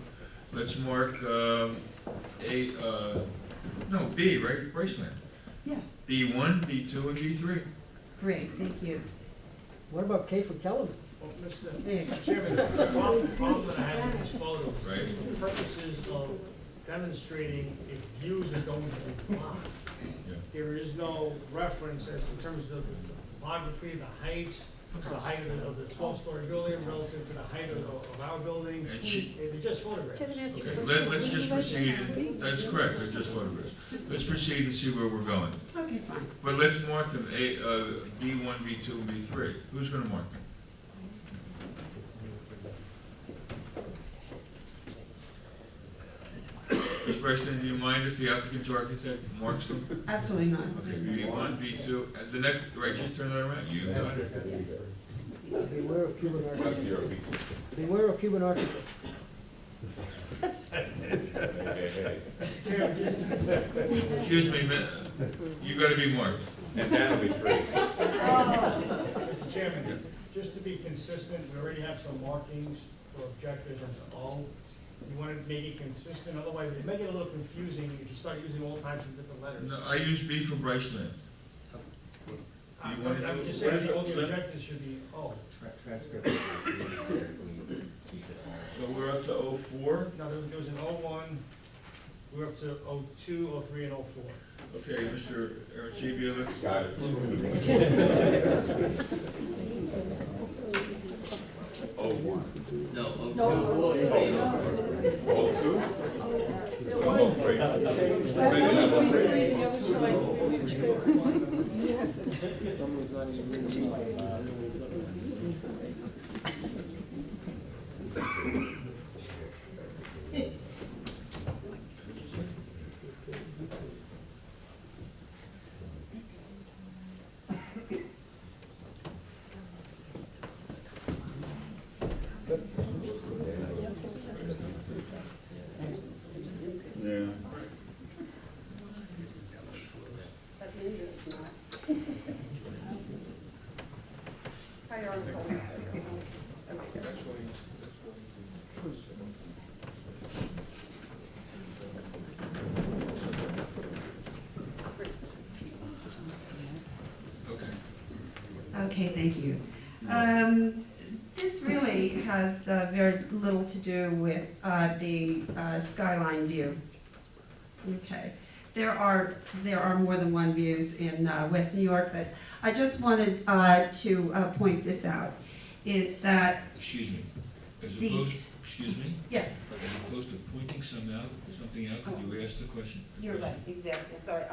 Let's mark B, right, Bryceland? Yeah. B1, B2, and B3. Great, thank you. What about K for Kellerman? Well, There you Mr. go. Chairman, the problem that I have with these photos, Right. for the purposes of demonstrating if views are going to be blocked, there is no reference as in terms of the topography, the heights, the height of the 12-story building relative to the height of our building. And They're just photographs. Okay, let's just proceed. That's correct, they're just photographs. Let's proceed and see where we're going. Okay, fine. But let's mark them, B1, B2, and B3. Who's going to mark them? Ms. Bryceland, do you mind if the applicant's architect marks them? Absolutely not. Okay, B1, B2, and the next, right, just turn that around, you got it. Beware of Cuban architects. Beware of Cuban architects. Excuse me, you gotta be marked. And that'll be free. Mr. Chairman, just to be consistent, we already have some markings for objectives under O. You want to make it consistent, otherwise they make it a little confusing if you start using all kinds of different letters. No, I use B for Bryceland. I'm just saying, all the objectives should be O. So we're up to 04? No, there was an O1, we're up to O2, O3, and O4. Okay, Mr. Arancibia, let's. Got it. O1. No, O2? Almost great. Yeah. Okay, thank you. This really has very little to do with the skyline view. Okay. There are more than one views in West New York, but I just wanted to point this out, is that... Excuse me. Excuse me? Yes. As opposed to pointing something out, could you ask the question? You're right, exactly. I'm sorry.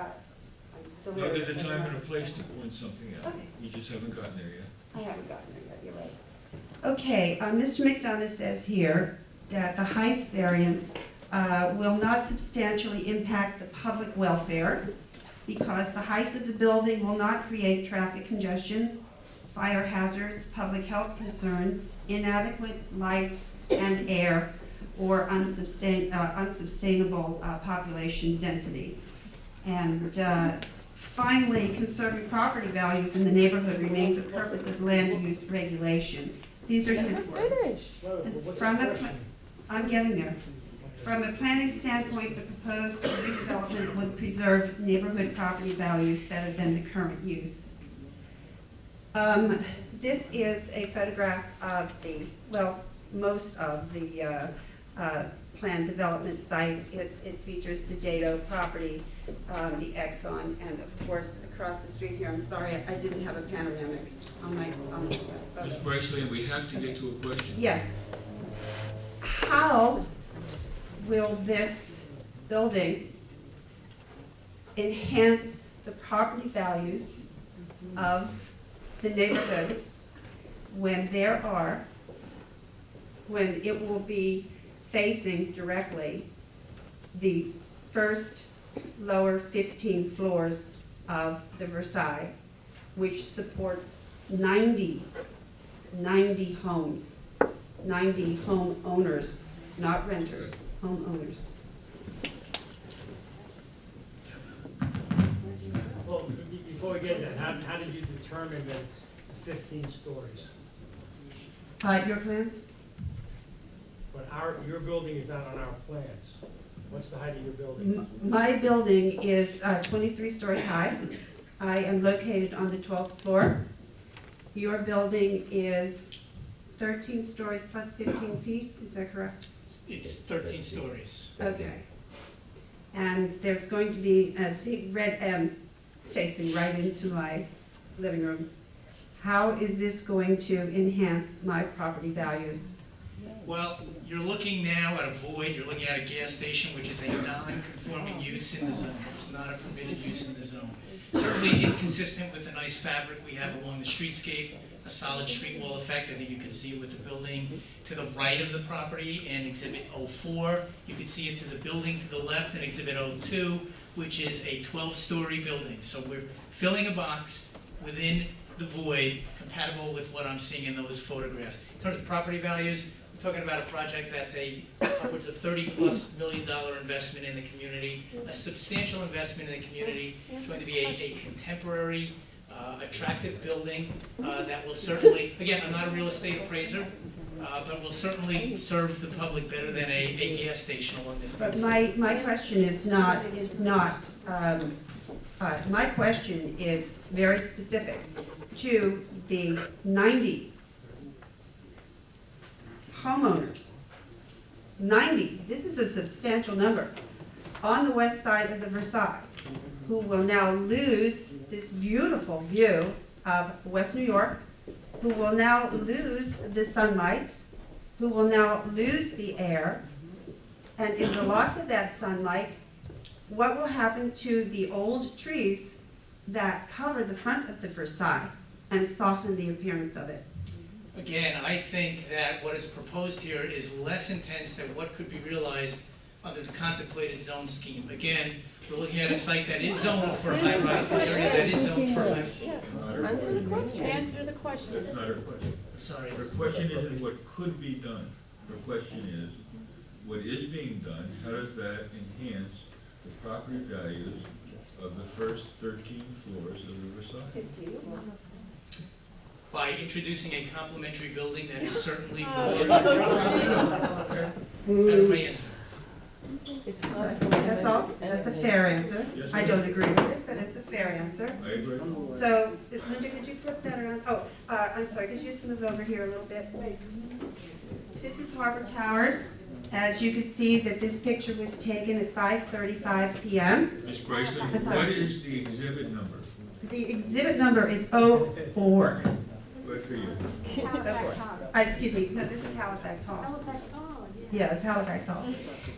No, there's a time and a place to point something out. Okay. You just haven't gotten there yet. I haven't gotten there yet, you're right. Okay, Mr. McDonough says here that the height variance will not substantially impact the public welfare because the height of the building will not create traffic congestion, fire hazards, public health concerns, inadequate light and air, or unsustainable population density. And finally, conserving property values in the neighborhood remains a purpose of land use regulation. These are his words. I'm getting there. From a planning standpoint, the proposed redevelopment would preserve neighborhood property values better than the current use. This is a photograph of most of the planned development site. It features the Dado property, the Exxon, and of course, across the street here, I'm sorry, I didn't have a panoramic on my photo. Ms. Bryceland, we have to get to a question. Yes. How will this building enhance the property values of the neighborhood when it will be facing directly the first lower 15 floors of the Versailles, which supports 90 homes, 90 home owners, not renters, home owners. Well, before we get that, how did you determine that it's 15 stories? Your plans? But your building is not on our plans. What's the height of your building? My building is 23 stories high. I am located on the 12th floor. Your building is 13 stories plus 15 feet, is that correct? It's 13 stories. Okay. And there's going to be a big red M facing right into my living room. How is this going to enhance my property values? Well, you're looking now at a void, you're looking at a gas station, which is a non-conforming use in the zone. It's not a permitted use in the zone. Certainly inconsistent with the nice fabric we have along the streetscape, a solid street wall effect. I think you can see it with the building to the right of the property in Exhibit 04. You can see it to the building to the left in Exhibit 02, which is a 12-story building. So we're filling a box within the void compatible with what I'm seeing in those photographs. In terms of property values, we're talking about a project that's upwards of $30+ million investment in the community, a substantial investment in the community. It's going to be a contemporary, attractive building that will certainly, again, I'm not a real estate appraiser, but will certainly serve the public better than a gas station along this. But my question is not, my question is very specific to the 90 homeowners. 90, this is a substantial number, on the west side of the Versailles, who will now lose this beautiful view of West New York, who will now lose the sunlight, who will now lose the air, and in the loss of that sunlight, what will happen to the old trees that cover the front of the Versailles and soften the appearance of it? Again, I think that what is proposed here is less intense than what could be realized under the contemplated zone scheme. Again, we're looking at a site that is zoned for high-rise, an area that is zoned for high. Answer the question. Answer the question. That's not her question. Sorry. Her question isn't what could be done. Her question is, what is being done, how does that enhance the property values of the first 13 floors of the Versailles? By introducing a complementary building that is certainly more. That's my answer. That's all? That's a fair answer. Yes, I don't agree with it, but it's a fair answer. I agree. So, Linda, could you flip that around? Oh, I'm sorry, could you just move over here a little bit? This is Harbor Towers. As you can see that this picture was taken at 5:35 p.m. Ms. Bryson, what is the exhibit number? The exhibit number is 04. Good for you. Excuse me, no, this is Halifax Hall. Yeah, it's Halifax Hall.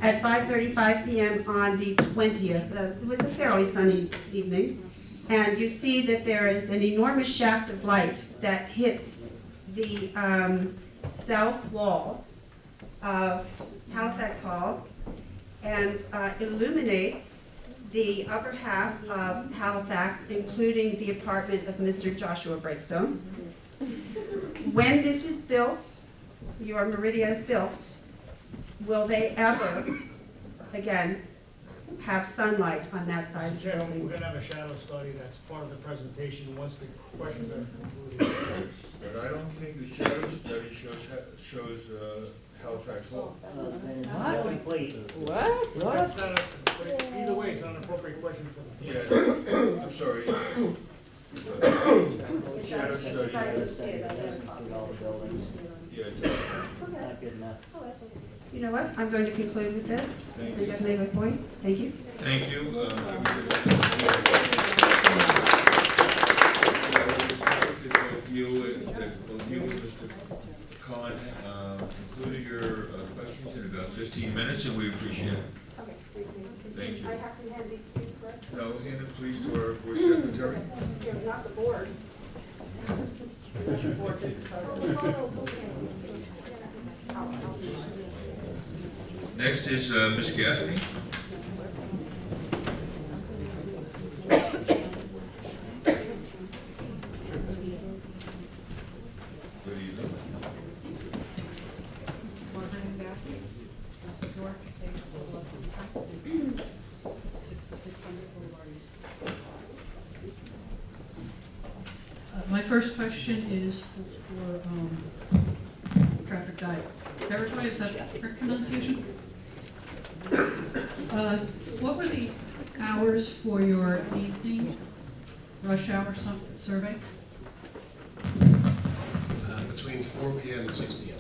At 5:35 p.m. on the 20th, it was a fairly sunny evening, and you see that there is an enormous shaft of light that hits the south wall of Halifax Hall and illuminates the upper half of Halifax, including the apartment of Mr. Joshua Breakstone. When this is built, your Meridia is built, will they ever, again, have sunlight on that side of the Chairman, building? we're gonna have a shadow study that's part of the presentation once the questions are concluded. But I don't think the shadow study shows Halifax Hall. What? What? Either way, it's not an appropriate question for the. Yeah, I'm sorry. Shadow study. Yeah, it does. You know what? I'm going to conclude with this. I think I've made my point. Thank you. Thank you. Both you and Mr. Cohen concluded your questions in about 15 minutes, and we appreciate it. Okay, Thank you. I have to hand these to you first? No, hand it please to our board secretary. Yeah, not the board. Next is Ms. Gaffney. Good evening. My first question is for traffic director. Is that correct pronunciation? What were the hours for your evening rush hour survey? Between 4 p.m. and 6 p.m.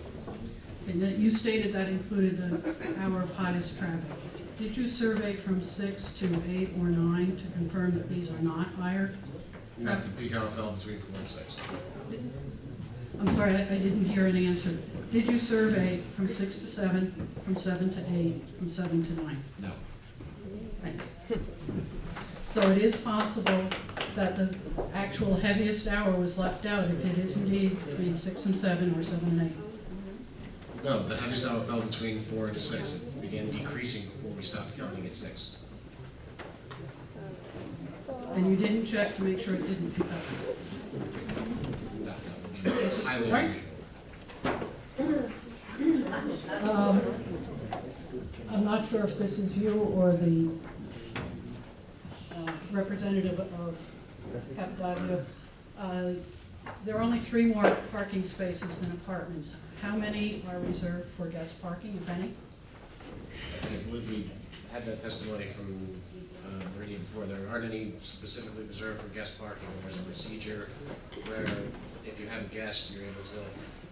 And that you stated that included the hour of highest traffic. Did you survey from 6 to 8 or 9 to confirm that these are not higher? No, the peak hour fell between 4 and 6. I'm sorry, I didn't hear an answer. Did you survey from 6 to 7, from 7 to 8, from 7 to 9? No. Thank you. So it is possible that the actual heaviest hour was left out if it is indeed between 6 and 7 or 7 and 8? No, the heaviest hour fell between 4 and 6. It began decreasing before we stopped counting at 6. And you didn't check to make sure it didn't pick up? That would be highly unusual. I'm not not sure if this is you or the representative of Capitol. There are only 3 more parking spaces than apartments. How many are reserved for guest parking, if any? I believe we had that testimony from Meridian before. There aren't any specifically reserved for guest parking. There's a procedure where if you have a guest, you're able to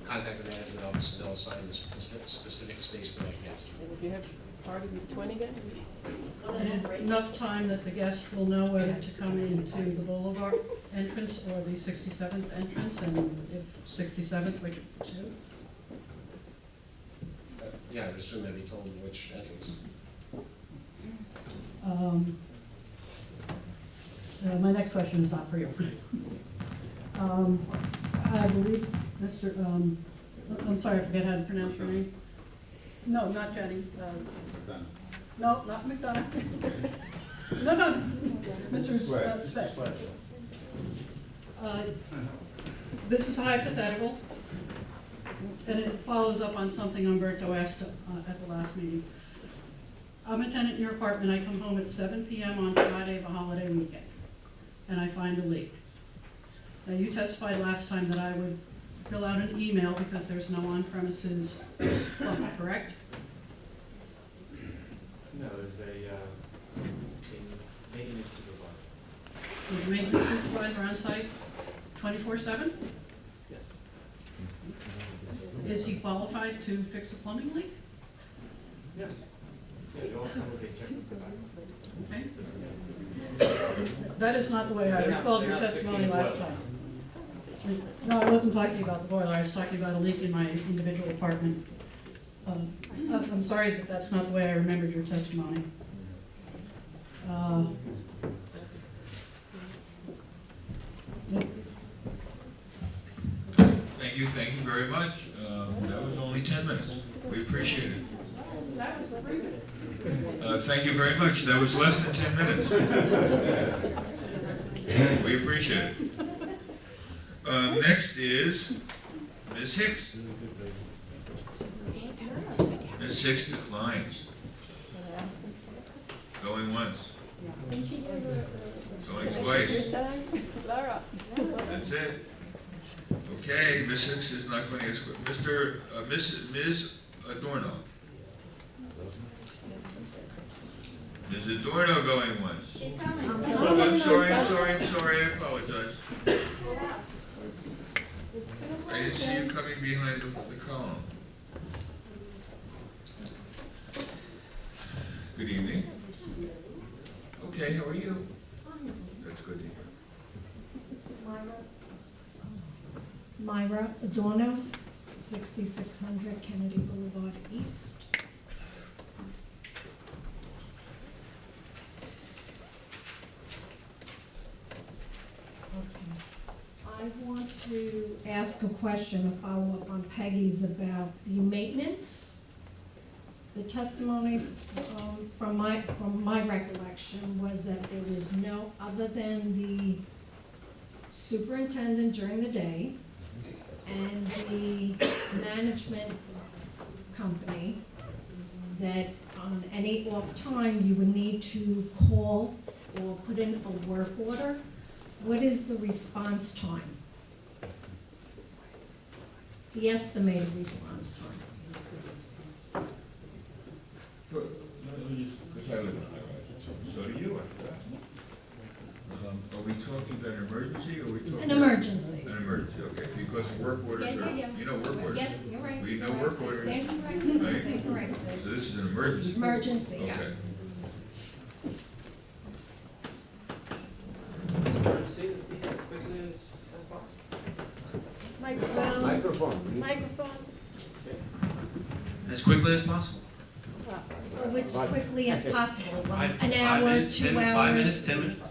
contact the management office and they'll assign a specific space for that guest. And if you have party with 20 guests? Enough time that the guest will know whether to come into the Boulevard entrance or the 67th entrance, and if 67th, which of the 2? Yeah, I would assume they'd be told which entrance. My next question is not for you. I believe Mr., I'm sorry, I forget how to pronounce your name. No, not Jenny. No, not McDonough. No, Mr. Svett. This is a hypothetical, and it follows up on something Umberto asked at the last meeting. I'm a tenant in your apartment. I come home at 7 p.m. on Friday of a holiday weekend, and I find a leak. Now, you testified last time that I would fill out an email because there's no on-premises plumber, correct? No, there's a maintenance supervisor. Is the maintenance supervisor on site 24/7? Yes. Is he qualified to fix a plumbing leak? Yes. Yeah, they all come with a technical background. Okay. That is not the way I recalled your testimony last time. No, I wasn't talking about the boiler. I was talking about a leak in my individual apartment. I'm sorry that that's not the way I remembered your testimony. Thank you very much. That was only 10 minutes. We appreciate it. That was 3 minutes. Thank you very much. That was less than 10 minutes. We appreciate it. Next is Ms. Hicks. Ms. Hicks declines. Going once. Going twice. That's it. Okay, Ms. Hicks is not going to ask. Ms. Adorno. Ms. Adorno going once. I'm sorry, I apologize. I didn't see you coming behind the column. Good evening. Okay, how are you? That's good to hear. Myra Adorno, 6600 Kennedy Boulevard East. I want to ask a question, a follow-up on Peggy's about the maintenance. The testimony from my recollection was that there was no, other than the superintendent during the day and the management company, that on any off time you would need to call or put in a work order. What is the response time? The estimated response time? Let me just, because I live in a high-rise, so do you, I forgot. Yes. Are we talking about an emergency, or are we talking? An emergency. An emergency, okay, because work orders are, you know work orders. Yes, you're right. We know work orders. Stand corrected, Right? stand corrected. So this is an emergency. Emergency, yeah. Okay. Emergency, as quickly as possible. Microphone. Microphone. Microphone. As quickly as possible. Which quickly as possible, an 5 hour, minutes, 2 10, hours? 5 minutes, 10 minutes.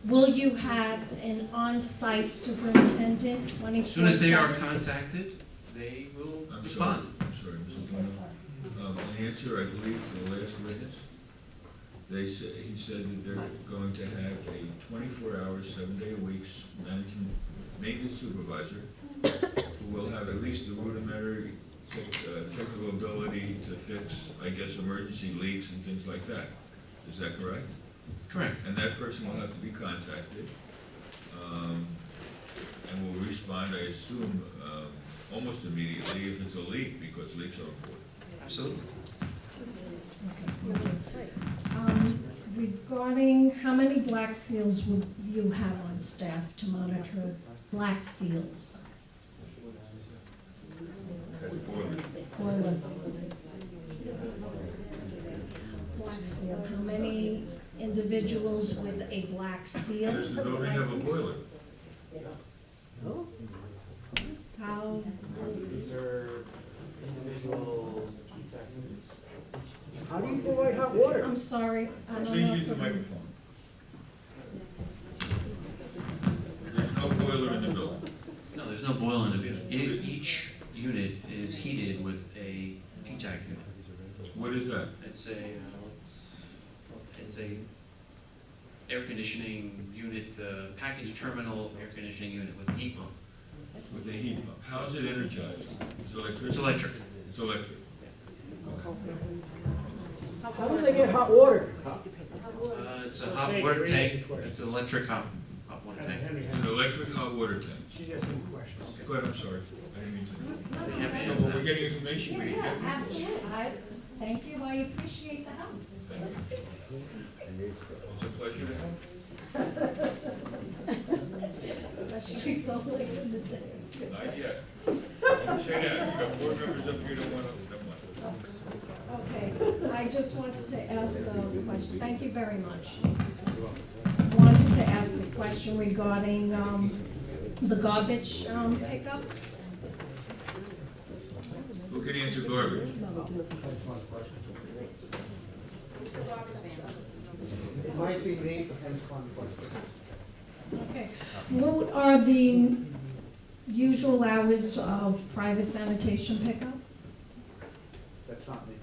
Will you have an on-site superintendent 24/7? As soon as they are contacted, they will respond. I'm sorry, Mrs. Lino. An answer, I believe, to the last witness. He said that they're going to have a 24-hour, 7-day-a-week maintenance supervisor who will have at least the rudimentary technical ability to fix, I guess, emergency leaks and things like that. Is that correct? Correct. And that person will have to be contacted, and will respond, I assume, almost immediately if it's a leak, because leaks are important. Absolutely. Regarding how many black seals would you have on staff to monitor black seals? Boiler. Black seal, how many individuals with a black seal? Does the building have a boiler? How, These are individual. How do you provide hot water? I'm sorry, I don't know. Please if use the it- microphone. There's no boiler in the building. No, there's no boiler in the building. Each unit is heated with a PTAC unit. What is that? It's a air conditioning unit, package terminal air conditioning unit with a heat pump. With a heat pump. How is it energized? It's electric? It's electric. It's electric. How do they get hot water? It's a hot water tank. It's an electric hot water tank. It's an electric hot water tank. She has some questions. Go ahead, I'm sorry. I didn't mean to. No, They have no, it. that's- No, we're getting information we didn't Yeah, get. absolutely, thank you, I appreciate the help. It's a pleasure to have. Especially so late in the day. Not yet. Don't say that. You got board members up here that want to. Okay, I just wanted to ask a question, thank you very much. Wanted to ask a question regarding, the garbage, pickup. Who can answer garbage? It might be me, but that's one question. Okay, what are the usual hours of private sanitation pickup? That's not me.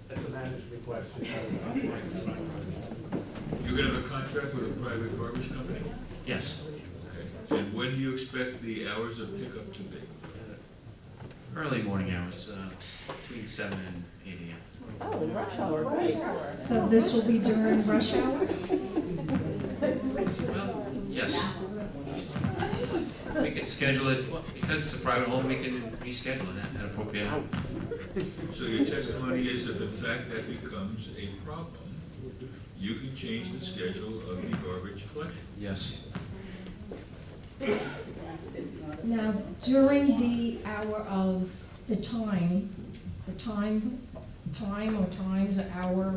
That's a management question. You're going to have a contract with a private garbage company? Yes. Okay. And when do you expect the hours of pickup to be? Early morning hours, between 7 and 8 a.m. Oh, rush hour, rush hour. So this will be during rush hour? Yes. We can schedule it, well, because it's a private home, we can reschedule it at an appropriate hour. So your testimony is if in fact that becomes a problem, you can change the schedule of the garbage collection? Yes. Now, during the hour of the time or times, or hour,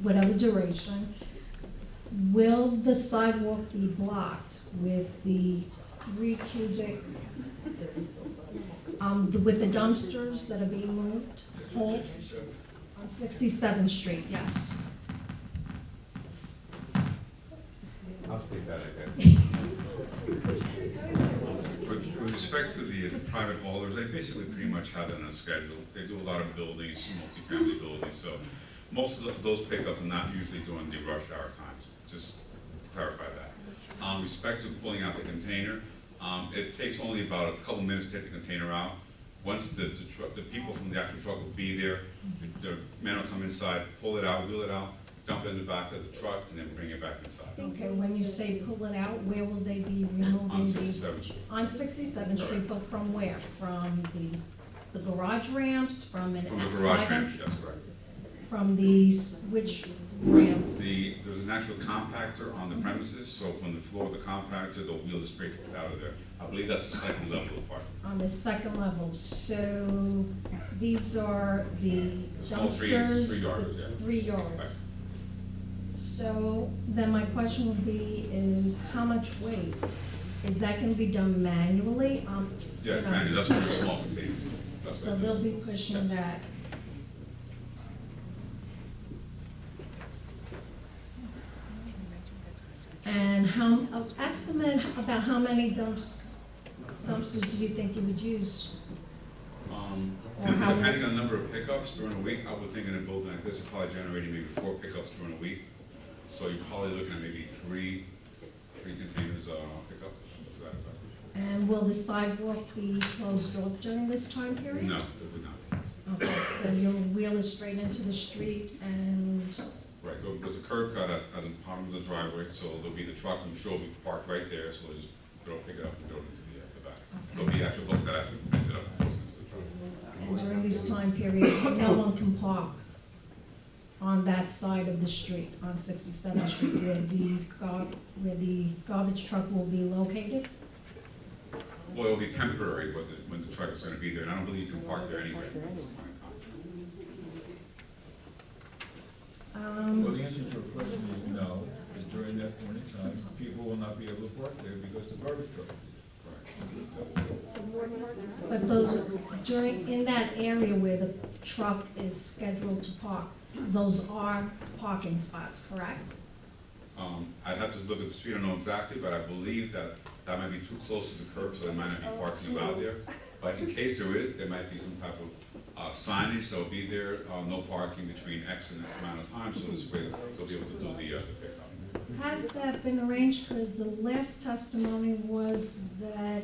whatever duration, will the sidewalk be blocked with the 3 cubic, with the dumpsters that are being moved? Full? On 67th Street, yes. I'll take that, I guess. With respect to the private haulers, they basically pretty much have it on a schedule. They do a lot of buildings, multifamily buildings, so most of those pickups are not usually during the rush hour times. Just clarify that. With respect to pulling out the container, it takes only about a couple minutes to take the container out. Once the people from the actual truck will be there, the men will come inside, pull it out, wheel it out, dump it in the back of the truck, and then bring it back inside. Okay, when you say pull it out, where will they be removing the? On 67th Street. On 67th Street, but from where? From the garage ramps, from an From the outside? garage ramp, that's correct. From which ramp? There's an actual compactor on the premises, so from the floor of the compactor, they'll wheel the straight out of there. I believe that's the second level of the park. On the second level, so these are the It's all three dumpsters? yards, yeah. 3 yards. Right. So then my question would be is how much weight? Is that gonna be done manually? Yes, you know, man, that's for the small containers. That's So what I they'll do. be pushing Yes. that. And estimate about how many dumpsters do you think you would use? Or how- Depending on the number of pickups during a week, I would think in a building like this, you're probably generating maybe 4 pickups during a week. So you're probably looking at maybe three containers pickup. Is that about? And will the sidewalk be closed off during this time period? No, it would not. Okay, so you'll wheel it straight into the street and, Right, there's a curb cut as a part of the driveway, so there'll be the truck, I'm sure will be parked right there, so they'll pick it up and throw it into the back. There'll be actual hook that actually picks it up and goes into the truck. and during this time period, no one can park on that side of the street, on 67th Street, where the garbage truck will be located? Well, it'll be temporary, but when the truck is gonna be there, and I don't believe you can park there anyway at this point in time. Well, the answer to your question is no, because during that point in time, people will not be able to park there because the garbage truck is there. But those, in that area where the truck is scheduled to park, those are parking spots, correct? I'd have to look at the street, I don't know exactly, but I believe that might be too close to the curb, so they might not be parking allowed there. But in case there is, there might be some type of signage, so it'll be there, no parking between X and X amount of time, so this way they'll be able to do the pickup. Has that been arranged? Because the last testimony was that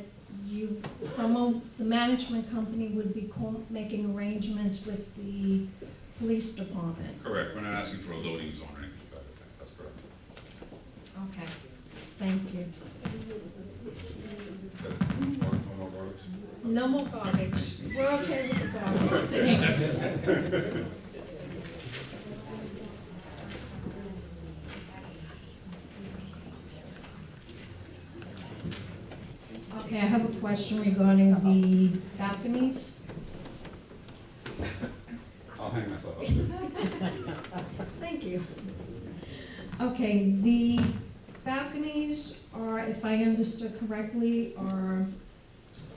the management company would be making arrangements with the police department. Correct, we're not asking for a loading zone or anything like that, that's correct. Okay, thank you. No more garbage. We're okay with the garbage. Thanks. Okay, I have a question regarding the balconies. I'll hang myself up there. Thank you. Okay, the balconies are, if I understood correctly, are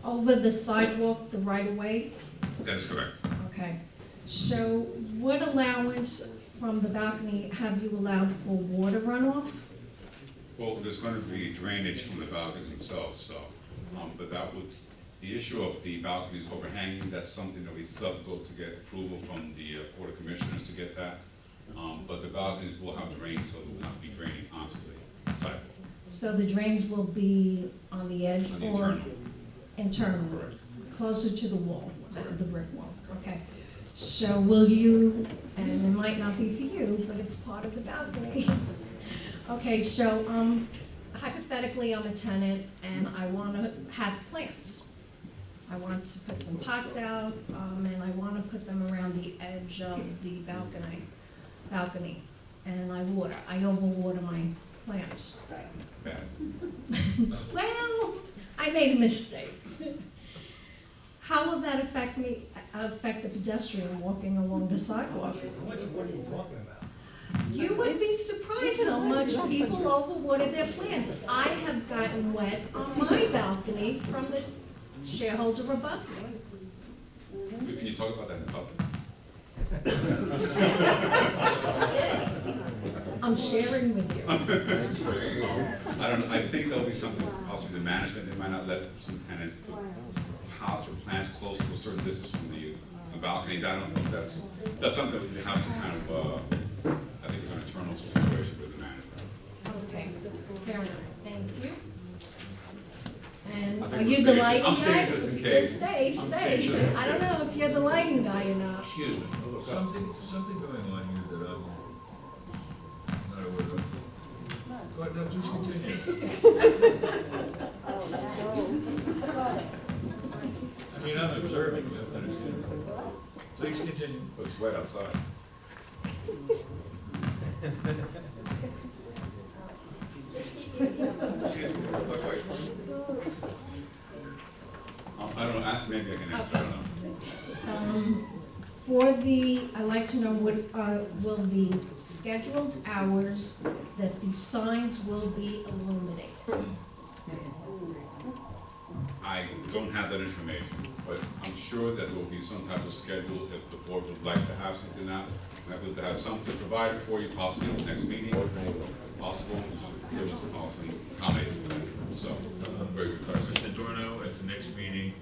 over the sidewalk, the right-of-way? That is correct. Okay. So what allowance from the balcony have you allowed for water runoff? Well, there's going to be drainage from the balconies themselves, so, but the issue of the balconies overhanging, that's something that we still have to go to get approval from the Board of Commissioners to get that. But the balconies will have drains, so they will not be draining onto the sidewalk. So the drains will be on the edge On the or? internal. Internal. Correct. Closer to the wall, the brick wall, okay. So will you, and it might not be for you, but it's part of the balcony. Okay, so hypothetically, I'm a tenant and I want to have plants. I want to put some pots out, and I want to put them around the edge of the balcony. And I overwater my plants. Bad. Well, I made a mistake. How will that affect the pedestrian walking along the sidewalk? What are you talking about? You would be surprised how much people overwater their plants. I have gotten wet on my balcony from the shareholder above me. Can you talk about that in public? I'm sharing with you. I don't know, I think there'll be something, possibly the management, they might not let some tenants put pots or plants close to a certain distance from the balcony. I don't think that's something that we have to kind of, I think it's an internal situation with the management. Okay, fair enough, thank you. And I think are we'll you the stay- lighting I'm guy? staying just in case. stay. I'm staying just- I don't know if you're the lighting guy or not. Excuse me, something going on here that I'm not aware of. Go ahead, no, please continue. I mean, I'm observing, you have to understand. Please continue. But it's wet outside. Excuse me, my wife. I don't know, ask, maybe I can answer, I don't know. I'd like to know what, will the scheduled hours that the signs will be illuminated? I don't have that information, but I'm sure that there will be some type of schedule if the board would like to have something out. We're able to have something provided for you, possibly in the next meeting, possible, we should be able to possibly accommodate for that. So, very good question. Mr. Adorno, at the next meeting,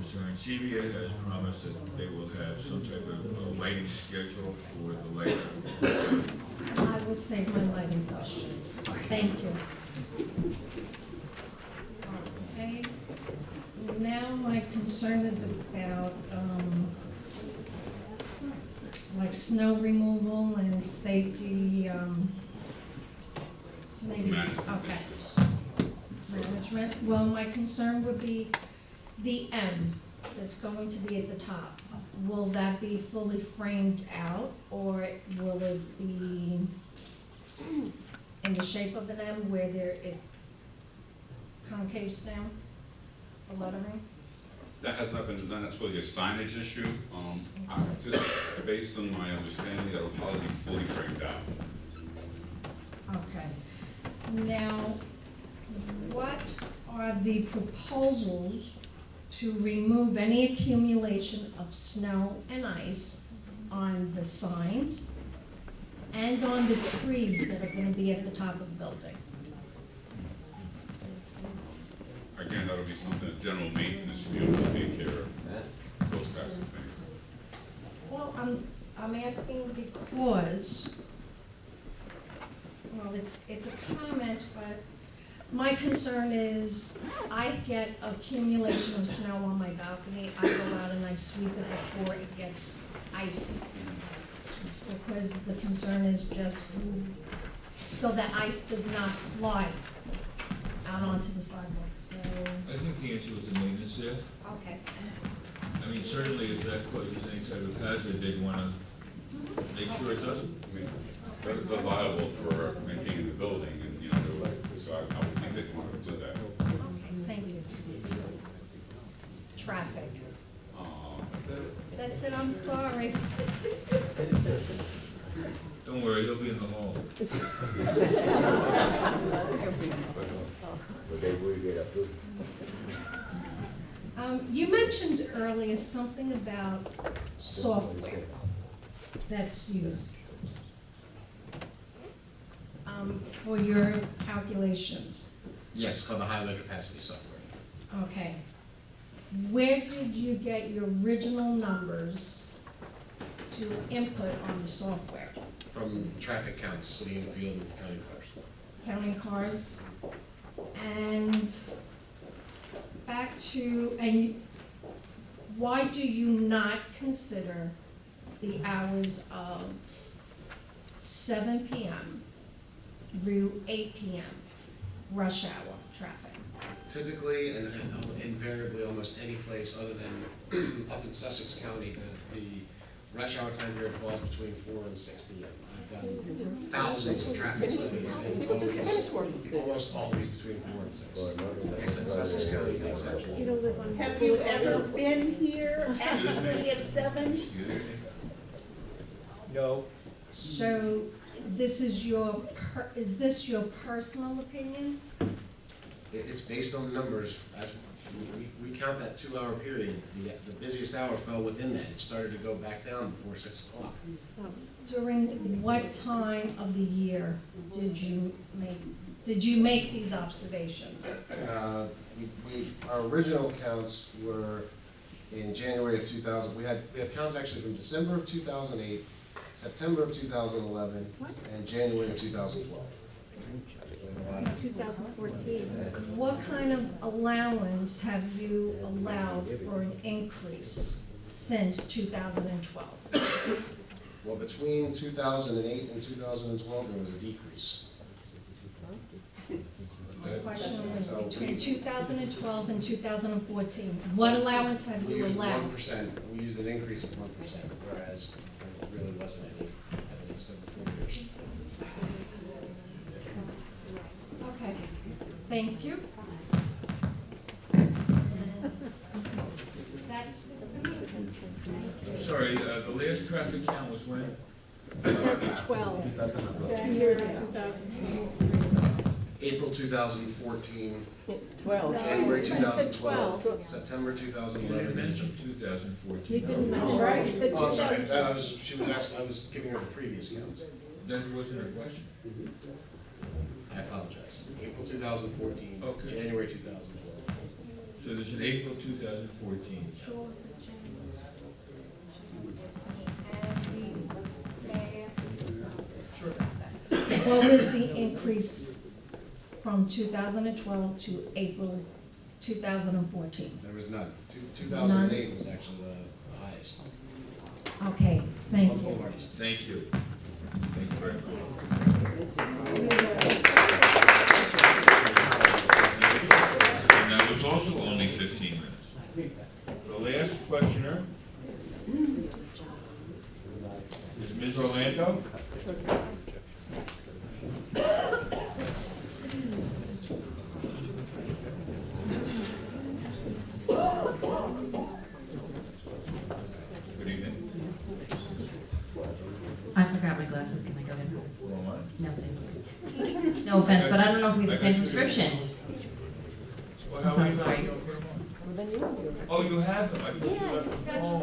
Mr. CBA has promised that they will have some type of lighting schedule for the lighting. I will save my lighting questions. Thank you. Okay. Now my concern is about, like snow removal and safety, maybe, okay. Management. Well, my concern would be the M that's going to be at the top. Will that be fully framed out, or will it be in the shape of an M where it concaves down, the lettering? That has not been designed, that's really a signage issue. Just based on my understanding, that will probably be fully framed out. Okay. Now, what are the proposals to remove any accumulation of snow and ice on the signs and on the trees that are gonna be at the top of the building? Again, that'll be something that general maintenance should be able to take care of, those types of things. Well, I'm asking because, well, it's a comment, but my concern is I get accumulation of snow on my balcony. I go out and I sweep it before it gets icy. Because the concern is just so that ice does not fly out onto the sidewalks, so. I think the answer was the maintenance there. Okay. I mean, certainly if that causes any type of hazard, they'd want to make sure it doesn't. I mean, they're liable for maintaining the building, and, you know, so I would think they'd want to do that. Okay, thank you. Traffic. That's it, I'm sorry. Don't worry, he'll be in the hall. You mentioned earlier something about software that's used for your calculations. Yes, it's called the highway capacity software. Okay. Where did you get your original numbers to input on the software? From traffic counts, city and field and county cars. Counting cars? And back to, and why do you not consider the hours of 7 p.m. through 8 p.m. rush hour traffic? Typically, and invariably, almost any place other than up in Sussex County, the rush hour time period falls between 4 and 6 p.m. I've done thousands of traffic studies, and it's almost always between 4 and 6. Like I said, Sussex County is the exception. Have you ever been here actually at 7? No. So this is your, is this your personal opinion? It's based on the numbers. As we count that 2-hour period. The busiest hour fell within that. It started to go back down before 6 o'clock. During what time of the year did you make these observations? Our original counts were in January of 2000. We had counts actually from December of 2008, September of 2011, and January of 2012. This is 2014. What kind of allowance have you allowed for an increase since 2012? Well, between 2008 and 2012, there was a decrease. The question was between 2012 and 2014. What allowance have you allowed? We used 1%. We used an increase of 1%, whereas there really wasn't any evidence of the 4 years. Okay, thank you. That's Sorry, the last traffic count was when? 2012. 2 years ago. April 2014, 12. January I said 2012, 12. September You 2011. mentioned 2014. You didn't mention, right, you said Oh, I'm sorry, 2012. she was asking, I was giving her the previous counts. That wasn't a question. I apologize. April 2014, Okay. January 2012. So there's an April 2014. What was the increase from 2012 to April 2014? There was none. 2008 was actually the highest. Okay, thank On you. Boulevard East. Thank you. Thank you very much. And that was also only 15 minutes. The last questioner is Ms. Orlando. Good evening. I forgot my glasses, can I go in? Wrong one? No, thank you. No offense, but I don't know if we have the same prescription. Well, I'm how so many sorry. times do you put them on? Oh, you have them? I thought you left them. Oh.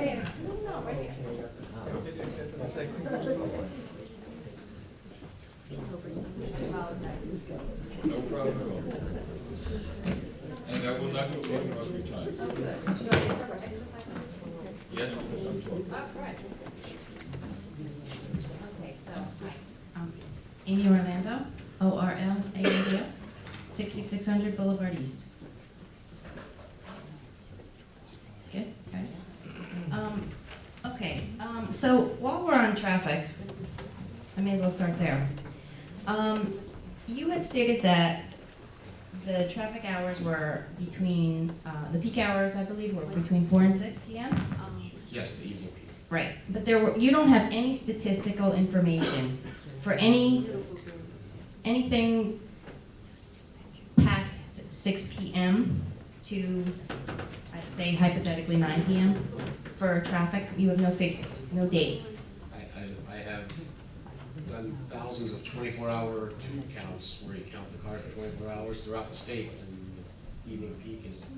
No problem at all. And I will not be taking off your time. Yes, because I'm talking. Okay, so, hi. Amy Orlando, O-R-L-A-N-D-O, 6600 Boulevard East. Good, okay. So while we're on traffic, I may as well start there. You had stated that the traffic hours were between, the peak hours, I believe, were between 4 and 6 p.m.? Yes, the evening peak. Right, but you don't have any statistical information for anything past 6 p.m. to, I'd say hypothetically 9 p.m. for traffic? You have no figures, no data? I have done thousands of 24-hour tube counts where you count the cars for 24 hours throughout the state, and the evening peak is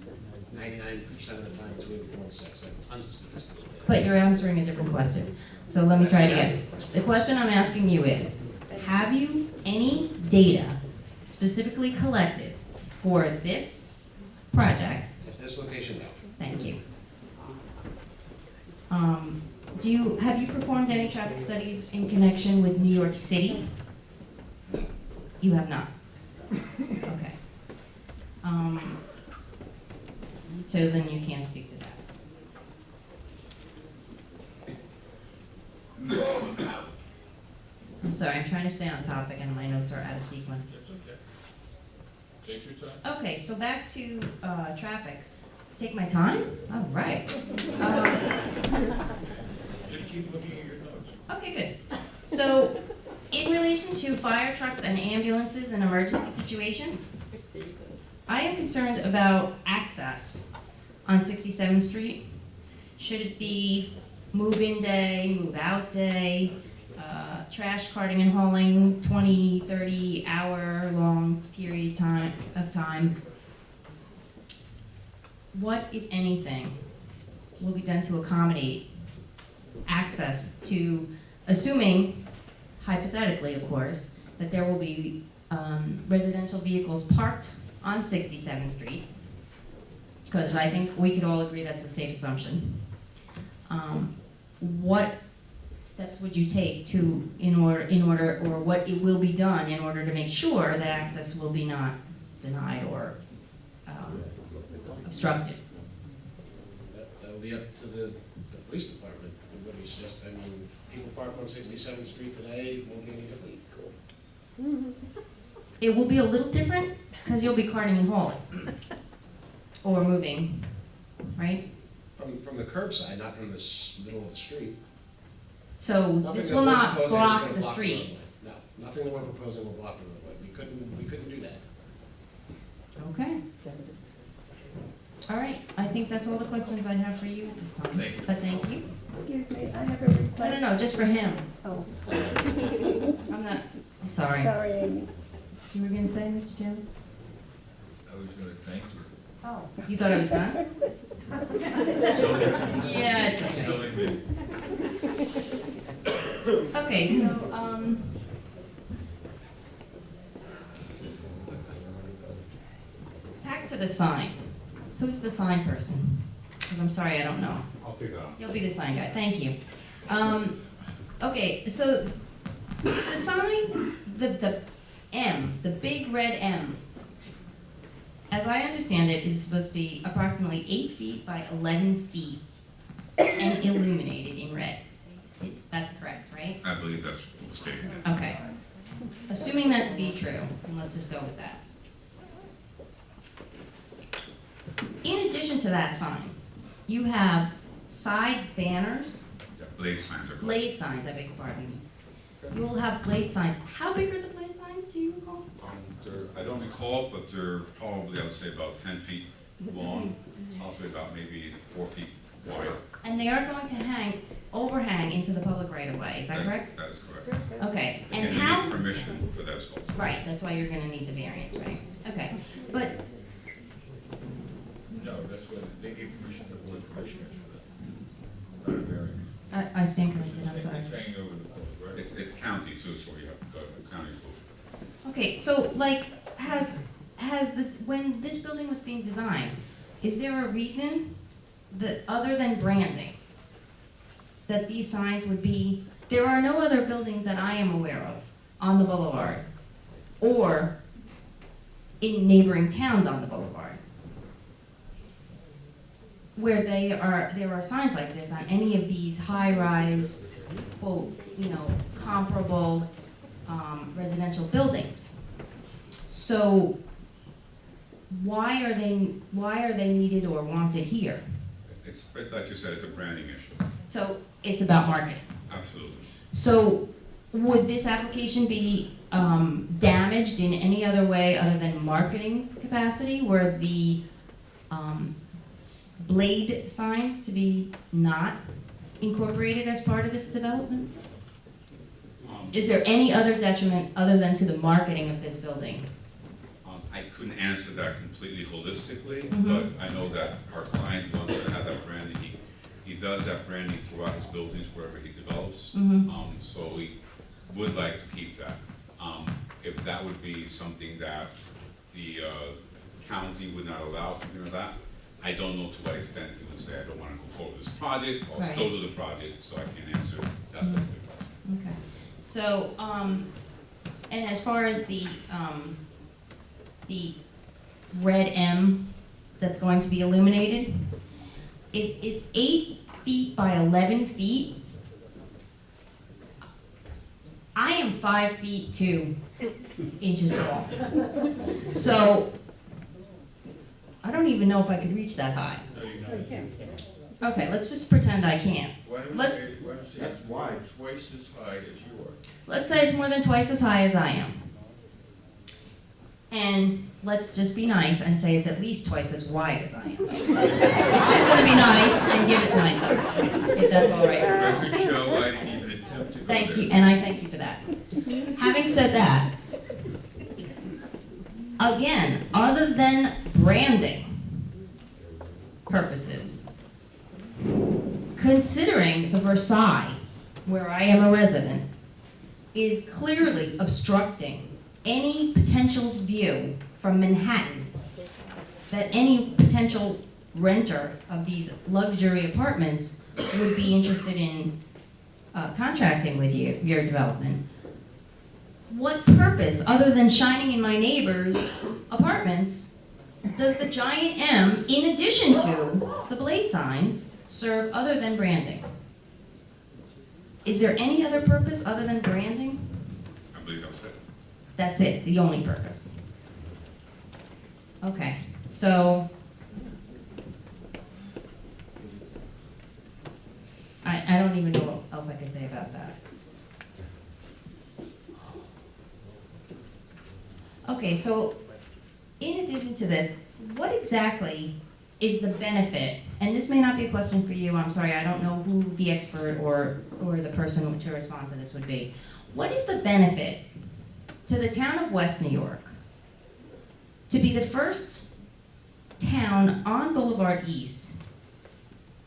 99% of the time between 4 and 6. I have tons of statistical data. But you're answering a different question. So let me try it again. The question I'm asking you is, have you any data specifically collected for this project? At this location, no. Thank you. Have you performed any traffic studies in connection with New York City? You have not? Okay. So then you can't speak to that. I'm sorry, I'm trying to stay on topic and my notes are out of sequence. That's okay. Take your time. Okay, so back to traffic. Take my time? All right. Just keep looking at your notes. Okay, good. So, in relation to fire trucks and ambulances in emergency situations, I am concerned about access on 67th Street. Should it be move-in day, move-out day, trash carting and hauling, 20, 30 hour long period of time? What, if anything, will be done to accommodate access to, assuming, hypothetically of course, that there will be residential vehicles parked on 67th Street, because I think we could all agree that's a safe assumption. What steps would you take to, or what it will be done in order to make sure that access will be not denied or obstructed? That will be up to the police department. What do you suggest? I mean, people park on 67th Street today, won't be any different. It will be a little different because you'll be carting and hauling or moving, right? From the curbside, not from the middle of the street. So Nothing this that will we're not proposing is block gonna the block street. roadway. No, nothing that we're proposing will block the roadway. We couldn't do that. Okay. All right, I think that's all the questions I have for you at this time. Thank you. But thank you. Excuse me, I have a request. No, just for him. Oh. I'm sorry. Sorry, Amy. You were gonna say, Mr. Chairman? I was going to thank you. Oh. You thought I was done? Yeah, it's okay. Silly me. Okay, so, back to the sign. Who's who's the sign person? Because I'm sorry, I don't know. I'll take that on. You'll be the sign guy, thank you. Okay, so the sign, the M, the big red M, as I understand it, is supposed to be approximately 8 feet by 11 feet and illuminated in red. That's correct, right? I believe that's what was stated. Okay. Assuming that to be true, then let's just go with that. In addition to that sign, you have side banners, Yeah, blade signs are. blade signs, I beg your pardon. You will have blade signs. How big are the blade signs, do you recall? I don't recall, but they're probably, I would say, about 10 feet long, also about maybe 4 feet wide. And they are going to overhang into the public right of way, is that correct? That is correct. Okay, and And you how? need permission for that as well. Right, that's why you're gonna need the variance, right? Okay, but, No, that's what, they gave permission to the board of commissioners for that, not a variance. I stand corrected, I'm sorry. It's hanging over the poles, right? It's county too, so you have to go to the county code. Okay, so like, when this building was being designed, is there a reason that, other than branding, that these signs would be, there are no other buildings that I am aware of on the boulevard or in neighboring towns on the boulevard where there are signs like this on any of these high-rise, quote, comparable residential buildings. So why are they needed or wanted here? It's, like you said, it's a branding issue. So it's about marketing. Absolutely. So would this application be damaged in any other way other than marketing capacity? Were the blade signs to be not incorporated as part of this development? Is there any other detriment other than to the marketing of this building? I couldn't answer that completely holistically, Mhm. but I know that our client wants to have that branding. He does that branding throughout his buildings wherever he develops. Mhm. So we would like to keep that. If that would be something that the county would not allow, something like that, I don't know to what extent he would say, I don't want to go forward with this project, I'll Right. still do the project, so I can't answer that specific question. Okay. So, and as far as the red M that's going to be illuminated, it's 8 feet by 11 feet. I am 5 feet 2 inches tall. So, I don't even know if I could reach that high. No, you can't. Okay, let's just pretend I can't. Why don't we Let's- say, it's twice as high as you are? Let's say it's more than twice as high as I am. And let's just be nice and say it's at least twice as wide as I am. I'm gonna be nice and give it to myself, if that's all right. Record show, I didn't even attempt to go there. Thank you, and I thank you for that. Having said that, again, other than branding purposes, considering the Versailles, where I am a resident, is clearly obstructing any potential view from Manhattan that any potential renter of these luxury apartments would be interested in contracting with you, your development. What purpose, other than shining in my neighbor's apartments, does the giant M, in addition to the blade signs, serve other than branding? Is there any other purpose other than branding? I believe that was it. That's it, the only purpose. Okay, so I don't even know what else I could say about that. Okay, so in addition to this, what exactly is the benefit, and this may not be a question for you, I'm sorry, I don't know who the expert or the person to respond to this would be. What is the benefit to the town of West New York to be the first town on Boulevard East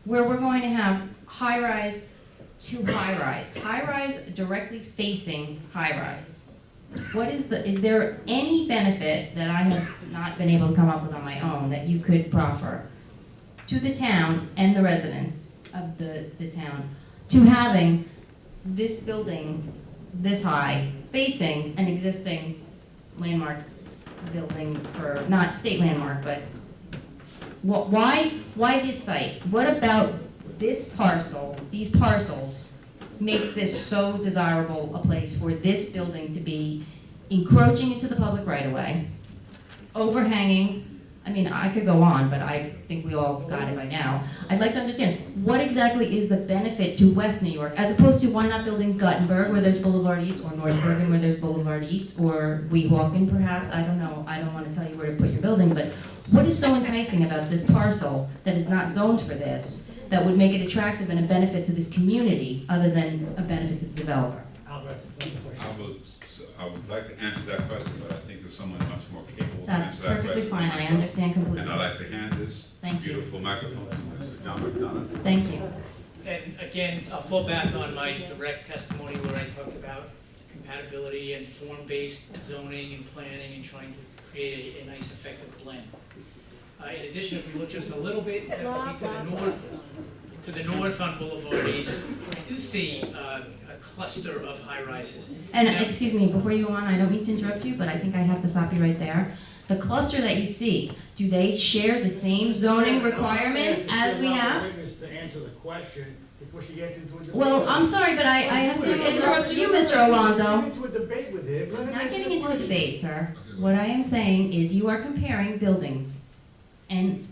where we're going to have high-rise to high-rise, high-rise directly facing high-rise? Is there any benefit that I have not been able to come up with on my own that you could proffer to the town and the residents of the town to having this building this high facing an existing landmark building, or not state landmark, but why this site? What about this parcel, these parcels, makes this so desirable a place for this building to be encroaching into the public right-of-way, overhanging? I mean, I could go on, but I think we all got it by now. I'd like to understand, what exactly is the benefit to West New York, as opposed to why not building Guttenberg where there's Boulevard East, or North Bergen where there's Boulevard East, or Weehawken perhaps? I don't know. I don't want to tell you where to put your building, but what is so enticing about this parcel that is not zoned for this, that would make it attractive and a benefit to this community, other than a benefit to the developer? I would like to answer that question, but I think there's someone much more capable to That's answer that question. perfectly fine. I understand completely. And I'd like to hand this Thank you. beautiful microphone to Mr. John McDonough. Thank you. And again, I'll fall back on my direct testimony where I talked about compatibility and form-based zoning and planning and trying to create a nice effective blend. In addition, if we look just a little bit to the north on Boulevard East, I do see a cluster of high-rises. And Now- excuse me, before you go on, I don't mean to interrupt you, but I think I have to stop you right there. The cluster that you see, do they share the same zoning requirement as we have? Witness to answer the question before she gets into a debate. Well, I'm sorry, but I have to interrupt you, Mr. Alonso. Get into a debate with him. Let him I'm not answer getting the into a question. debate, sir. What I am saying is you are comparing buildings, and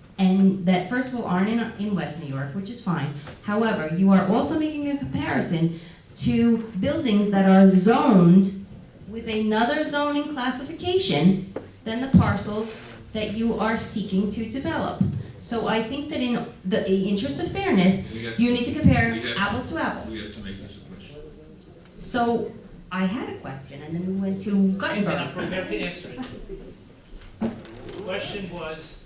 that first of all aren't in West New York, which is fine. However, you are also making a comparison to buildings that are zoned with another zoning classification than the parcels that you are seeking to develop. So I think that in the interest of fairness, you need to compare apples to apples. We have to make this a question. So I had a question, and then we went to And I'm Guttenberg. prepared to answer it. The question was,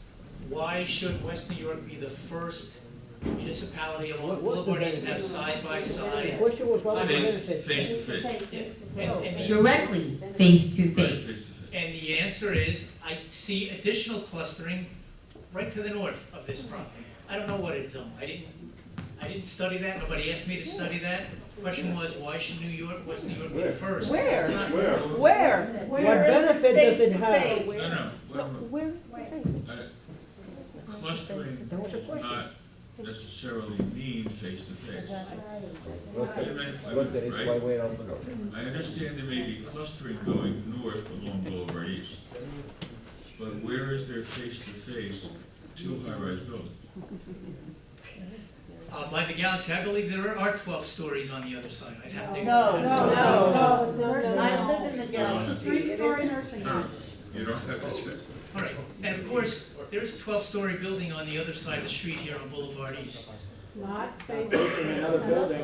why should West New York be the first municipality along Boulevard East to have side-by-side? The question was whether Face to face. Directly face to face. And the answer is, I see additional clustering right to the north of this property. I don't know what it's zoned. I didn't study that. Nobody asked me to study that. The question was, why should West New York be the first? Where? It's not- Where? What benefit does it have? No. Clustering does not necessarily mean face to face. Wait a minute, right? I understand there may be clustering going north along Boulevard East, but where is there face to face two high-rise buildings? By the Galaxy, I believe there are 12 stories on the other side. I'd have to. No. I live in the Galaxy. It's a three-story nursing home. You don't have to check. All right, and of course, there's a 12-story building on the other side of the street here on Boulevard East. Not facing another building.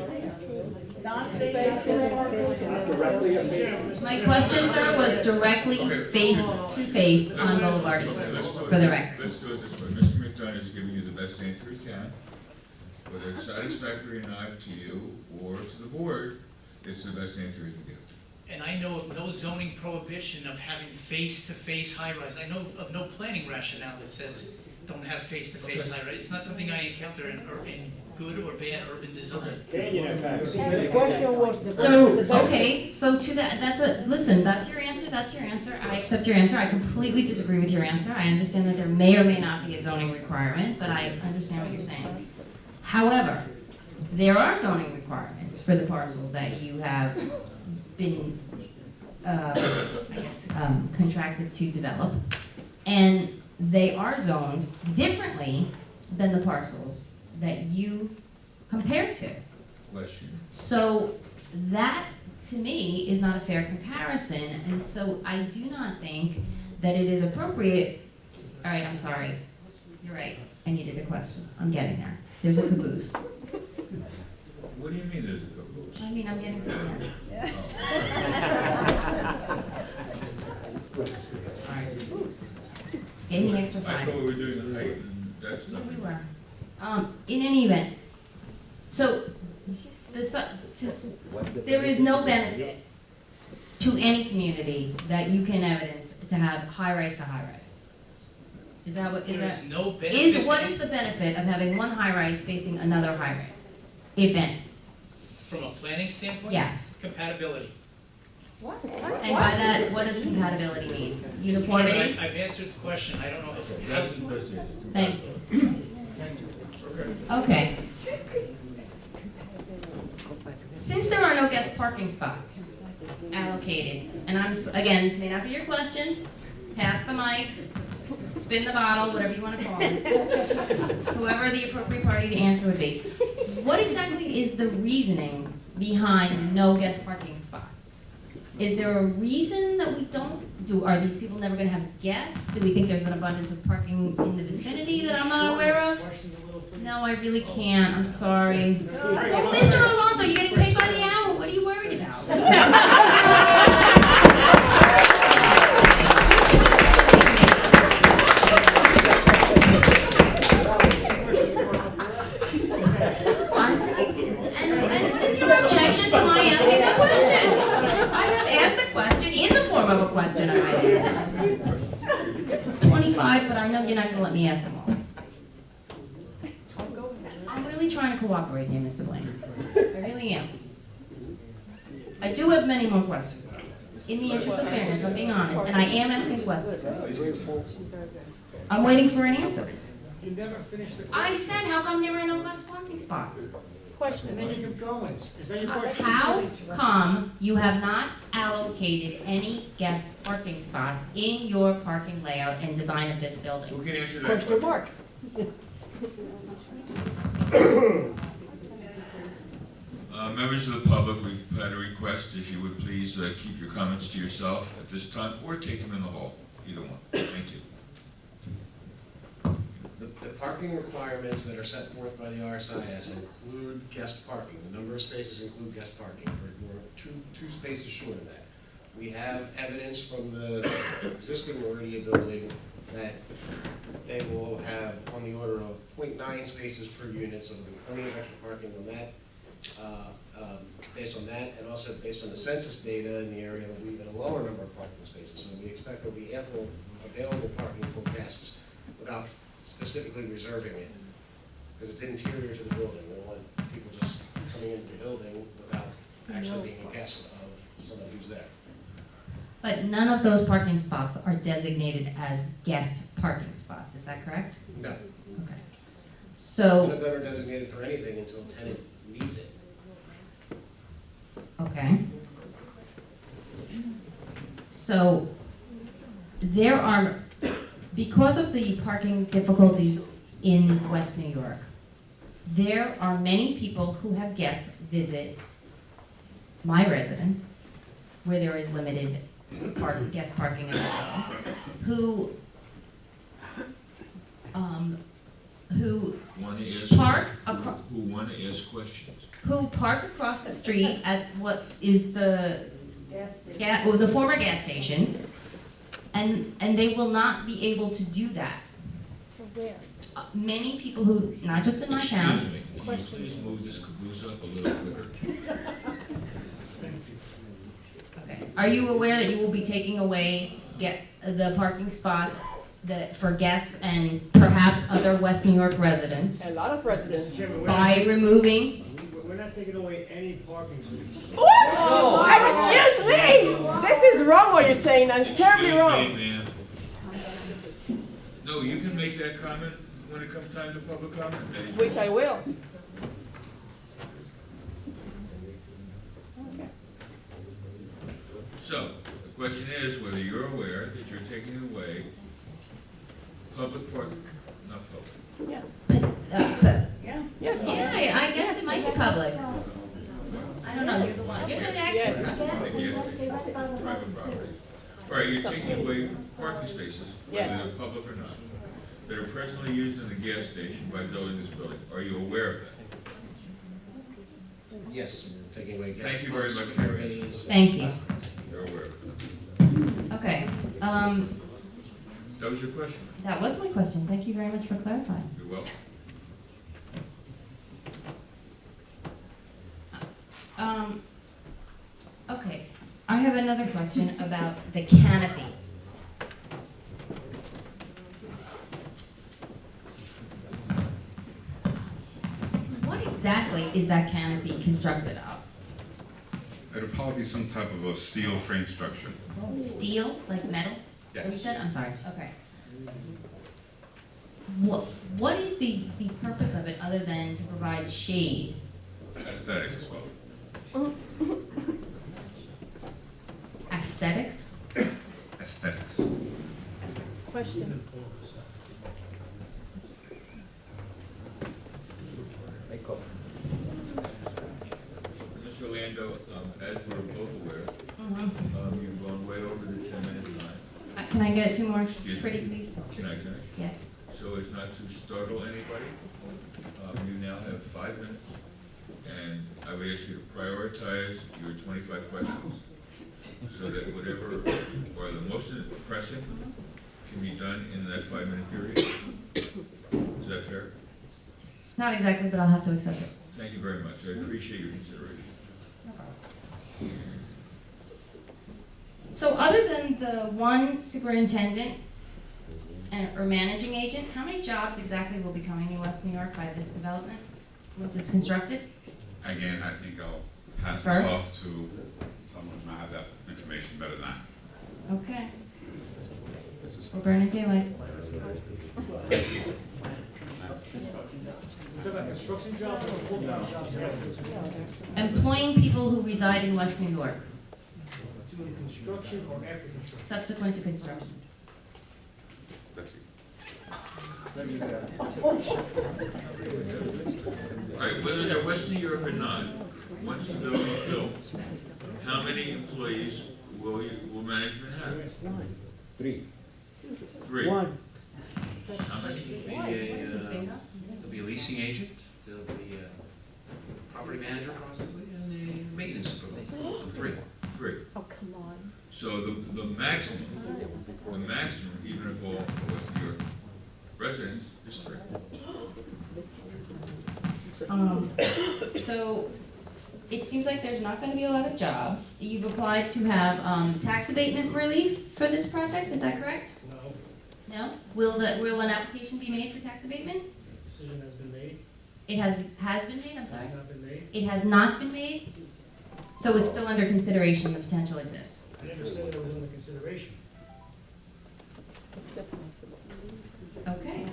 Not facing our building. My question, sir, was directly face to face on Boulevard East, Okay, let's do it. for the record. Let's do it this way. Mr. McDonough is giving you the best answer he can. Whether it's satisfactory or not to you or to the board, it's the best answer he can give. And I know of no zoning prohibition of having face-to-face high-rise. I know of no planning rationale that says don't have face-to-face high-rise. It's not something I encounter in good or bad urban design. The question was. So, okay, so to that, listen, that's your answer, I accept your answer, I completely disagree with your answer, I understand that there may or may not be a zoning requirement, but I understand what you're saying. However, there are zoning requirements for the parcels that you have been, contracted to develop, and they are zoned differently than the parcels that you compare to. Bless you. So that, to me, is not a fair comparison, and so I do not think that it is appropriate. All right, I'm sorry. You're right. I needed the question. I'm getting there. There's a caboose. What do you mean there's a caboose? I mean, I'm getting to the end. All right. Gave me extra I time. thought we were doing the height, and that's Yeah, nothing. we were. In any event, so there is no benefit to any community that you can evidence to have high-rise to high-rise. Is that what, is There that? is no benefit. What is the benefit of having one high-rise facing another high-rise, if any? From a planning standpoint? Yes. Compatibility. And by that, what does compatibility mean? Uniformity? Chairman, I've answered the question, I don't know. That's the best answer. Thank you. Okay. Since there are no guest parking spots allocated, and again, this may not be your question, pass the mic, spin the bottle, whatever you want to call it. Whoever the appropriate party to answer would be. What exactly is the reasoning behind no guest parking spots? Is there a reason that we don't do, are these people never gonna have guests? Do we think there's an abundance of parking in the vicinity that I'm not aware of? No, I really can't, I'm sorry. Oh, Mr. Alonso, you're getting paid by the hour, what are you worried about? And what is your objection to my asking that question? I have asked a question in the form of a question, I might add. 25, but I know you're not gonna let me ask them all. I'm really trying to cooperate here, Mr. Blaine. I really am. I do have many more questions. In the interest of fairness, I'm being honest, and I am asking questions. I'm waiting for an answer. You never finished the I said, how come there are no guest parking spots? question, and then you keep going. Is that your question? How come you have not allocated any guest parking spots in your parking layout and design of this building? Who can answer that question? Mark. Members of the public, we've had a request, if you would please keep your comments to yourself at this time, or take them in the hall, either one. Thank you. The parking requirements that are set forth by the RSIS include guest parking. The number of spaces include guest parking. We're two spaces short of that. We have evidence from the existing Meridia building that they will have on the order of 0.9 spaces per unit, so there'll be plenty of extra parking on that. Based on that, and also based on the census data in the area, there'll be even a lower number of parking spaces. So we expect there'll be ample available parking for guests without specifically reserving it, because it's interior to the building. We don't want people just coming into the building without actually being a guest of somebody who's there. But none of those parking spots are designated as guest parking spots, is that correct? No. Okay. None So, of them are designated for anything until a tenant needs it. okay. So, there are, because of the parking difficulties in West New York, there are many people who have guests visit my residence, where there is limited guest parking available, who Want to ask, park who want to ask questions? who park across the street at what is the the former gas station, and they will not be able to do that. So where? Many people who, not just in my town. Excuse me, can you please move this caboose up a little quicker? Okay. Are you aware that you will be taking away the parking spots for guests and perhaps other West New York residents A lot of residents. by removing? We're not taking away any parking spaces. What? Oh, excuse me! This is wrong what you're saying, and it's terribly Excuse wrong. me, ma'am. No, you can make that comment when it comes time to public comment. Anytime. Which I will. So, the question is whether you're aware that you're taking away public parking, not public. Yeah. Yeah. Yes. Yeah, I guess it might be public. I don't know, you're the one, you're the expert. Private property. All right, you're taking away parking spaces, whether Yes. they're public or not, that are presently used in the gas station by building this building. Are you aware of that? Yes, we're taking away guest Thank you very parks, much for your surveys. answer. Thank you. You're aware of that. Okay, That was your question. that was my question, thank you very much for clarifying. You're welcome. Okay, I have another question about the canopy. exactly is that canopy constructed of? It'll probably be some type of a steel frame structure. Steel, like metal? Yes. You said, I'm sorry, okay. What is the purpose of it other than to provide shade? Aesthetics as well. Aesthetics? Aesthetics. Question. Mr. Orlando, as we're both aware, you've gone way over the 10-minute time. Can I get two more Excuse me. pretty, please? Can I finish? Yes. So as not to startle anybody, you now have 5 minutes, and I would ask you to prioritize your 25 questions, so that whatever are the most pressing can be done in that 5-minute period. Is that fair? Not exactly, but I'll have to accept it. Thank you very much. I appreciate your consideration. So other than the one superintendent or managing agent, how many jobs exactly will be coming in West New York by this development, once it's constructed? Again, I think I'll pass Sir? this off to someone who might have that information better than I. Okay. We're burning daylight. Construction jobs or full-time jobs? Employing people who reside in West New York, Doing construction or after construction? subsequent to construction. That's it. All right, whether they're West New York or not, once the building is built, how many employees will management have? Three. Three. How many? There'll be a leasing agent, there'll be a property manager possibly, and a maintenance supervisor. So three. Three. Oh, come on. So the maximum, even if all West New York residents, is 3. So it seems like there's not going to be a lot of jobs. You've applied to have tax abatement relief for this project, is that correct? No. No? Will an application be made for tax abatement? Decision has been made. It has been made, I'm sorry? Has not been made. It has not been made? So it's still under consideration, the potential exists? I never said that it was under consideration. Okay.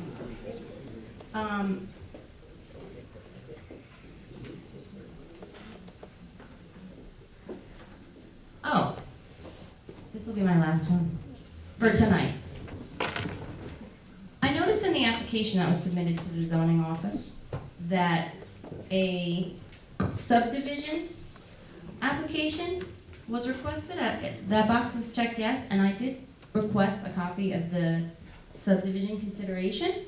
Oh, this will be my last one for tonight. I noticed in the application that was submitted to the zoning office that a subdivision application was requested. That box was checked yes, and I did request a copy of the subdivision consideration.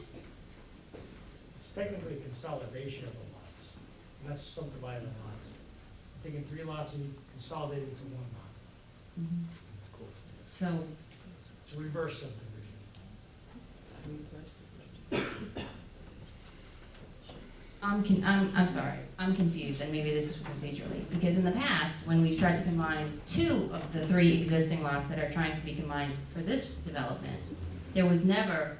It's technically a consolidation of the lots, not subdividing the lots. Taking 3 lots and consolidating into 1 lot. So, It's a reverse subdivision. I'm sorry, I'm confused, and maybe this is procedurally, because in the past, when we've tried to combine 2 of the 3 existing lots that are trying to be combined for this development, there was never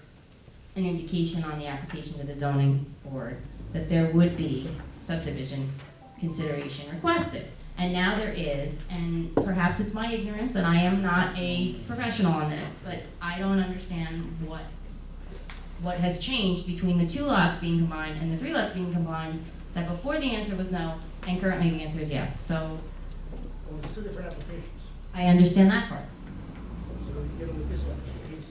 an indication on the application to the zoning board that there would be subdivision consideration requested. And now there is, and perhaps it's my ignorance, and I am not a professional on this, but I don't understand what has changed between the 2 lots being combined and the 3 lots being combined, that before the answer was no, and currently the answer is yes. So Well, it's 2 different applications. I understand that part. So we're dealing with this application.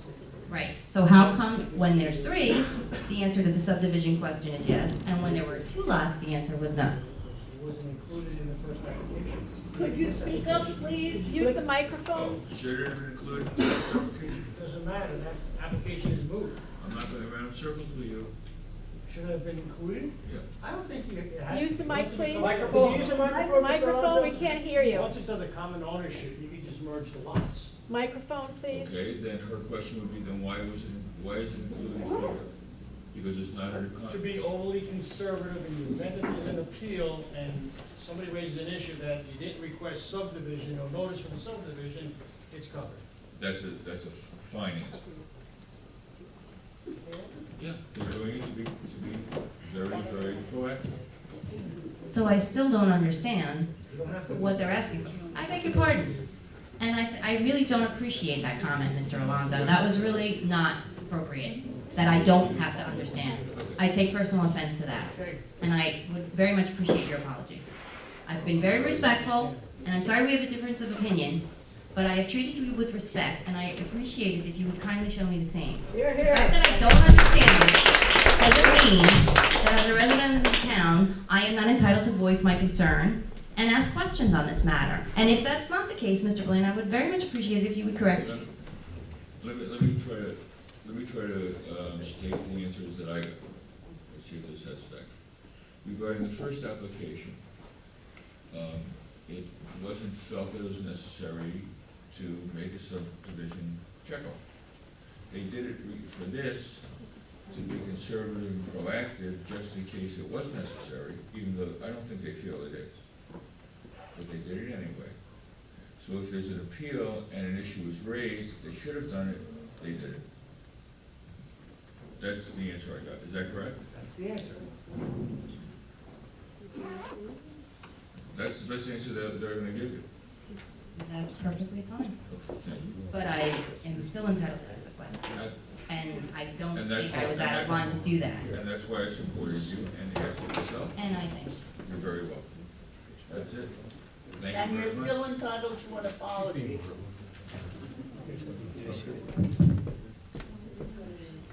Right. So how come when there's 3, the answer to the subdivision question is yes, and when there were 2 lots, the answer was no? It wasn't included in the first application. Could you speak up, please? Use the microphone. Should it have been included in the application? It doesn't matter, that application is moved. I'm not going around in circles with you. Should it have been included? Yeah. I don't think it has. Use the mic, please. Microphone. Use the microphone. Mr. Microphone, we Alonso? can't hear you. Once it's under common ownership, you can just merge the lots. Microphone, please. Okay, then her question would be, then why is it included here? Because it's not under To contract. be overly conservative in the event that there's an appeal and somebody raises an issue that you didn't request subdivision or notice from the subdivision, it's covered. That's a fine answer. Yeah, they're doing it to be very, very proactive. So I still don't understand what they're asking. I beg your pardon. And I really don't appreciate that comment, Mr. Alonso. That was really not appropriate, that I don't have to understand. I take personal offense to that. And I would very much appreciate your apology. I've been very respectful, and I'm sorry we have a difference of opinion, but I have treated you with respect, and I appreciate it if you would kindly show me the same. Here, The here. fact that I don't understand it doesn't mean that as a resident of this town, I am not entitled to voice my concern and ask questions on this matter. And if that's not the case, Mr. Blaine, I would very much appreciate it if you would correct me. Let me try to state the answers that I got. Let's see if this has satisfactory. Regarding the first application, it wasn't felt that it was necessary to make a subdivision checkoff. They did it for this to be conservative and proactive, just in case it was necessary, even though I don't think they feel it is. But they did it anyway. So if there's an appeal and an issue was raised, they should have done it, they did it. That's the answer I got. Is that correct? That's the answer. That's the best answer that they're gonna give you. That's perfectly fine. Okay, thank you. But I am still entitled to ask the question. And I don't And that's think I why- was out of line to do that. And that's why I supported you and asked you yourself. And I thank you. You're very welcome. That's it. Thank And you you're very much. still entitled to an apology.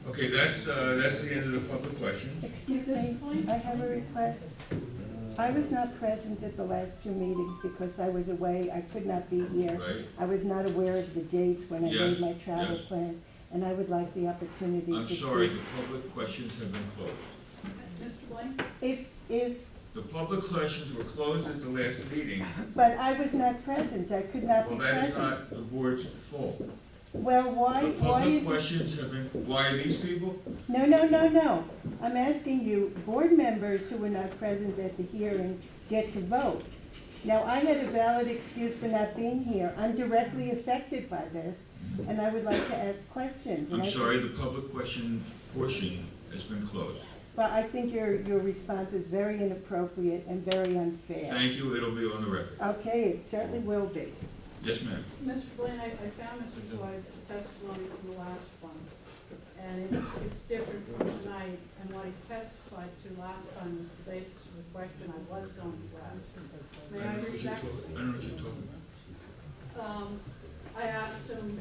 Okay, that's the end of the public question. Excuse me, I have a request. I was not present at the last two meetings because I was away, I could not be here. Right. I was not aware of the dates when I Yes, made my travel yes. plan, and I would like the opportunity to I'm speak. sorry, the public questions have been closed. Mr. Blaine? If, The public questions were closed at the last meeting. but I was not present, I could not be Well, that is present. not the board's fault. Well, why The is public it? questions have been, why are these people? No. I'm asking you, board members who were not present at the hearing get to vote. Now, I had a valid excuse for not being here. I'm directly affected by this, and I would like to ask questions. And I'm I sorry, think- the public question portion has been closed. Well, I think your response is very inappropriate and very unfair. Thank you, it'll be on the record. Okay, it certainly will be. Yes, ma'am. Mr. Blaine, I found Mr. Dwight's testimony from the last one, and it's different from tonight, and what he testified to last time was the basis of the question I was going to ask. May I read that? I don't know what you're talking about. I asked him,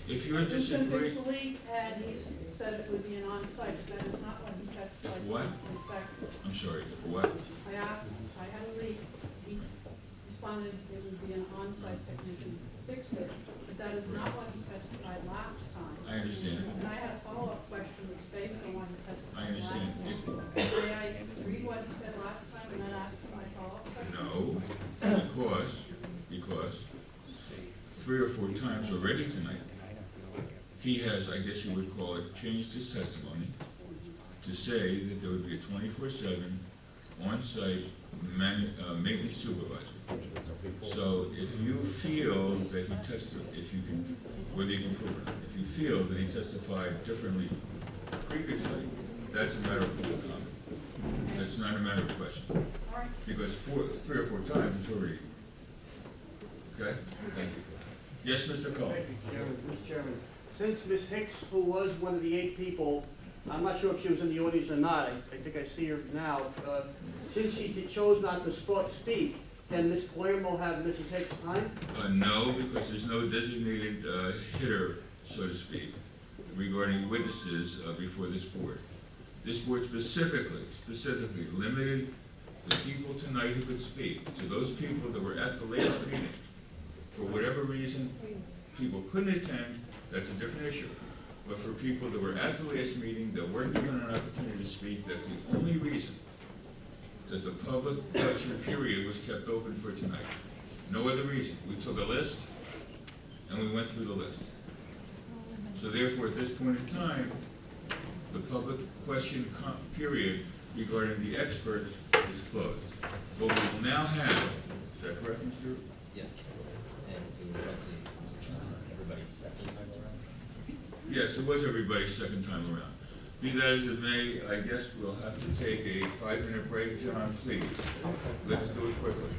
If you're who's going to fix disagreeing, the leak, and he said it would be an on-site, that is not what he testified If to. what? In fact, I'm sorry, for what? I asked, I had a leak, he responded it would be an on-site technician to fix it, but that is not what he testified last time. I understand. And I had a follow-up question that's based on what he testified I understand. last time. May I read what he said last time and then ask him my follow-up question? No, because 3 or 4 times already tonight, he has, I guess you would call it, changed his testimony to say that there would be a 24/7 on-site maintenance supervisor. So if you feel that he whether you can prove it, if you feel that he testified differently previously, that's a matter of public comment. That's not a matter of question. All right. Because 3 or 4 times it's already, okay? Thank you. Yes, Mr. Cohen? Thank you, Chairman. Mr. Chairman, since Ms. Hicks, who was one of the 8 people, I'm not sure if she was in the audience or not, I think I see her now, since she chose not to speak, can Ms. Palermo have Mrs. Hicks' time? No, because there's no designated hitter, so to speak, regarding witnesses before this board. This board specifically limited the people tonight who could speak to those people that were at the last meeting. For whatever reason, people couldn't attend, that's a different issue. But for people that were at the last meeting that weren't given an opportunity to speak, that's the only reason that the public question period was kept open for tonight. No other reason. We took a list and we went through the list. So therefore, at this point in time, the public question period regarding the experts is closed. What we will now have, is that correct, Mr.? Yes. And it was roughly everybody's second time around? Yes, it was everybody's second time around. Be that as it may, I guess we'll have to take a 5-minute break. John, please. Let's do it quickly.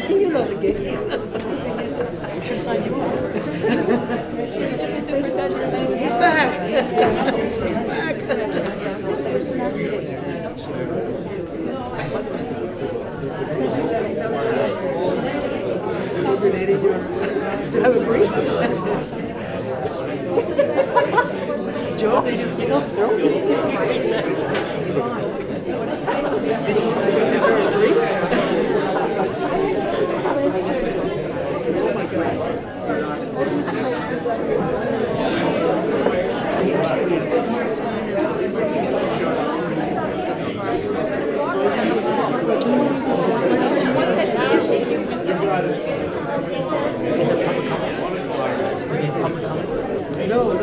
You know the game. You should sign your book. He's back. Have a brief. Joe, did you throw No, the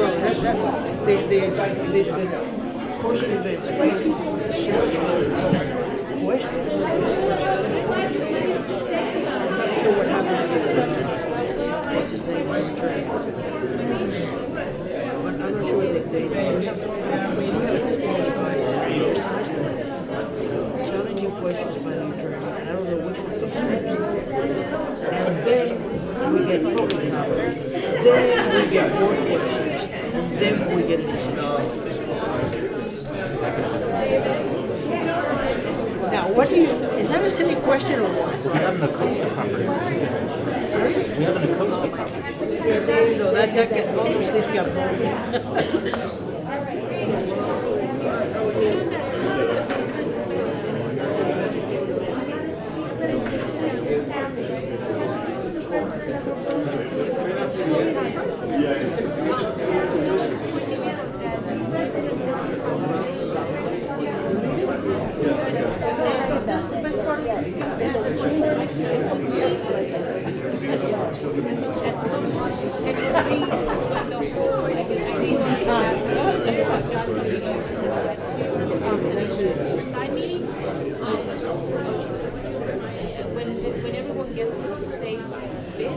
portion of it, questions. I'm not sure what happened to what's his name, his attorney. I'm not sure they have a testimony challenging questions by the attorney. I don't know which one comes first. And then we get public comments. Then we get more questions. And then we get a decision. Now, what do you, is that a silly question or what? We have an Acosta property. Sorry? We have an Acosta property. No, that got, almost this got burned. Side meeting, when everyone gets to say bid,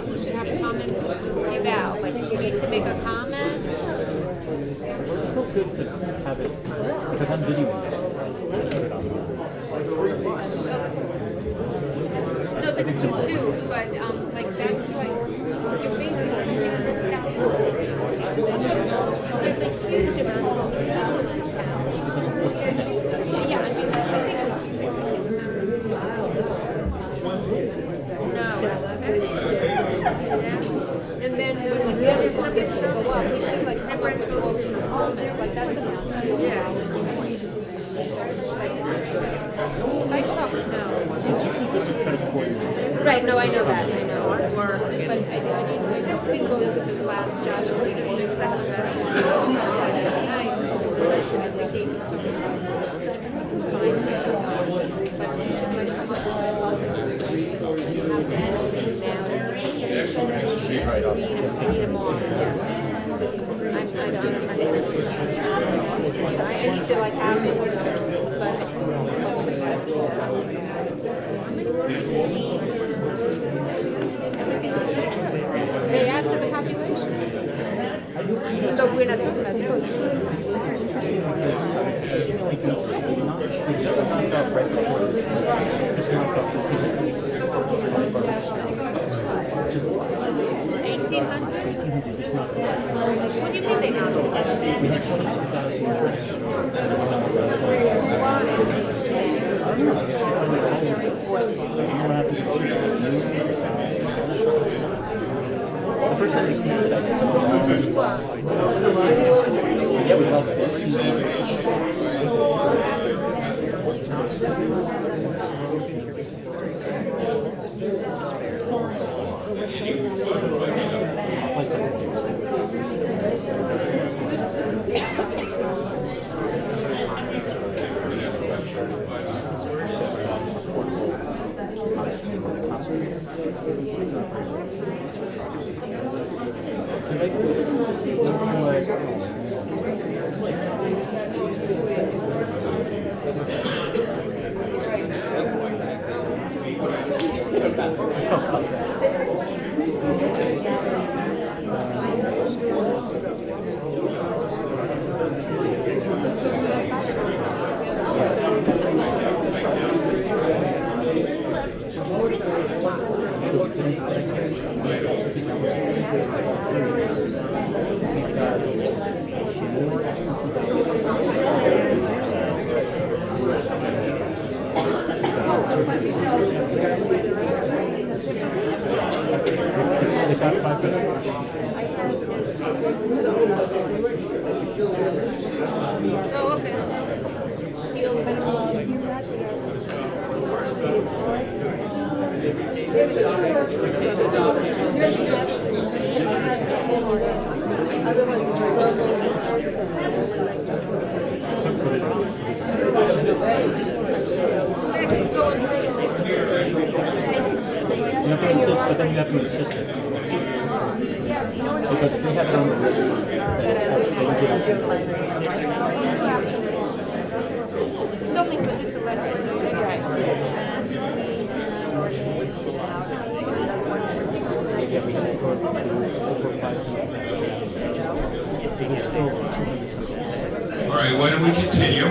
you should have comments to give out, like if you need to make a comment. It's still good to have it, because I'm videoing No, this is too, but like that's like you're basically there's a huge amount of people in town. Yeah, I mean I think it was 260. No. And then when we get something to go up, we should like memorize all these comments. Like that's enough. Yeah. I talk now. Right, no, I know that, I know, but I mean, we can go to the last judge, listen to the second judge. So that's what I think he was talking about. We need them all. I need to like have it, they add to the population. So we're not talking about those. What do you mean they not? the first time they came to that, yeah, we love it. But then you have to insist it. Because they have it on the record. It's only for this election. All right, why don't we continue?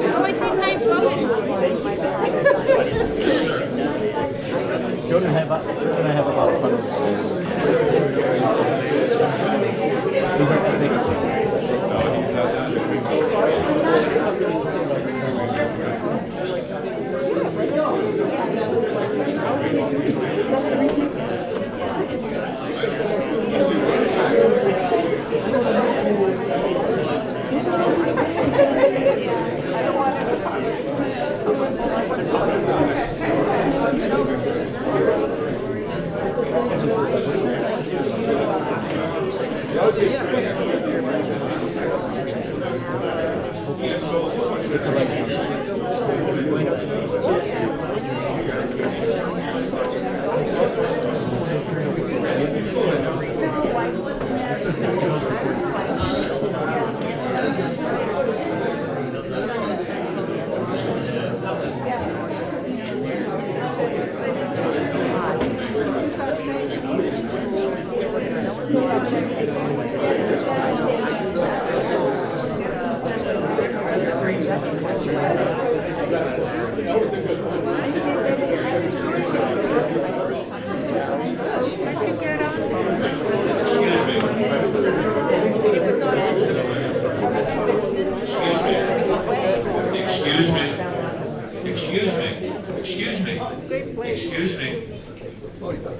Oh, I think I voted. Jordan and I have a lot of fun with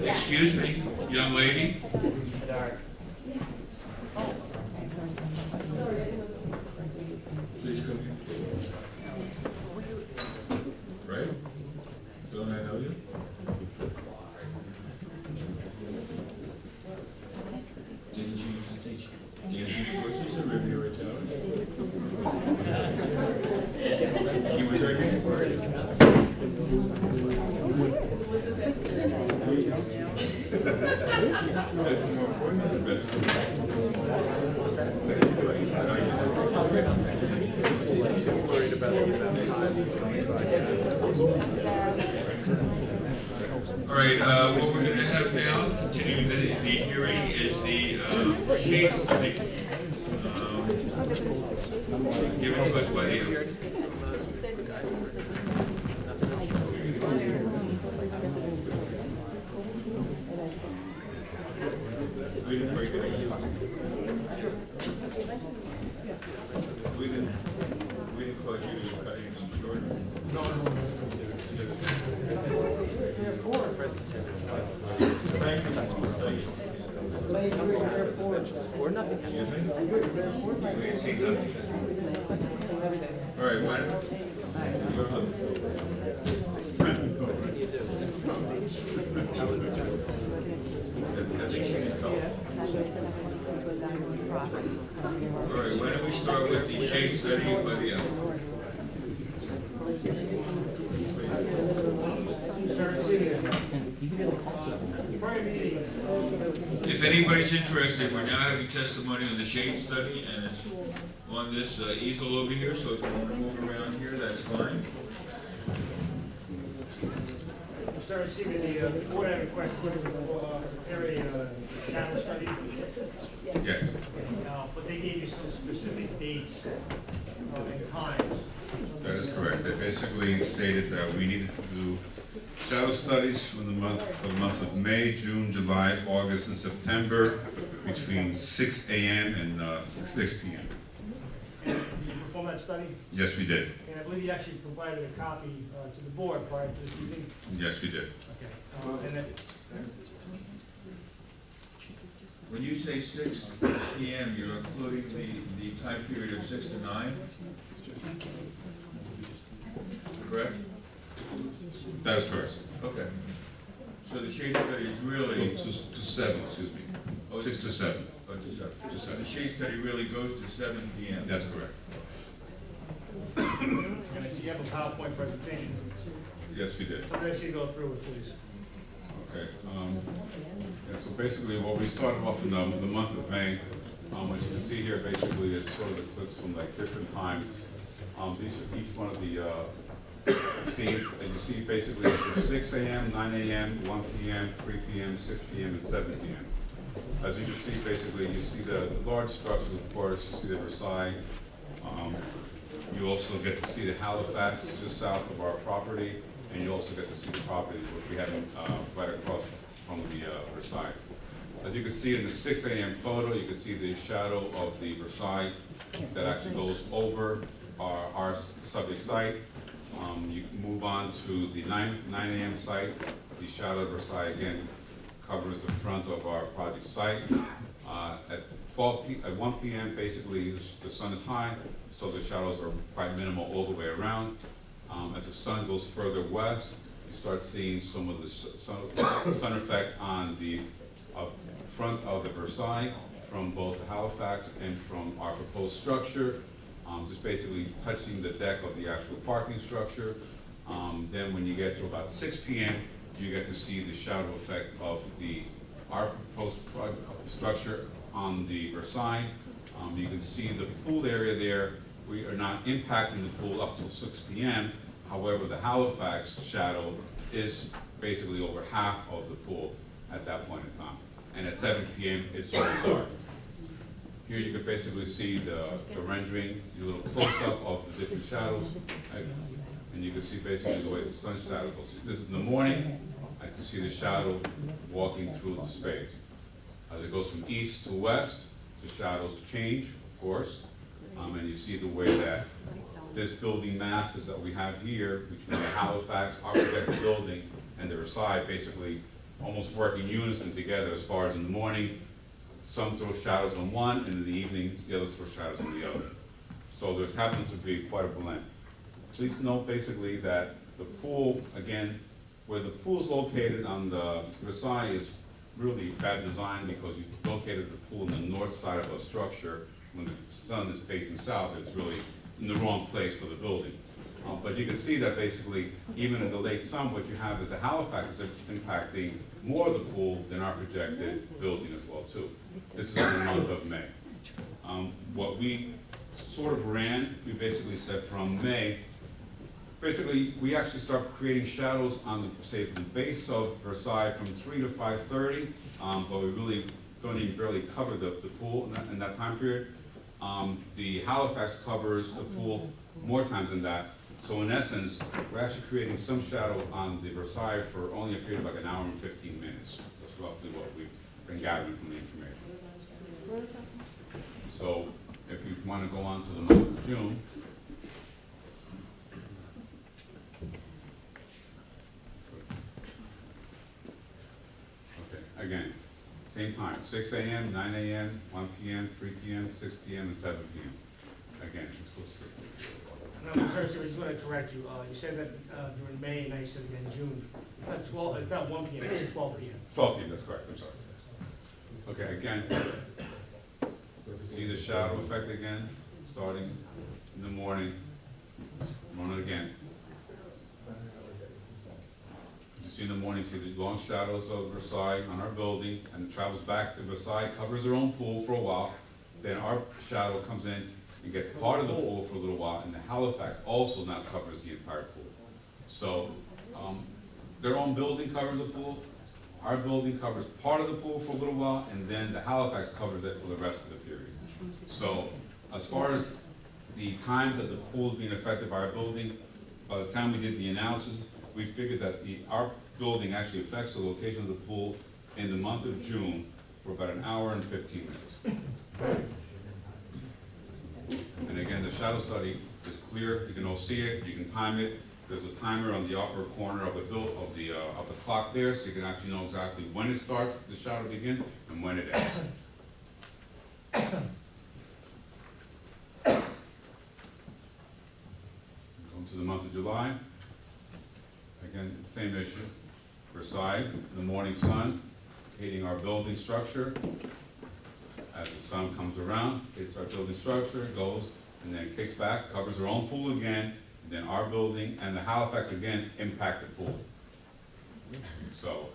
Excuse me, young lady. Please come here. Right? Don't I know you? Didn't you used to teach dancing courses at Riviera Tower? She was our dancer. That's more important than the best. Worried about the amount of time that's going by. All right, what we're going to have now, continuing the hearing, is the case study given to us by the We didn't cause you to cut anything short. No. Or nothing. All right, why don't you? All right, why don't we start with the shade study by the applicant? If anybody's interested, we're now having testimony on the shade study, and it's on this easel over here, so if you want to move around here, that's fine. Mr. Arcivia, the board had requested to prepare a channel study. Yes. But they gave you some specific dates and times. That is correct. They basically stated that we needed to do shadow studies for the months of May, June, July, August, and September between 6 a.m. and 6 p.m. And did you perform that study? Yes, we did. And I believe you actually provided a copy to the board prior to this evening. Yes, we did. Okay. And then, When you say 6 p.m., you're including the time period of 6 to 9? Correct? That is correct. Okay. So the shade study is really... To 7, excuse me. Oh, 6 to 7. Oh, to 7. To 7. The shade study really goes to 7 p.m. That's correct. and I see you have a PowerPoint presentation. Yes, we did. So let's you go through it, please. Okay. Yeah, so basically, what we started off in the month of May, what you can see here basically is sort of the clips from like different times. These are each one of the scenes, and you see basically from 6 a.m., 9 a.m., 1 p.m., 3 p.m., 6 p.m., and 7 p.m. As you can see, basically, you see the large structures, of course, you see the Versailles. You also get to see the Halifax just south of our property, and you also get to see the property which we have right across from the Versailles. As you can see in the 6 a.m. photo, you can see the shadow of the Versailles that actually goes over our subject site. You can move on to the 9 a.m. site. The shadow of Versailles again covers the front of our project site. At 1 p.m. basically the sun is high, so the shadows are quite minimal all the way around. As the sun goes further west, you start seeing some of the sun effect on the front of the Versailles from both the Halifax and from our proposed structure. Just basically touching the deck of the actual parking structure. Then when you get to about 6 p.m., you get to see the shadow effect of our proposed structure on the Versailles. You can see the pool area there. We are not impacting the pool up till 6 p.m. However, the Halifax shadow is basically over half of the pool at that point in time. And at 7 p.m., it's already dark. Here you can basically see the rendering, a little close-up of the different shadows. Right? And you can see basically the way the sun shadow goes. This is in the morning. I can see the shadow walking through the space. As it goes from east to west, the shadows change, of course. And you see the way that this building masses that we have here, between the Halifax, our projected building, and the Versailles, basically almost work in unison together as far as in the morning, some throw shadows on one, and in the evening, the others throw shadows on the other. So there happens to be quite a blend. Please note basically that the pool, again, where the pool is located on the Versailles is really bad design because you located the pool in the north side of a structure. When the sun is facing south, it's really in the wrong place for the building. But you can see that basically, even in the late summer, what you have is the Halifax is impacting more of the pool than our projected building as well too. This is in the month of May. What we sort of ran, we basically said from May, basically we actually start creating shadows on the, say, from the base of Versailles from 3 to 5:30, but we really don't even barely cover the pool in that time period. The Halifax covers the pool more times than that. So in essence, we're actually creating some shadow on the Versailles for only a period of like an hour and 15 minutes. That's roughly what we've been gathering from the information. So if you want to go on to the month of June. Okay, again, same time, 6 a.m., 9 a.m., 1 p.m., 3 p.m., 6 p.m., and 7 p.m. Again, let's go straight. No, I'm sorry, I just want to correct you. You said that during May, and now you said again June. It's not 12, it's not 1 p.m., it's 12 p.m. 12 p.m., that's correct, I'm sorry. Okay, again, See the shadow effect again, starting in the morning, run it again. As you see in the morning, see the long shadows of Versailles on our building, and it travels back to Versailles, covers their own pool for a while, then our shadow comes in and gets part of the pool for a little while, and the Halifax also now covers the entire pool. So, their own building covers the pool, our building covers part of the pool for a little while, and then the Halifax covers it for the rest of the period. So, as far as the times that the pool is being affected by our building, by the time we did the analysis, we figured that our building actually affects the location of the pool in the month of June for about an hour and 15 minutes. And again, the shadow study is clear. You can all see it. You can time it. There's a timer on the upper corner of the clock there, so you can actually know exactly when it starts, the shadow begin, and when it ends. Going to the month of July. Again, same issue. Versailles, the morning sun hitting our building structure. As the sun comes around, hits our building structure, it goes, and then it kicks back, covers our own pool again, and then our building and the Halifax again impact the pool. So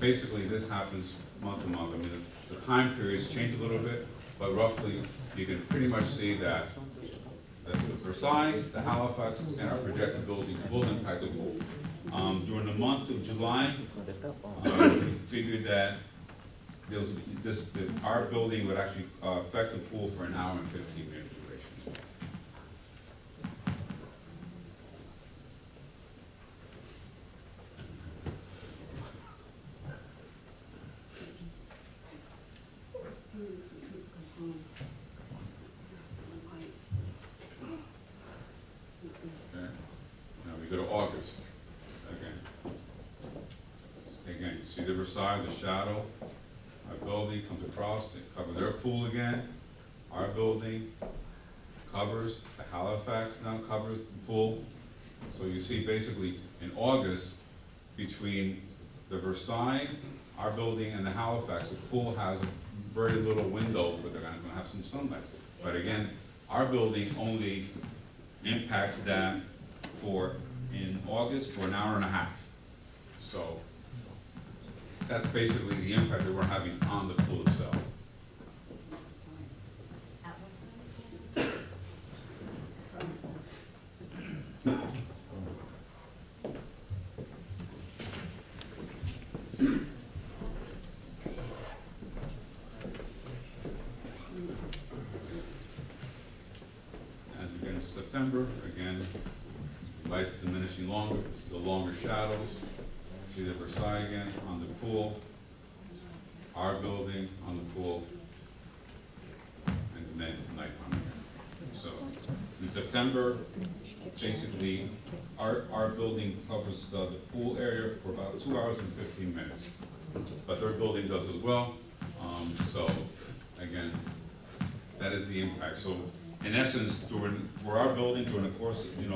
basically this happens month to month. I mean, the time periods change a little bit, but roughly you can pretty much see that the Versailles, the Halifax, and our projected building will impact the pool. During the month of July, we figured that our building would actually affect the pool for an hour and 15 minute duration. Okay. Now we go to August. Again, you see the Versailles, the shadow. Our building comes across, it covers their pool again. Our building covers, the Halifax now covers the pool. So you see basically in August, between the Versailles, our building, and the Halifax, the pool has a very little window, but they're going to have some sunlight. But again, our building only impacts that in August for an hour and a half. So that's basically the impact that we're having on the pool itself. As we get into September, again, lights diminishing longer, the longer shadows. See the Versailles again on the pool, our building on the pool, and then nighttime again. So in September, basically, our building covers the pool area for about 2 hours and 15 minutes. But their building does as well. So again, that is the impact. So in essence, for our building during the course of the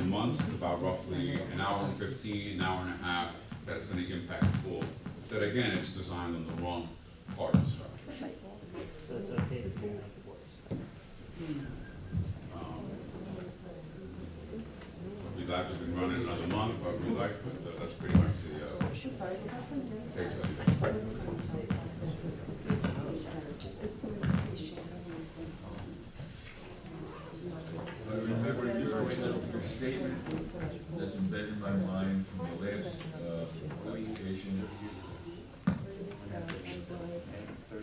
months, it's about roughly an hour and 15, an hour and a half. That's going to impact the pool. That again, it's designed on the wrong part of the structure. So it's okay to do that. Relax has been running another month, but Relax, but that's pretty much the case of it. I remember your statement that's embedded in my mind from the last application.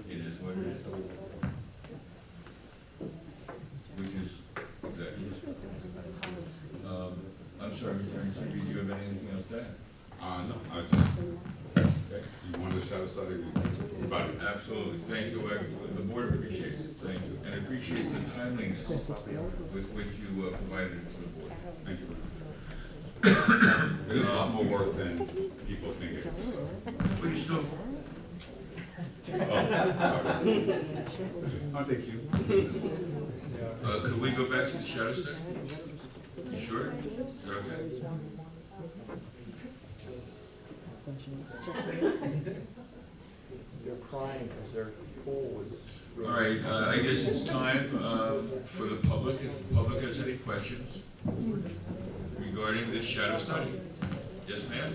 It is what it is. Which is exactly. I'm sorry, Mr. Ernst, do you have anything else to add? No, I just, okay. You wanted to shadow study? Absolutely, thank you. The board appreciates it, thank you, and appreciates the timeliness with which you provided it to the board. Thank you. It is a lot more work than people think it is. But you still. I'll take you. Could we go back to the shadow study? Sure? Okay. They're crying because their pool was All right, I guess it's time for the public, if the public has any questions regarding this shadow study. Yes, ma'am?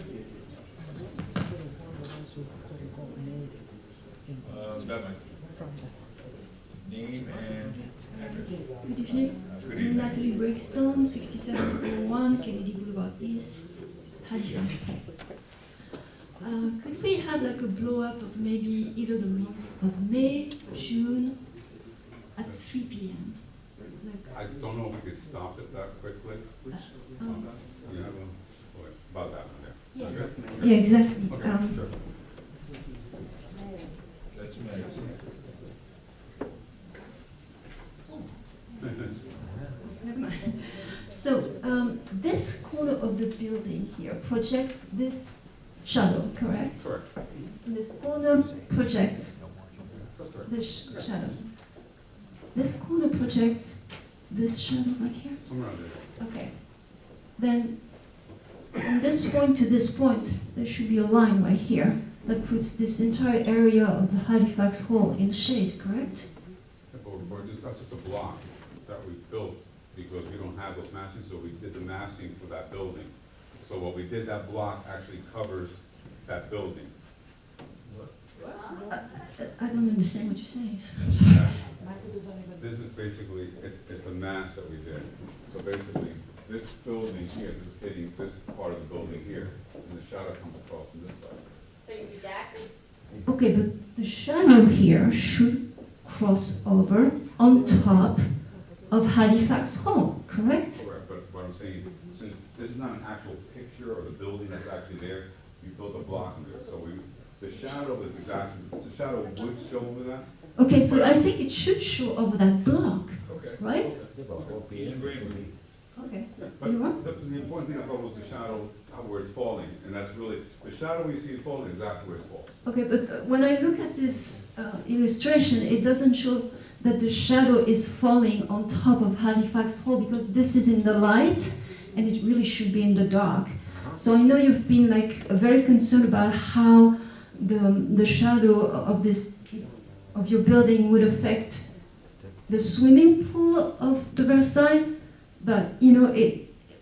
Name and address. Good evening. Good evening. Natalie Breakstone, 6701 Kennedy Boulevard East, Halifax. Could we have like a blow up of maybe either the month of May, June, at 3 p.m.? I don't know if we could stop it that quickly. You have about that one there. Yeah. Okay. Yeah, exactly. Okay, sure. That's me. Never mind. So this corner of the building here projects this shadow, correct? Correct. And this corner projects this shadow. This corner projects this shadow right here. Somewhere around there. Okay. Then from this point to this point, there should be a line right here that puts this entire area of the Halifax Hall in shade, correct? Yeah, but that's just a block that we built because we don't have those massings, so we did the massing for that building. So what we did, that block actually covers that building. I don't understand what you're saying. This is basically, it's a mass that we did. So basically, this building here is hitting this part of the building here, and the shadow comes across on this side. So you redacted? Okay, but the shadow here should cross over on top of Halifax Hall, correct? Correct, but what I'm saying, since this is not an actual picture of the building that's actually there, we built a block in there, so the shadow is exactly, the shadow would show over that. Okay, so I think it should show over that block, Okay. right? He's agreeing with me. Okay. Yeah, but the important thing I thought was the shadow, where it's falling, and that's really, the shadow we see is falling exactly where it falls. Okay, but when I look at this illustration, it doesn't show that the shadow is falling on top of Halifax Hall because this is in the light and it really should be in the dark. So I know you've been like very concerned about how the shadow of your building would affect the swimming pool of the Versailles, but you know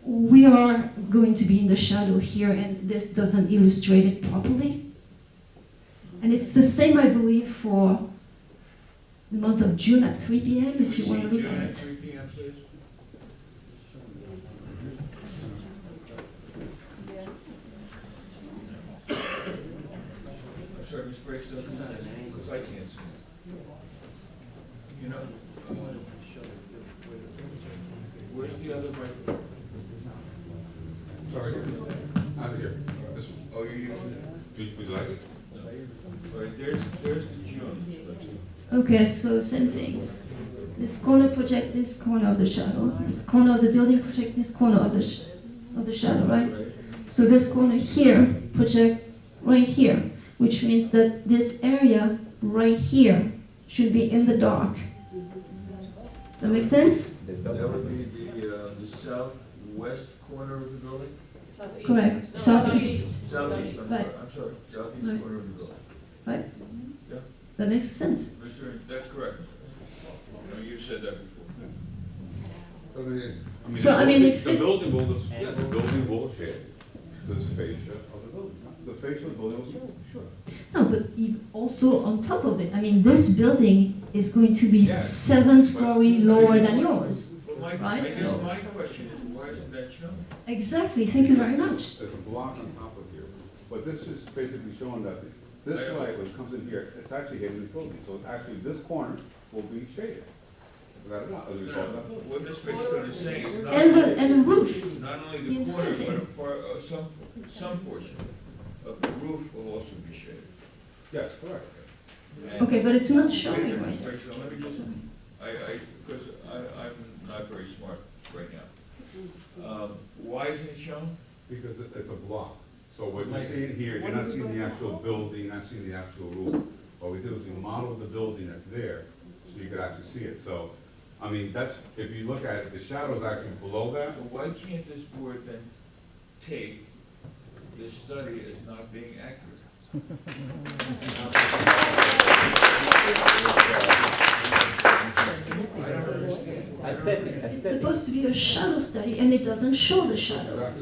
we are going to be in the shadow here and this doesn't illustrate it properly. And it's the same, I believe, for the month of June at 3 p.m. if you want to look at June it. 3 p.m., please. I'm sorry, Ms. Breakstone, because I can't see. You know, where's the other microphone? Sorry, out here. This one. Oh, you're using Would you like it? All right, there's the June. Okay, so same thing. This corner project this corner of the shadow. This corner of the building project this corner of the shadow, right? So this corner here projects right here, which means that this area right here should be in the dark. That makes sense? That would be the southwest corner of the building? Correct. Southeast. Southeast, Right. I'm sorry, southeast Right. corner of the building. Right? Yeah, That makes sense. that's correct. No, you said that before. So, I mean, if the it's- building will, yes, the building will shade the fascia of the building. The fascia of the building will show, sure. No, but also on top of it, I mean, this building is going to be Yes. 7-story lower than yours, Well, I right? guess So my question is, why isn't that shown? exactly. Thank you very much. There's a block on top of here, but this is basically showing that this light, when it comes in here, it's actually hitting the building, so it's actually, this corner will be shaded. Without a doubt, as a result of that building. What Ms. Breakstone is saying is not. And the roof. Not only The the entire corner, thing. but a part, some portion of the roof will also be shaded. Yes, correct. And- Okay, but it's not Wait a showing minute, right Ms. there. Breakstone, let me just, because I'm not very smart right now. Why isn't it shown? Because it's a block. So what you're seeing here, you're not seeing the actual building, you're not seeing the actual roof. What we did was we modeled the building that's there, so you could actually see it. So, I mean, that's, if you look at it, the shadow is actually below that. So why can't this board then take this study as not being accurate? It's supposed to be a shadow study, and it doesn't show the shadow.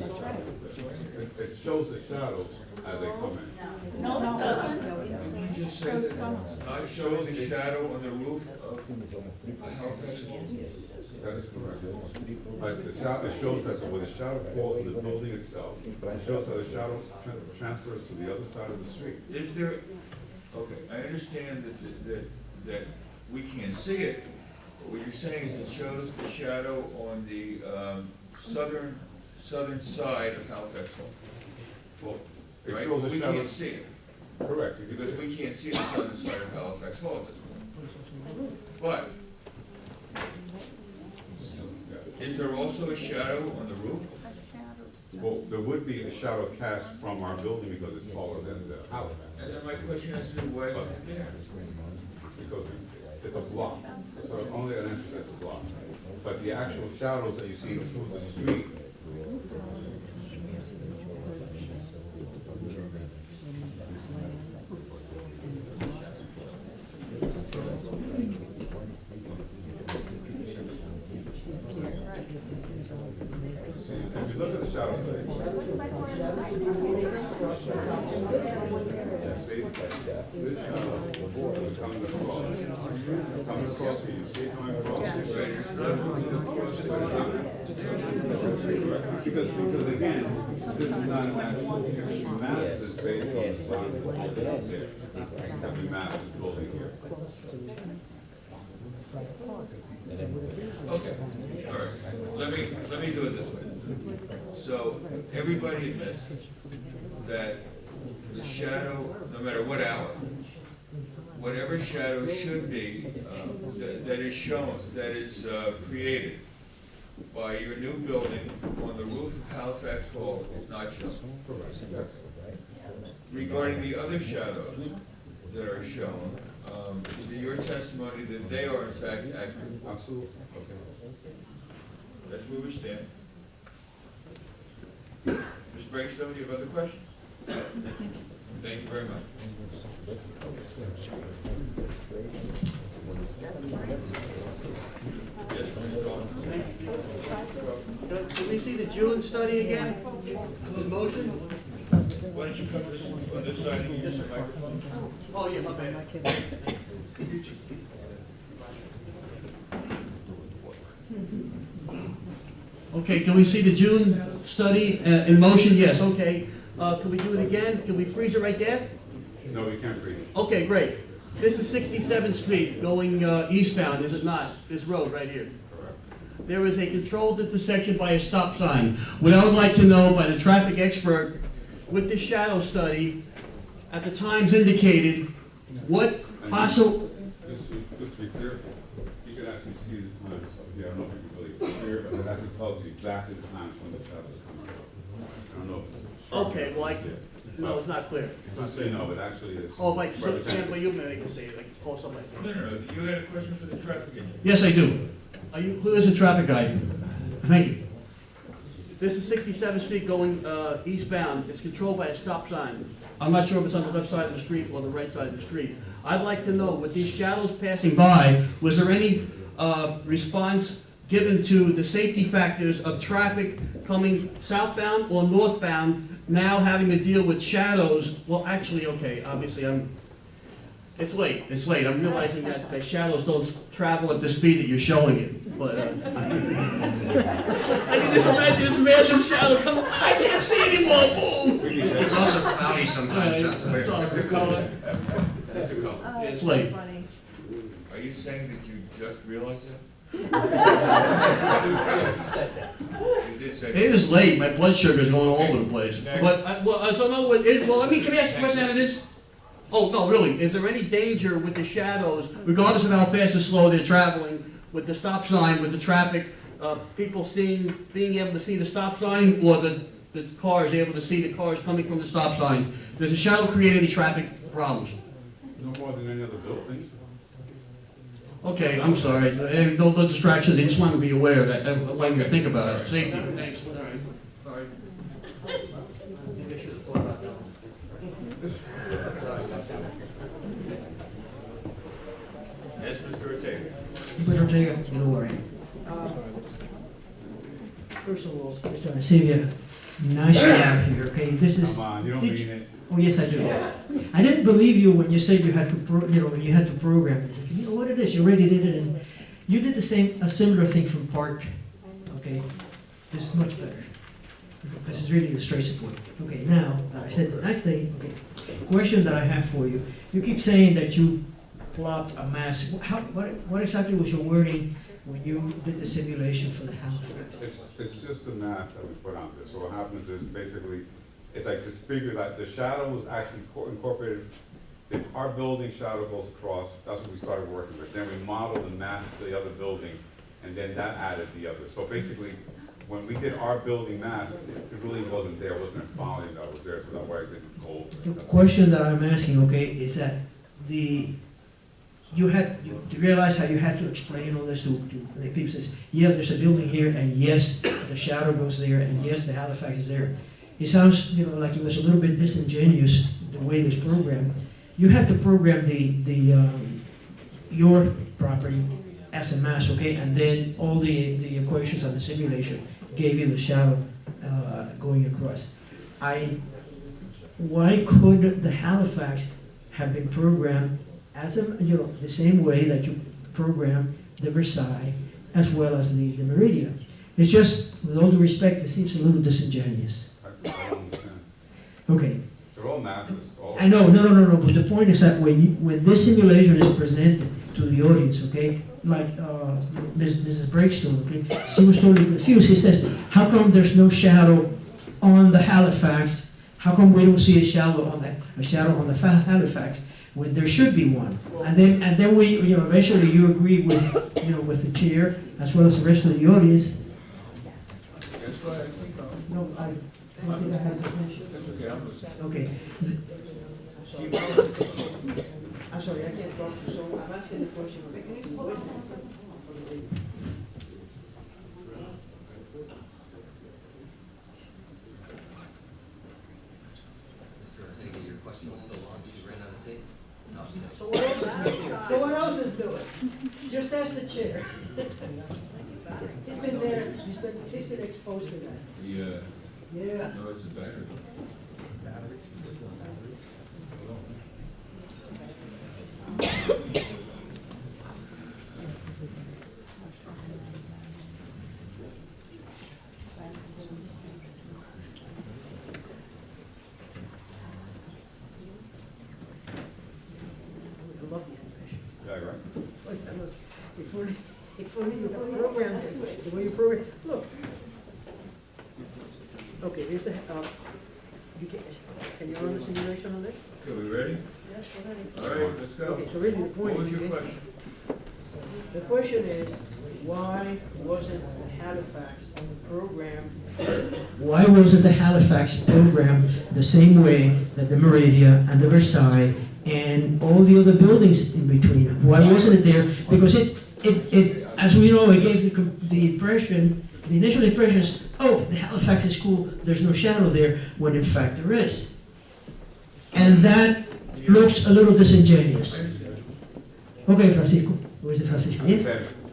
It shows the shadows as they come in. No, it doesn't. You just said that not showing the shadow on the roof of Halifax. That is correct. Like the shadow, it shows that when the shadow falls on the building itself, it shows how the shadow transfers to the other side of the street. Is there, okay, I understand that we can't see it, but what you're saying is it shows the shadow on the southern side of Halifax Hall. Well, it Right? shows the We shadow. can't see it, Correct. You can because see it. we can't see the southern side of Halifax Hall at this point. But, is there also a shadow on the roof? Well, there would be a shadow cast from our building because it's taller than the house. And then my question has to do, why isn't it there? Because it's a block. So only an entrance that's a block. But the actual shadows that you see through the street. If you look at the shadow study. See, this shadow is coming across. Coming across here, you see it coming across? Because again, this is not an actual, mass is based on the sun there. That we mass is building here. Okay, all right. Let me do it this way. So, everybody admits that the shadow, no matter what hour, whatever shadow should be, that is shown, that is created by your new building on the roof of Halifax Hall is not shown. Regarding the other shadows that are shown, is it your testimony that they are in fact accurate? Absolutely. Okay. That's where we stand. Ms. Breakstone, do you have other questions? Thank you very much. Yes, Mr. Dawn. Can we see the June study again? The motion? Why don't you come on this side and use the microphone? Oh, yeah, my bad. Okay, can we see the June study in motion? Yes, okay. Can we do it again? Can we freeze it right there? No, we can't freeze it. Okay, great. This is 67th Street going eastbound, is it not? This road right here. There is a controlled intersection by a stop sign. What I would like to know by the traffic expert, with this shadow study, at the times indicated, what possible... Just to be clear, you can actually see the times. I don't know if you can really clear, but it actually tells you exactly the times when the shadows come around. I don't know if it's... Okay, well, no, it's not clear. Just so you know, it actually is. Oh, if I stand where you can see it, I can call somebody. No. You had a question for the traffic engineer? Yes, I do. Who is the traffic guy? Thank you. This is 67th Street going eastbound. It's controlled by a stop sign. I'm not sure if it's on the left side of the street or the right side of the street. I'd like to know, with these shadows passing by, was there any response given to the safety factors of traffic coming southbound or northbound, now having to deal with shadows? Well, actually, okay, obviously it's late. I'm realizing that the shadows don't travel at the speed that you're showing it, but I think this massive shadow coming, I can't see anymore, It's also cloudy sometimes outside. Mr. Cullen? Mr. Cullen? It's late. Are you saying that you just realized that? You did say It is late, my blood sugar is going all over the place. But, so in other words, can I ask a question out of this? Oh, no, really, is there any danger with the shadows, regardless of how fast or slow they're traveling, with the stop sign, with the traffic, people being able to see the stop sign, or the cars able to see the cars coming from the stop sign? Does the shadow create any traffic problems? No more than any other building. Okay, I'm sorry, no distractions, I just want to be aware of that, I'd like to think about it, safety. Thanks. All right. Sorry. Maybe I should have thought about that one. Yes, Mr. Ortega. Mr. Ortega, you know where I am. First of all, Mr. Ancivia, nice job here, okay? This is. Come on, you don't mean it. Oh, yes, I do. I didn't believe you when you said you had to, you had to program this. You know what it is, you already did it, and you did a similar thing from Park, okay? This is much better. This is really the straight support. Okay, now that I said the nice thing, okay, question that I have for you. You keep saying that you plopped a mass. What exactly was your wording when you did the simulation for the Halifax? It's just the mass that we put on there. So what happens is basically, it's like this figure that the shadow was actually incorporated. If our building shadow goes across, that's what we started working with. Then we modeled the mass to the other building, and then that added the other. So basically, when we did our building mass, it really wasn't there. It wasn't a volume that was there, so that's why it didn't hold. The question that I'm asking, okay, is that you realize how you had to explain all this to the people says, yeah, there's a building here, and yes, the shadow goes there, and yes, the Halifax is there. It sounds, like it was a little bit disingenuous the way this program. You had to program your property as a mass, okay, and then all the equations on the simulation gave you the shadow going across. Why could the Halifax have been programmed as the same way that you program the Versailles as well as the Meridian? It's just, with all due respect, it seems a little disingenuous. I don't understand. Okay. They're all masses. I know, no, but the point is that when this simulation is presented to the audience, okay, like Mrs. Breakstone, okay, she was totally confused. She says, how come there's no shadow on the Halifax? How come we don't see a shadow on the Halifax when there should be one? And then we, eventually you agreed with, with the chair as well as the rest of the audience. Yes, go ahead. No, I think I had a question. That's okay, I'm listening. Okay. I'm sorry, I can't talk, so I'm asking the question. Mr. Ortega, your question was so long, she ran out of tape? No. So what else is doing? Just ask the chair. He's been there, he's been exposed to that. Yeah. No, it's a battery. I love the animation. Yeah, right. It's funny you program this, the way you program, look. Okay, here's the, can you run the simulation on this? Okay, we ready? Yes, we're ready. All right, let's go. Okay, so really the point. What was your question? The question is, why wasn't the Halifax program? Why wasn't the Halifax program the same way that the Meridia and the Versailles and all the other buildings in between? Why wasn't it there? Because it as we know, it gave the impression, the initial impression is, oh, the Halifax is cool, there's no shadow there, when in fact there is. And that looks a little disingenuous. Okay, Francisco. Who is it, Francisco? Yes?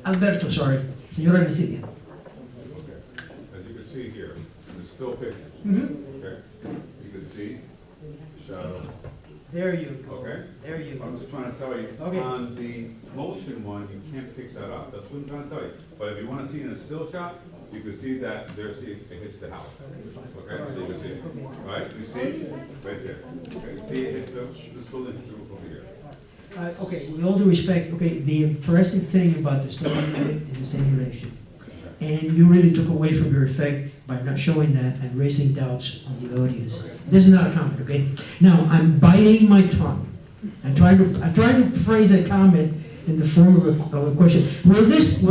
Alberto, sorry. Señora Nicidia. As you can see here, in the still picture, okay, you can see the shadow. There you go. Okay? There you go. I'm just trying to tell you, Okay. on the motion one, you can't pick that up. That's what I'm trying to tell you. But if you want to see in a still shot, you can see that there's, it hits the house. Okay, so you can see it. Right? You see? Right there. Okay, see it hits this building hits the roof over here. Okay, with all due respect, okay, the impressive thing about the story unit is the simulation. And you really took away from your effect by not showing that and raising doubts on the audience. This is not a comment, okay? Now, I'm biting my tongue. I'm trying to phrase a comment in the form of a question. Will this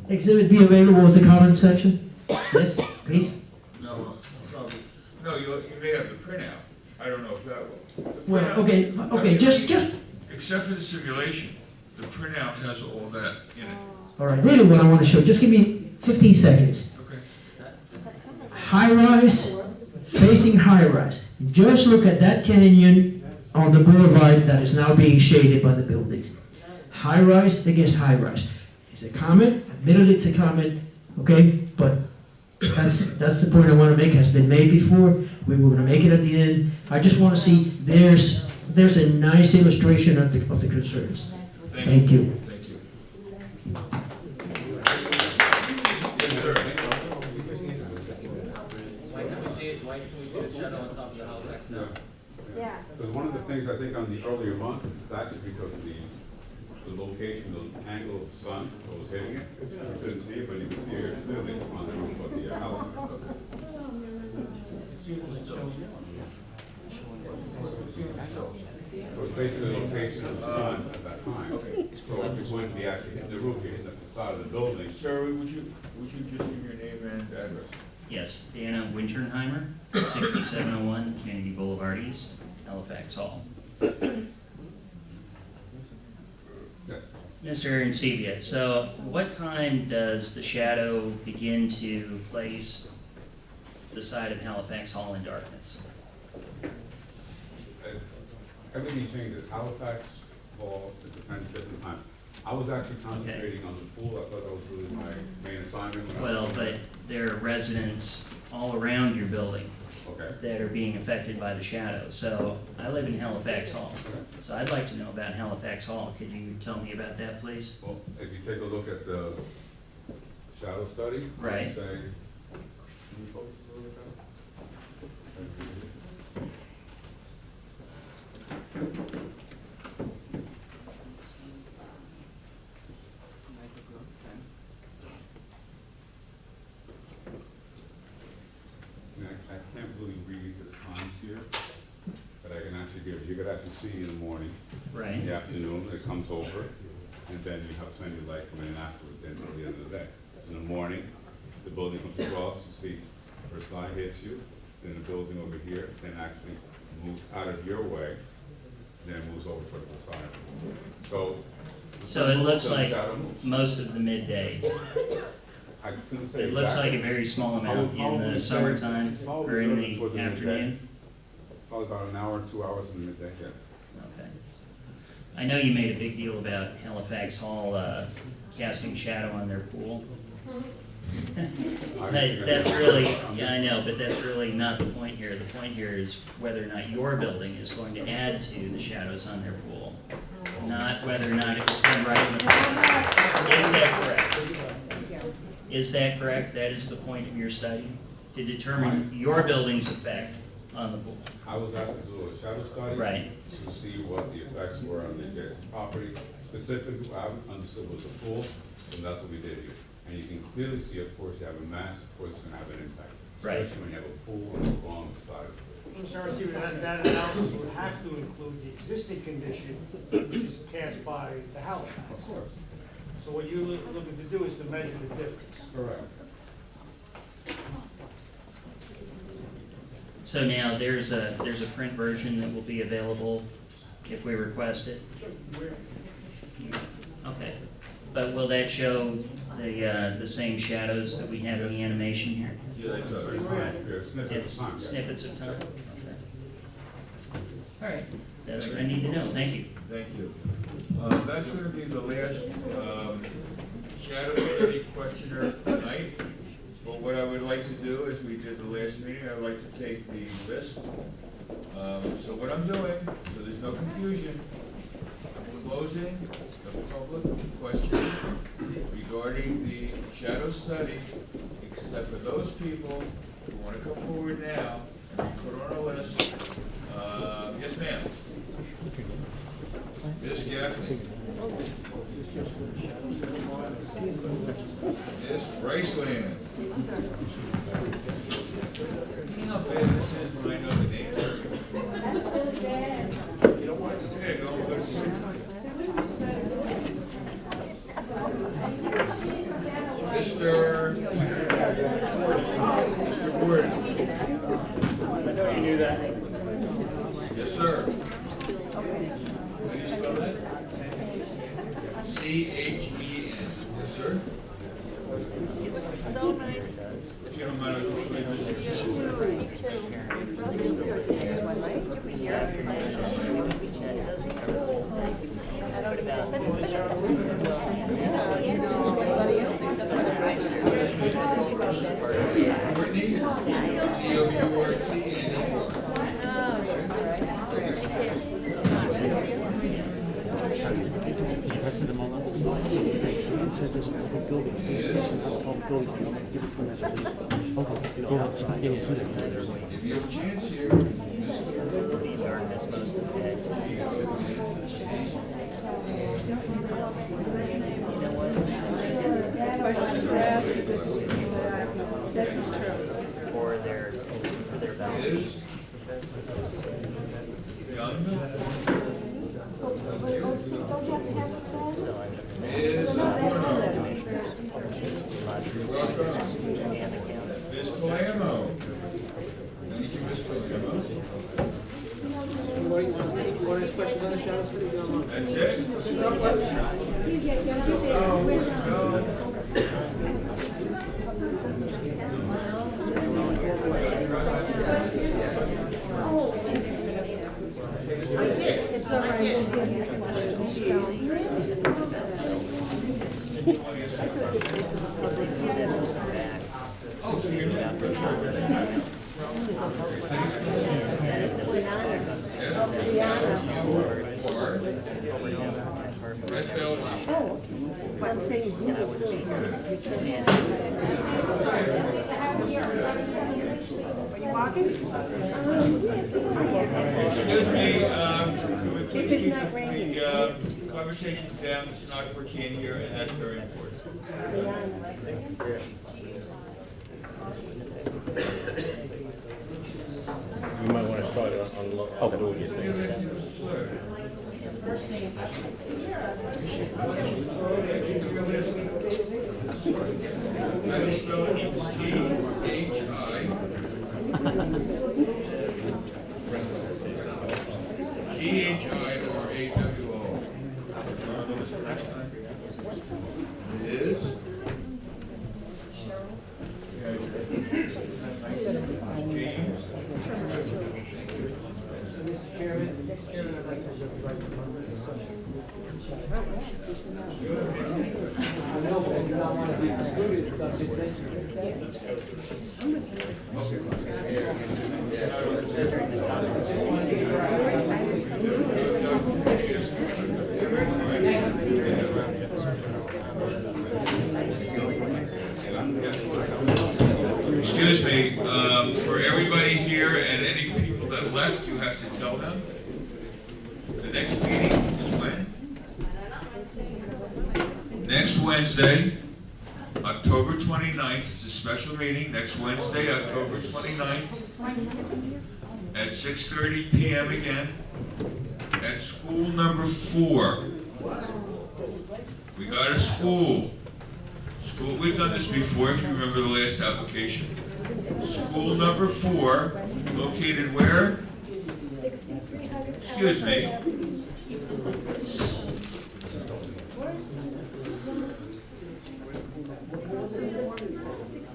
exhibit be available as the comment section? Yes, please? No, probably. No, you may have the printout. I don't know if that will. Well, okay, just... Except for the simulation, the printout has all that in it. All right, really what I want to show, just give me 15 seconds. Okay. High-rise, facing high-rise. Just look at that canyon on the boulevard that is now being shaded by the buildings. high-rise against high-rise. It's a comment, admittedly it's a comment, okay, but that's the point I want to make, has been made before, we were going to make it at the end. I just want to see, there's a nice illustration of the concerns. Thank you. Thank you. Yes, sir. Why can we see it, why can we see the shadow on top of the Halifax now? Yeah. Because one of the things I think on the earlier month, it's actually because of the location, the angle of the sun that was hitting it. You couldn't see it, but you can see it clearly on the roof of the house. So it's basically the location of the sun at that time. So it wouldn't be actually hitting the roof, you're hitting the facade of the building. Sir, would you just give your name and address? Yes, Dana Winchernheimer, 6701 Kennedy Boulevard East, Halifax Hall. Mr. Arancibia, so what time does the shadow begin to place the side of Halifax Hall in darkness? Everything changes. Halifax Hall, it depends different times. I was actually concentrating on the pool. I thought that was really my main assignment. Well, but there are residents all around your building that are being affected by the shadow. So I live in Halifax Hall. So I'd like to know about Halifax Hall. Could you tell me about that, please? Well, if you take a look at the shadow study, Right. I would say, can you focus a little bit? I can't really read the times here, but I can actually give you could actually see in the morning. Right. In the afternoon, it comes over, and then you have plenty of light coming in afterwards until the end of the day. In the morning, the building comes across, you see, first line hits you, then the building over here, then actually moves out of your way, then moves over toward the side. So it looks the like shadow moves. most of the midday. I couldn't say It looks like exactly. a very small amount in the summertime or in the afternoon. Probably about an hour, 2 hours in the midday, yeah. Okay. I know you made a big deal about Halifax Hall casting shadow on their pool. That's really, yeah, I know, but that's really not the point here. The point here is whether or not your building is going to add to the shadows on their pool, not whether or not it will come right in the pool. Is that correct? Is that correct? That is the point of your study? To determine your building's effect on the pool? I was asked to do a shadow study. Right. To see what the effects were on the adjacent property. Specifically, what I understood was the pool, and that's what we did here. And you can clearly see, of course, you have a mass, of course, it's gonna have an impact. Right. Especially when you have a pool on the wrong side of the pool. Mr. Arancibia, that analysis would have to include the existing condition, which is cast by the Halifax. Of course. So what you're looking to do is to measure the difference. Correct. So now there's a print version that will be available if we request it? Okay. But will that show the same shadows that we have in the animation here? Yeah, it does. It's snippets of time? Okay. All right, that's what I need to know, thank you. Thank you. That's going to be the last shadow study questionnaire tonight. But what I would like to do, as we did the last meeting, I would like to take the list. So what I'm doing, so there's no confusion, I'm closing the public question regarding the shadow study, except for those people who want to come forward now and be put on a list. Yes, ma'am. Ms. Gaffney. Ms. Bryceland. You know how bad this is when I know the name? That's really bad. You don't want to do it, go first. Mr. Gordon. I know you knew that. Yes, sir. How do you spell that? C-H-E-N. Yes, sir. So nice. If you don't mind, I'll go. said there's a public building. This is not a public building, so I'm gonna give it to them as a lease. Okay, go outside. Yeah, yeah, do that. If you have a chance here, Darkness most of the day. For their values. Ms. Palermo. Thank you, Ms. Palermo. Want to ask questions on the shadow study? That's it? It's all right, we'll give you Oh, so you're Excuse me, can we please keep the conversations down, the stenographer can't hear, and that's very important. You might want to start on doing your thing. How do you spell it? T-H-I. G-H-I-R-A-W-O. Is? James? Mr. Chairman, I'd like to reserve the right to comment. I know, but I do not want to be excluded, so I'm just Excuse me, for everybody here and any people that left, you have to tell them. The next meeting is when? Next Wednesday, October 29th. It's a special meeting, next Wednesday, October 29th, at 6:30 p.m. again, at school number 4. We got a school. We've done this before, if you remember the last application. School number 4, located where? Excuse me.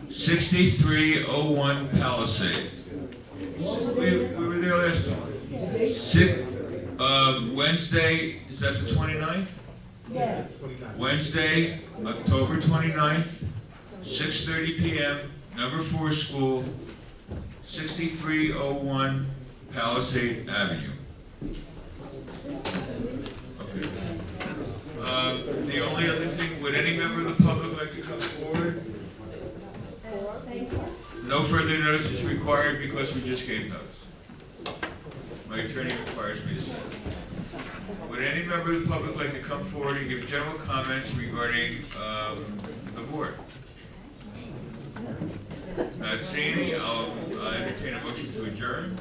'6301 Palisade. We were there last time. Wednesday, is that the 29th? Yes. Wednesday, October 29th, 6:30 p.m., number 4 school, 6301 Palisade Avenue. Okay. The only other thing, would any member of the public like to come forward? No further notice is required because we just gave notice. My attorney requires me to say. Would any member of the public like to come forward and give general comments regarding the board? Not seeing any, I'll entertain a motion to adjourn.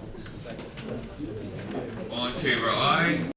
All in favor, aye.